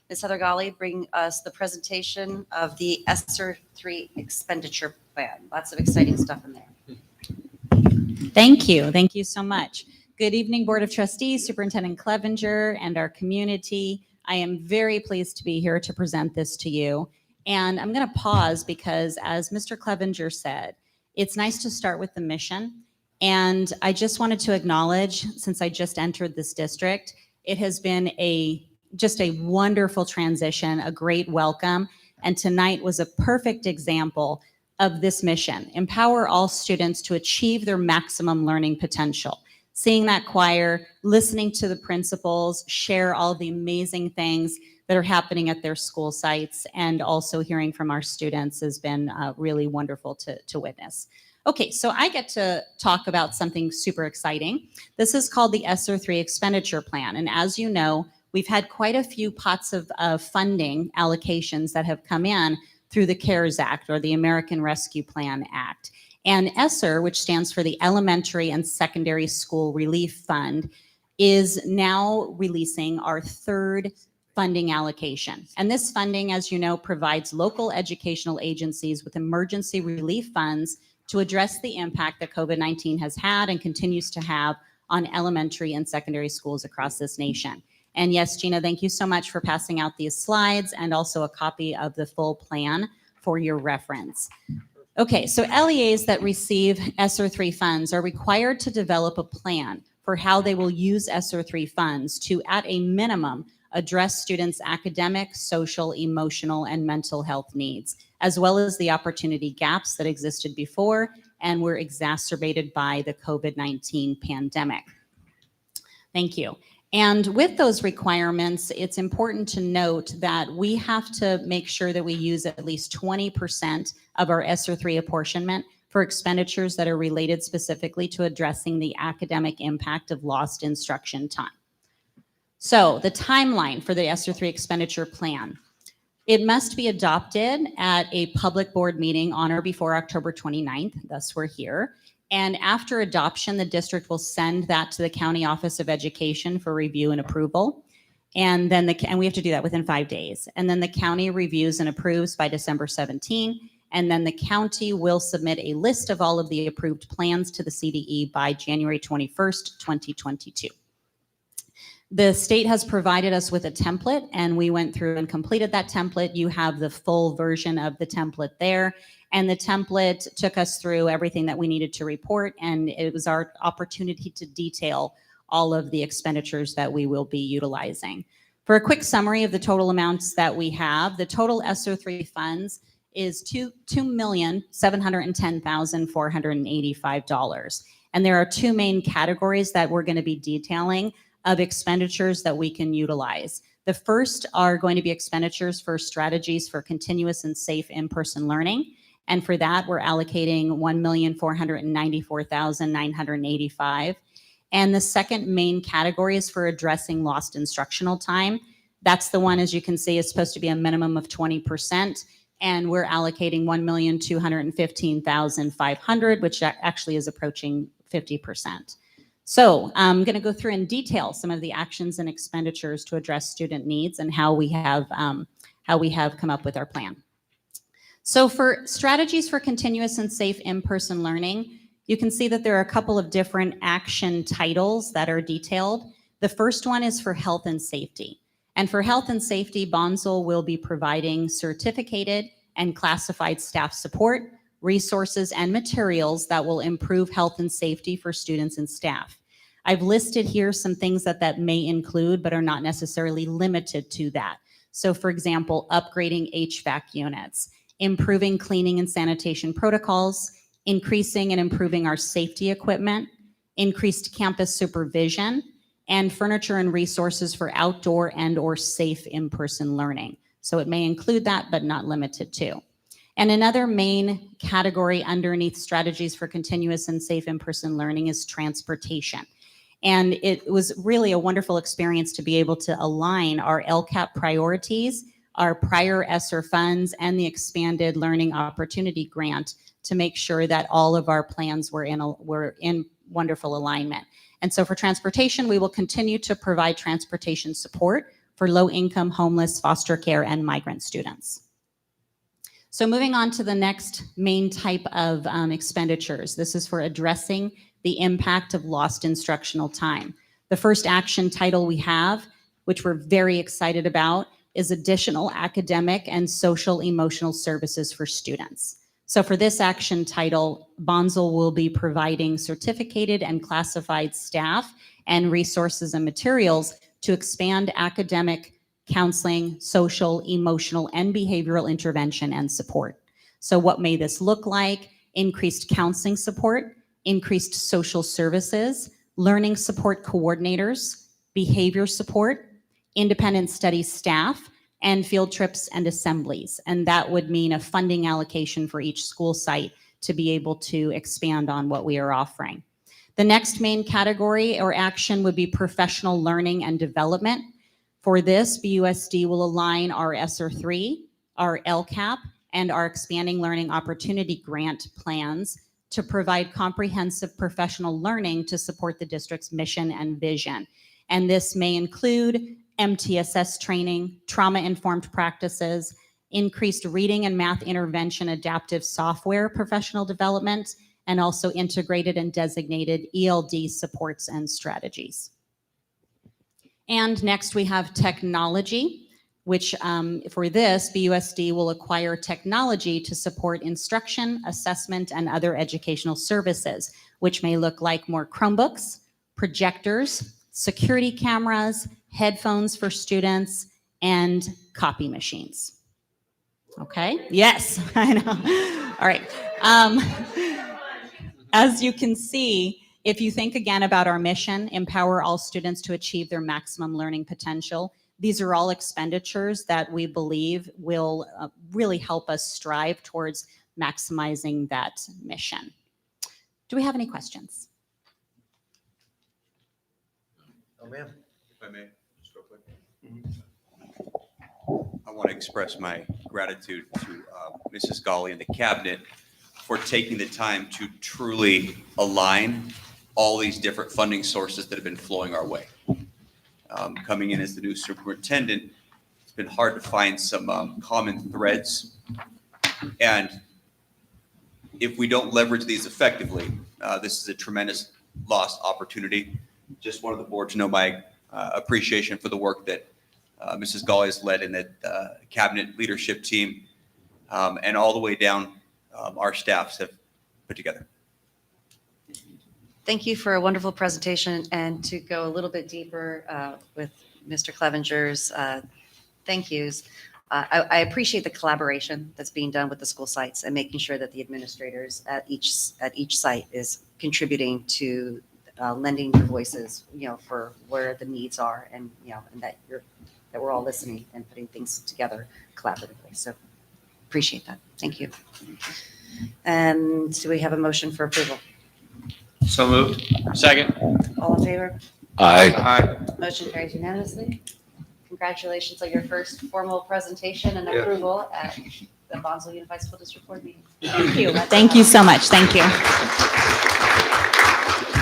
Ms. Heather Golly bring us the presentation of the ESSER III expenditure plan. Lots of exciting stuff in there. Thank you. Thank you so much. Good evening, Board of Trustees, Superintendent Clevenger, and our community. I am very pleased to be here to present this to you. And I'm going to pause because, as Mr. Clevenger said, it's nice to start with the mission. And I just wanted to acknowledge, since I just entered this district, it has been just a wonderful transition, a great welcome. And tonight was a perfect example of this mission: empower all students to achieve their maximum learning potential. Seeing that choir, listening to the principals share all the amazing things that are happening at their school sites, and also hearing from our students has been really wonderful to witness. Okay, so I get to talk about something super exciting. This is called the ESSER III expenditure plan. And as you know, we've had quite a few pots of funding allocations that have come in through the CARES Act, or the American Rescue Plan Act. And ESSER, which stands for the Elementary and Secondary School Relief Fund, is now releasing our 3rd funding allocation. And this funding, as you know, provides local educational agencies with emergency relief funds to address the impact that COVID-19 has had and continues to have on elementary and secondary schools across this nation. And yes, Gina, thank you so much for passing out these slides, and also a copy of the full plan for your reference. Okay, so LEAs that receive ESSER III funds are required to develop a plan for how they will use ESSER III funds to, at a minimum, address students' academic, social, emotional, and mental health needs, as well as the opportunity gaps that existed before and were exacerbated by the COVID-19 pandemic. Thank you. And with those requirements, it's important to note that we have to make sure that we use at least 20% of our ESSER III apportionment for expenditures that are related specifically to addressing the academic impact of lost instruction time. So the timeline for the ESSER III expenditure plan. It must be adopted at a public board meeting on or before October 29th, thus we're here. And after adoption, the district will send that to the County Office of Education for review and approval. And then we have to do that within 5 days. And then the county reviews and approves by December 17. And then the county will submit a list of all of the approved plans to the CDE by January 21st, 2022. The state has provided us with a template, and we went through and completed that template. You have the full version of the template there. And the template took us through everything that we needed to report, and it was our opportunity to detail all of the expenditures that we will be utilizing. For a quick summary of the total amounts that we have, the total ESSER III funds is $2,710,485. And there are two main categories that we're going to be detailing of expenditures that we can utilize. The first are going to be expenditures for strategies for continuous and safe in-person learning. And for that, we're allocating $1,494,985. And the second main category is for addressing lost instructional time. That's the one, as you can see, is supposed to be a minimum of 20%. And we're allocating $1,215,500, which actually is approaching 50%. So I'm going to go through in detail some of the actions and expenditures to address student needs and how we have come up with our plan. So for strategies for continuous and safe in-person learning, you can see that there are a couple of different action titles that are detailed. The first one is for health and safety. And for health and safety, Bonsall will be providing certificated and classified staff support, resources, and materials that will improve health and safety for students and staff. I've listed here some things that may include, but are not necessarily limited to that. So for example, upgrading HVAC units, improving cleaning and sanitation protocols, increasing and improving our safety equipment, increased campus supervision, and furniture and resources for outdoor and/or safe in-person learning. So it may include that, but not limited to. And another main category underneath strategies for continuous and safe in-person learning is transportation. And it was really a wonderful experience to be able to align our LCAP priorities, our prior ESSER funds, and the expanded learning opportunity grant to make sure that all of our plans were in wonderful alignment. And so for transportation, we will continue to provide transportation support for low-income, homeless, foster care, and migrant students. So moving on to the next main type of expenditures. This is for addressing the impact of lost instructional time. The first action title we have, which we're very excited about, is additional academic and social emotional services for students. So for this action title, Bonsall will be providing certificated and classified staff and resources and materials to expand academic, counseling, social, emotional, and behavioral intervention and support. So what may this look like? Increased counseling support, increased social services, learning support coordinators, behavior support, independent study staff, and field trips and assemblies. And that would mean a funding allocation for each school site to be able to expand on what we are offering. The next main category or action would be professional learning and development. For this, BUSD will align our ESSER III, our LCAP, and our expanding learning opportunity grant plans to provide comprehensive professional learning to support the district's mission and vision. And this may include MTSS training, trauma-informed practices, increased reading and math intervention adaptive software professional development, and also integrated and designated ELD supports and strategies. And next we have technology, which for this, BUSD will acquire technology to support instruction, assessment, and other educational services, which may look like more Chromebooks, projectors, security cameras, headphones for students, and copy machines. Okay? Yes, I know. All right. As you can see, if you think again about our mission, empower all students to achieve their maximum learning potential, these are all expenditures that we believe will really help us strive towards maximizing that mission. Do we have any questions? Oh, ma'am. If I may, just real quick. I want to express my gratitude to Mrs. Golly and the cabinet for taking the time to truly align all these different funding sources that have been flowing our way. Coming in as the new superintendent, it's been hard to find some common threads. And if we don't leverage these effectively, this is a tremendous lost opportunity. Just wanted the board to know my appreciation for the work that Mrs. Golly has led in the cabinet leadership team and all the way down our staffs have put together. Thank you for a wonderful presentation, and to go a little bit deeper with Mr. Clevenger's thank yous. I appreciate the collaboration that's being done with the school sites and making sure that the administrators at each site is contributing to lending their voices, for where the needs are, and and that we're all listening and putting things together collaboratively. So appreciate that. Thank you. And do we have a motion for approval? So moved. Second. All in favor? Aye. Motion carries unanimously. Congratulations on your first formal presentation and approval at the Bonsall Unified School District Board meeting. Thank you. Thank you so much. Thank you.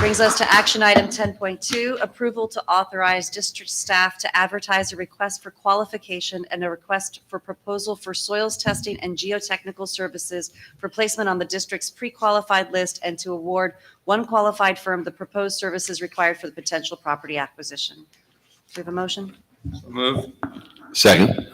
Brings us to action item 10.2, approval to authorize district staff to advertise a request for qualification and a request for proposal for soils testing and geotechnical services for placement on the district's pre-qualified list, and to award one qualified firm the proposed services required for the potential property acquisition. Do we have a motion? So moved. Second.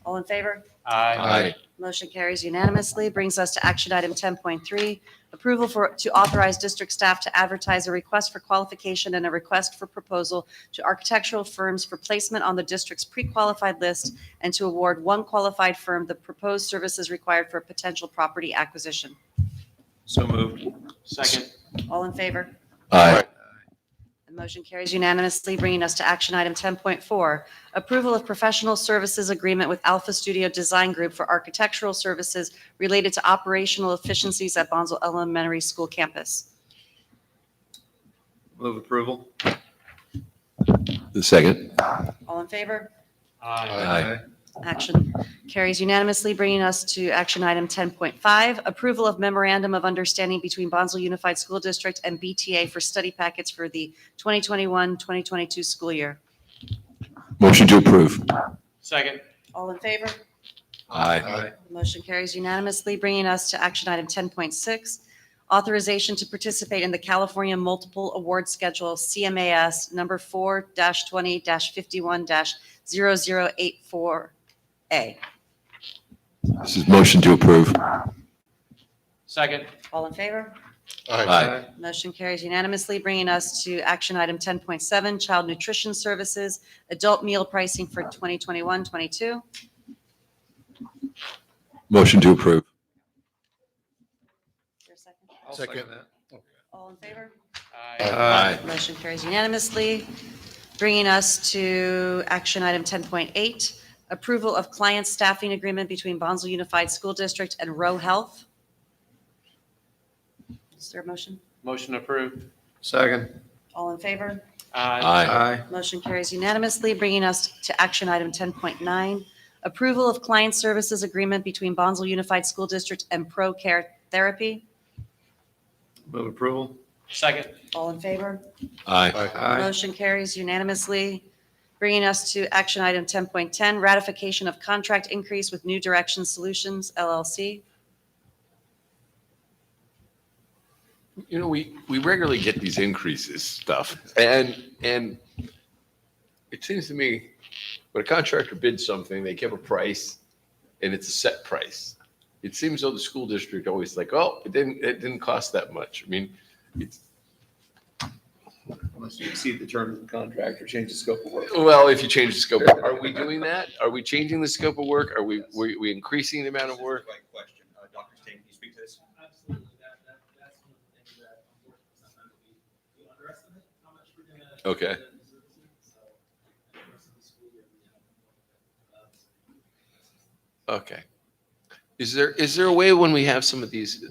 All in favor? Aye. Motion carries unanimously. Brings us to action item 10.3, approval to authorize district staff to advertise a request for qualification and a request for proposal to architectural firms for placement on the district's pre-qualified list, and to award one qualified firm the proposed services required for a potential property acquisition. So moved. Second. All in favor? Aye. The motion carries unanimously, bringing us to action item 10.4, approval of professional services agreement with Alpha Studio Design Group for architectural services related to operational efficiencies at Bonsall Elementary School campus. Move approval. The second. All in favor? Aye. Action carries unanimously, bringing us to action item 10.5, approval of memorandum of understanding between Bonsall Unified School District and BTA for study packets for the 2021-2022 school year. Motion to approve. Second. All in favor? Aye. Motion carries unanimously, bringing us to action item 10.6, authorization to participate in the California Multiple Award Schedule, CMAS number 4-20-51-0084A. This is motion to approve. Second. All in favor? Aye. Motion carries unanimously, bringing us to action item 10.7, child nutrition services, adult meal pricing for 2021-22. Motion to approve. I'll Second. that. All in favor? Aye. Motion carries unanimously, bringing us to action item 10.8, approval of client staffing agreement between Bonsall Unified School District and Row Health. Is there a motion? Motion approved. Second. All in favor? Aye. Motion carries unanimously, bringing us to action item 10.9, approval of client services agreement between Bonsall Unified School District and Pro Care Therapy. Move approval. Second. All in favor? Aye. Motion carries unanimously, bringing us to action item 10.10, ratification of contract increase with New Direction Solutions, LLC. You know, we regularly get these increases stuff, and it seems to me when a contractor bids something, they give a price, and it's a set price. It seems though the school district always like, oh, it didn't cost that much. I mean, Unless you exceed the terms of the contract or change the scope of work. Well, if you change the scope, are we doing that? Are we changing the scope of work? Are we increasing the amount of work? Right question. Dr. Stain, can you speak to this? Absolutely. That's one of the things that unfortunately sometimes we underestimate how much we're gonna. Okay. So, the rest of the school year, we have Okay. Is there a way when we have some of these,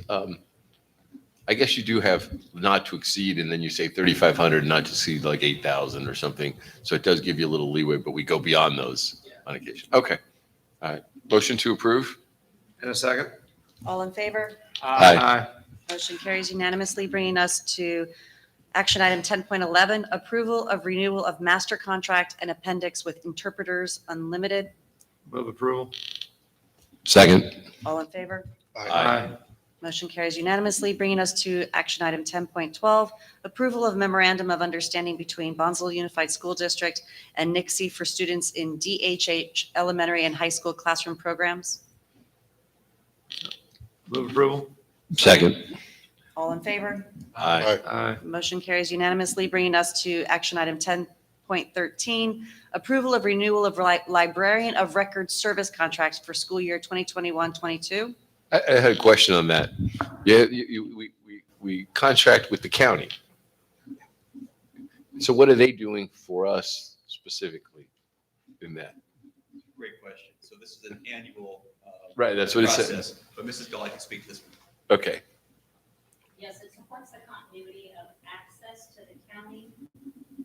I guess you do have not to exceed, and then you say 3,500, not to exceed like 8,000 or something. So it does give you a little leeway, but we go beyond those on occasion. Okay. All right. Motion to approve? In a second. All in favor? Aye. Motion carries unanimously, bringing us to action item 10.11, approval of renewal of master contract and appendix with Interpreters Unlimited. Move approval. Second. All in favor? Aye. Motion carries unanimously, bringing us to action item 10.12, approval of memorandum of understanding between Bonzville Unified School District and NICSE for students in DHH elementary and high school classroom programs. Move approval. Second. All in favor? Aye. Aye. Motion carries unanimously, bringing us to action item 10.13, approval of renewal of librarian of record service contracts for school year 2021-22. I had a question on that. Yeah, we contract with the county. So what are they doing for us specifically in that? Great question. So this is an annual. Right, that's what it says. process. But Mrs. Gully can speak to this one. Okay. Yes, it supports the continuity of access to the county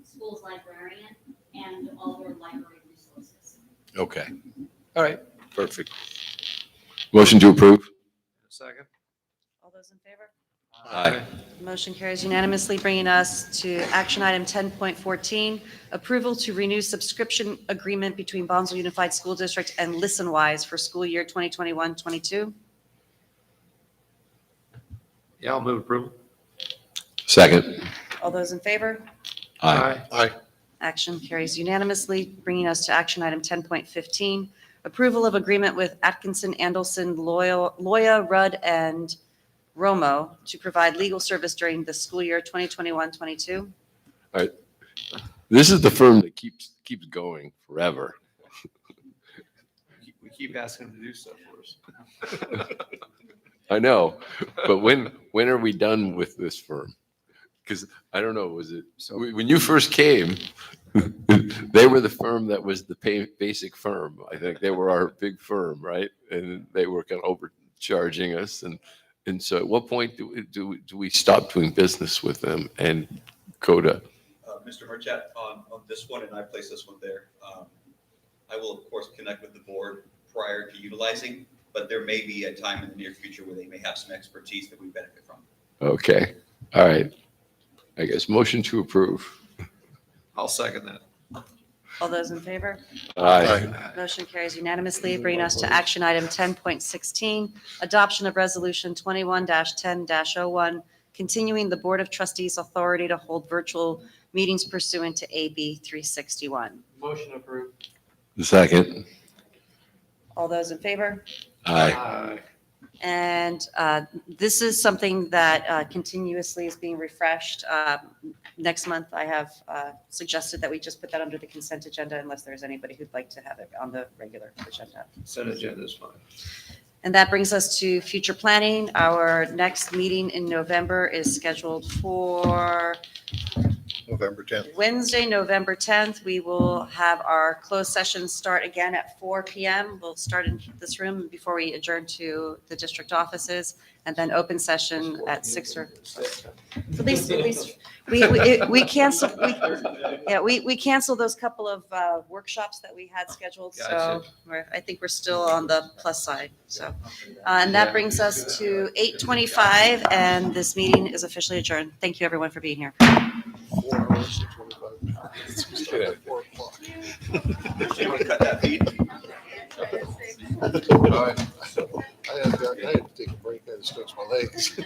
schools librarian and all their library resources. Okay. All right. Perfect. Motion to approve? Second. All those in favor? Aye. Motion carries unanimously, bringing us to action item 10.14, approval to renew subscription agreement between Bonzville Unified School District and ListenWise for school year 2021-22. Yeah, I'll move approval. Second. All those in favor? Aye. Aye. Action carries unanimously, bringing us to action item 10.15, approval of agreement with Atkinson, Andelson, Loya, Rudd, and Romo to provide legal service during the school year 2021-22. All right. This is the firm that keeps going forever. We keep asking them to do stuff for us. I know, but when are we done with this firm? Because I don't know, was it, when you first came, they were the firm that was the basic firm. I think they were our big firm, right? And they were kind of overcharging us. And so at what point do we stop doing business with them and go to? Mr. Marchett, on this one, and I place this one there. I will, of course, connect with the board prior to utilizing, but there may be a time in the near future where they may have some expertise that we benefit from. Okay, all right. I guess motion to approve. I'll second that. All those in favor? Aye. Motion carries unanimously, bringing us to action item 10.16, adoption of resolution 21-10-01, continuing the Board of Trustees' authority to hold virtual meetings pursuant to AB 361. Motion approved. Second. All those in favor? Aye. And this is something that continuously is being refreshed. Next month, I have suggested that we just put that under the consent agenda unless there's anybody who'd like to have it on the regular agenda. Consent agenda is fine. And that brings us to future planning. Our next meeting in November is scheduled for November 10th. Wednesday, November 10th. We will have our closed session start again at 4 p.m. We'll start in this room before we adjourn to the district offices, and then open session at 6 or at least we cancel. We canceled those couple of workshops that we had scheduled. So I think we're still on the plus side. So and that brings us to 8:25, and this meeting is officially adjourned. Thank you, everyone, for being here. 4 hours and 25 minutes. We start at 4 o'clock. You want to cut that feed? I had to take a break. I had to stretch my legs.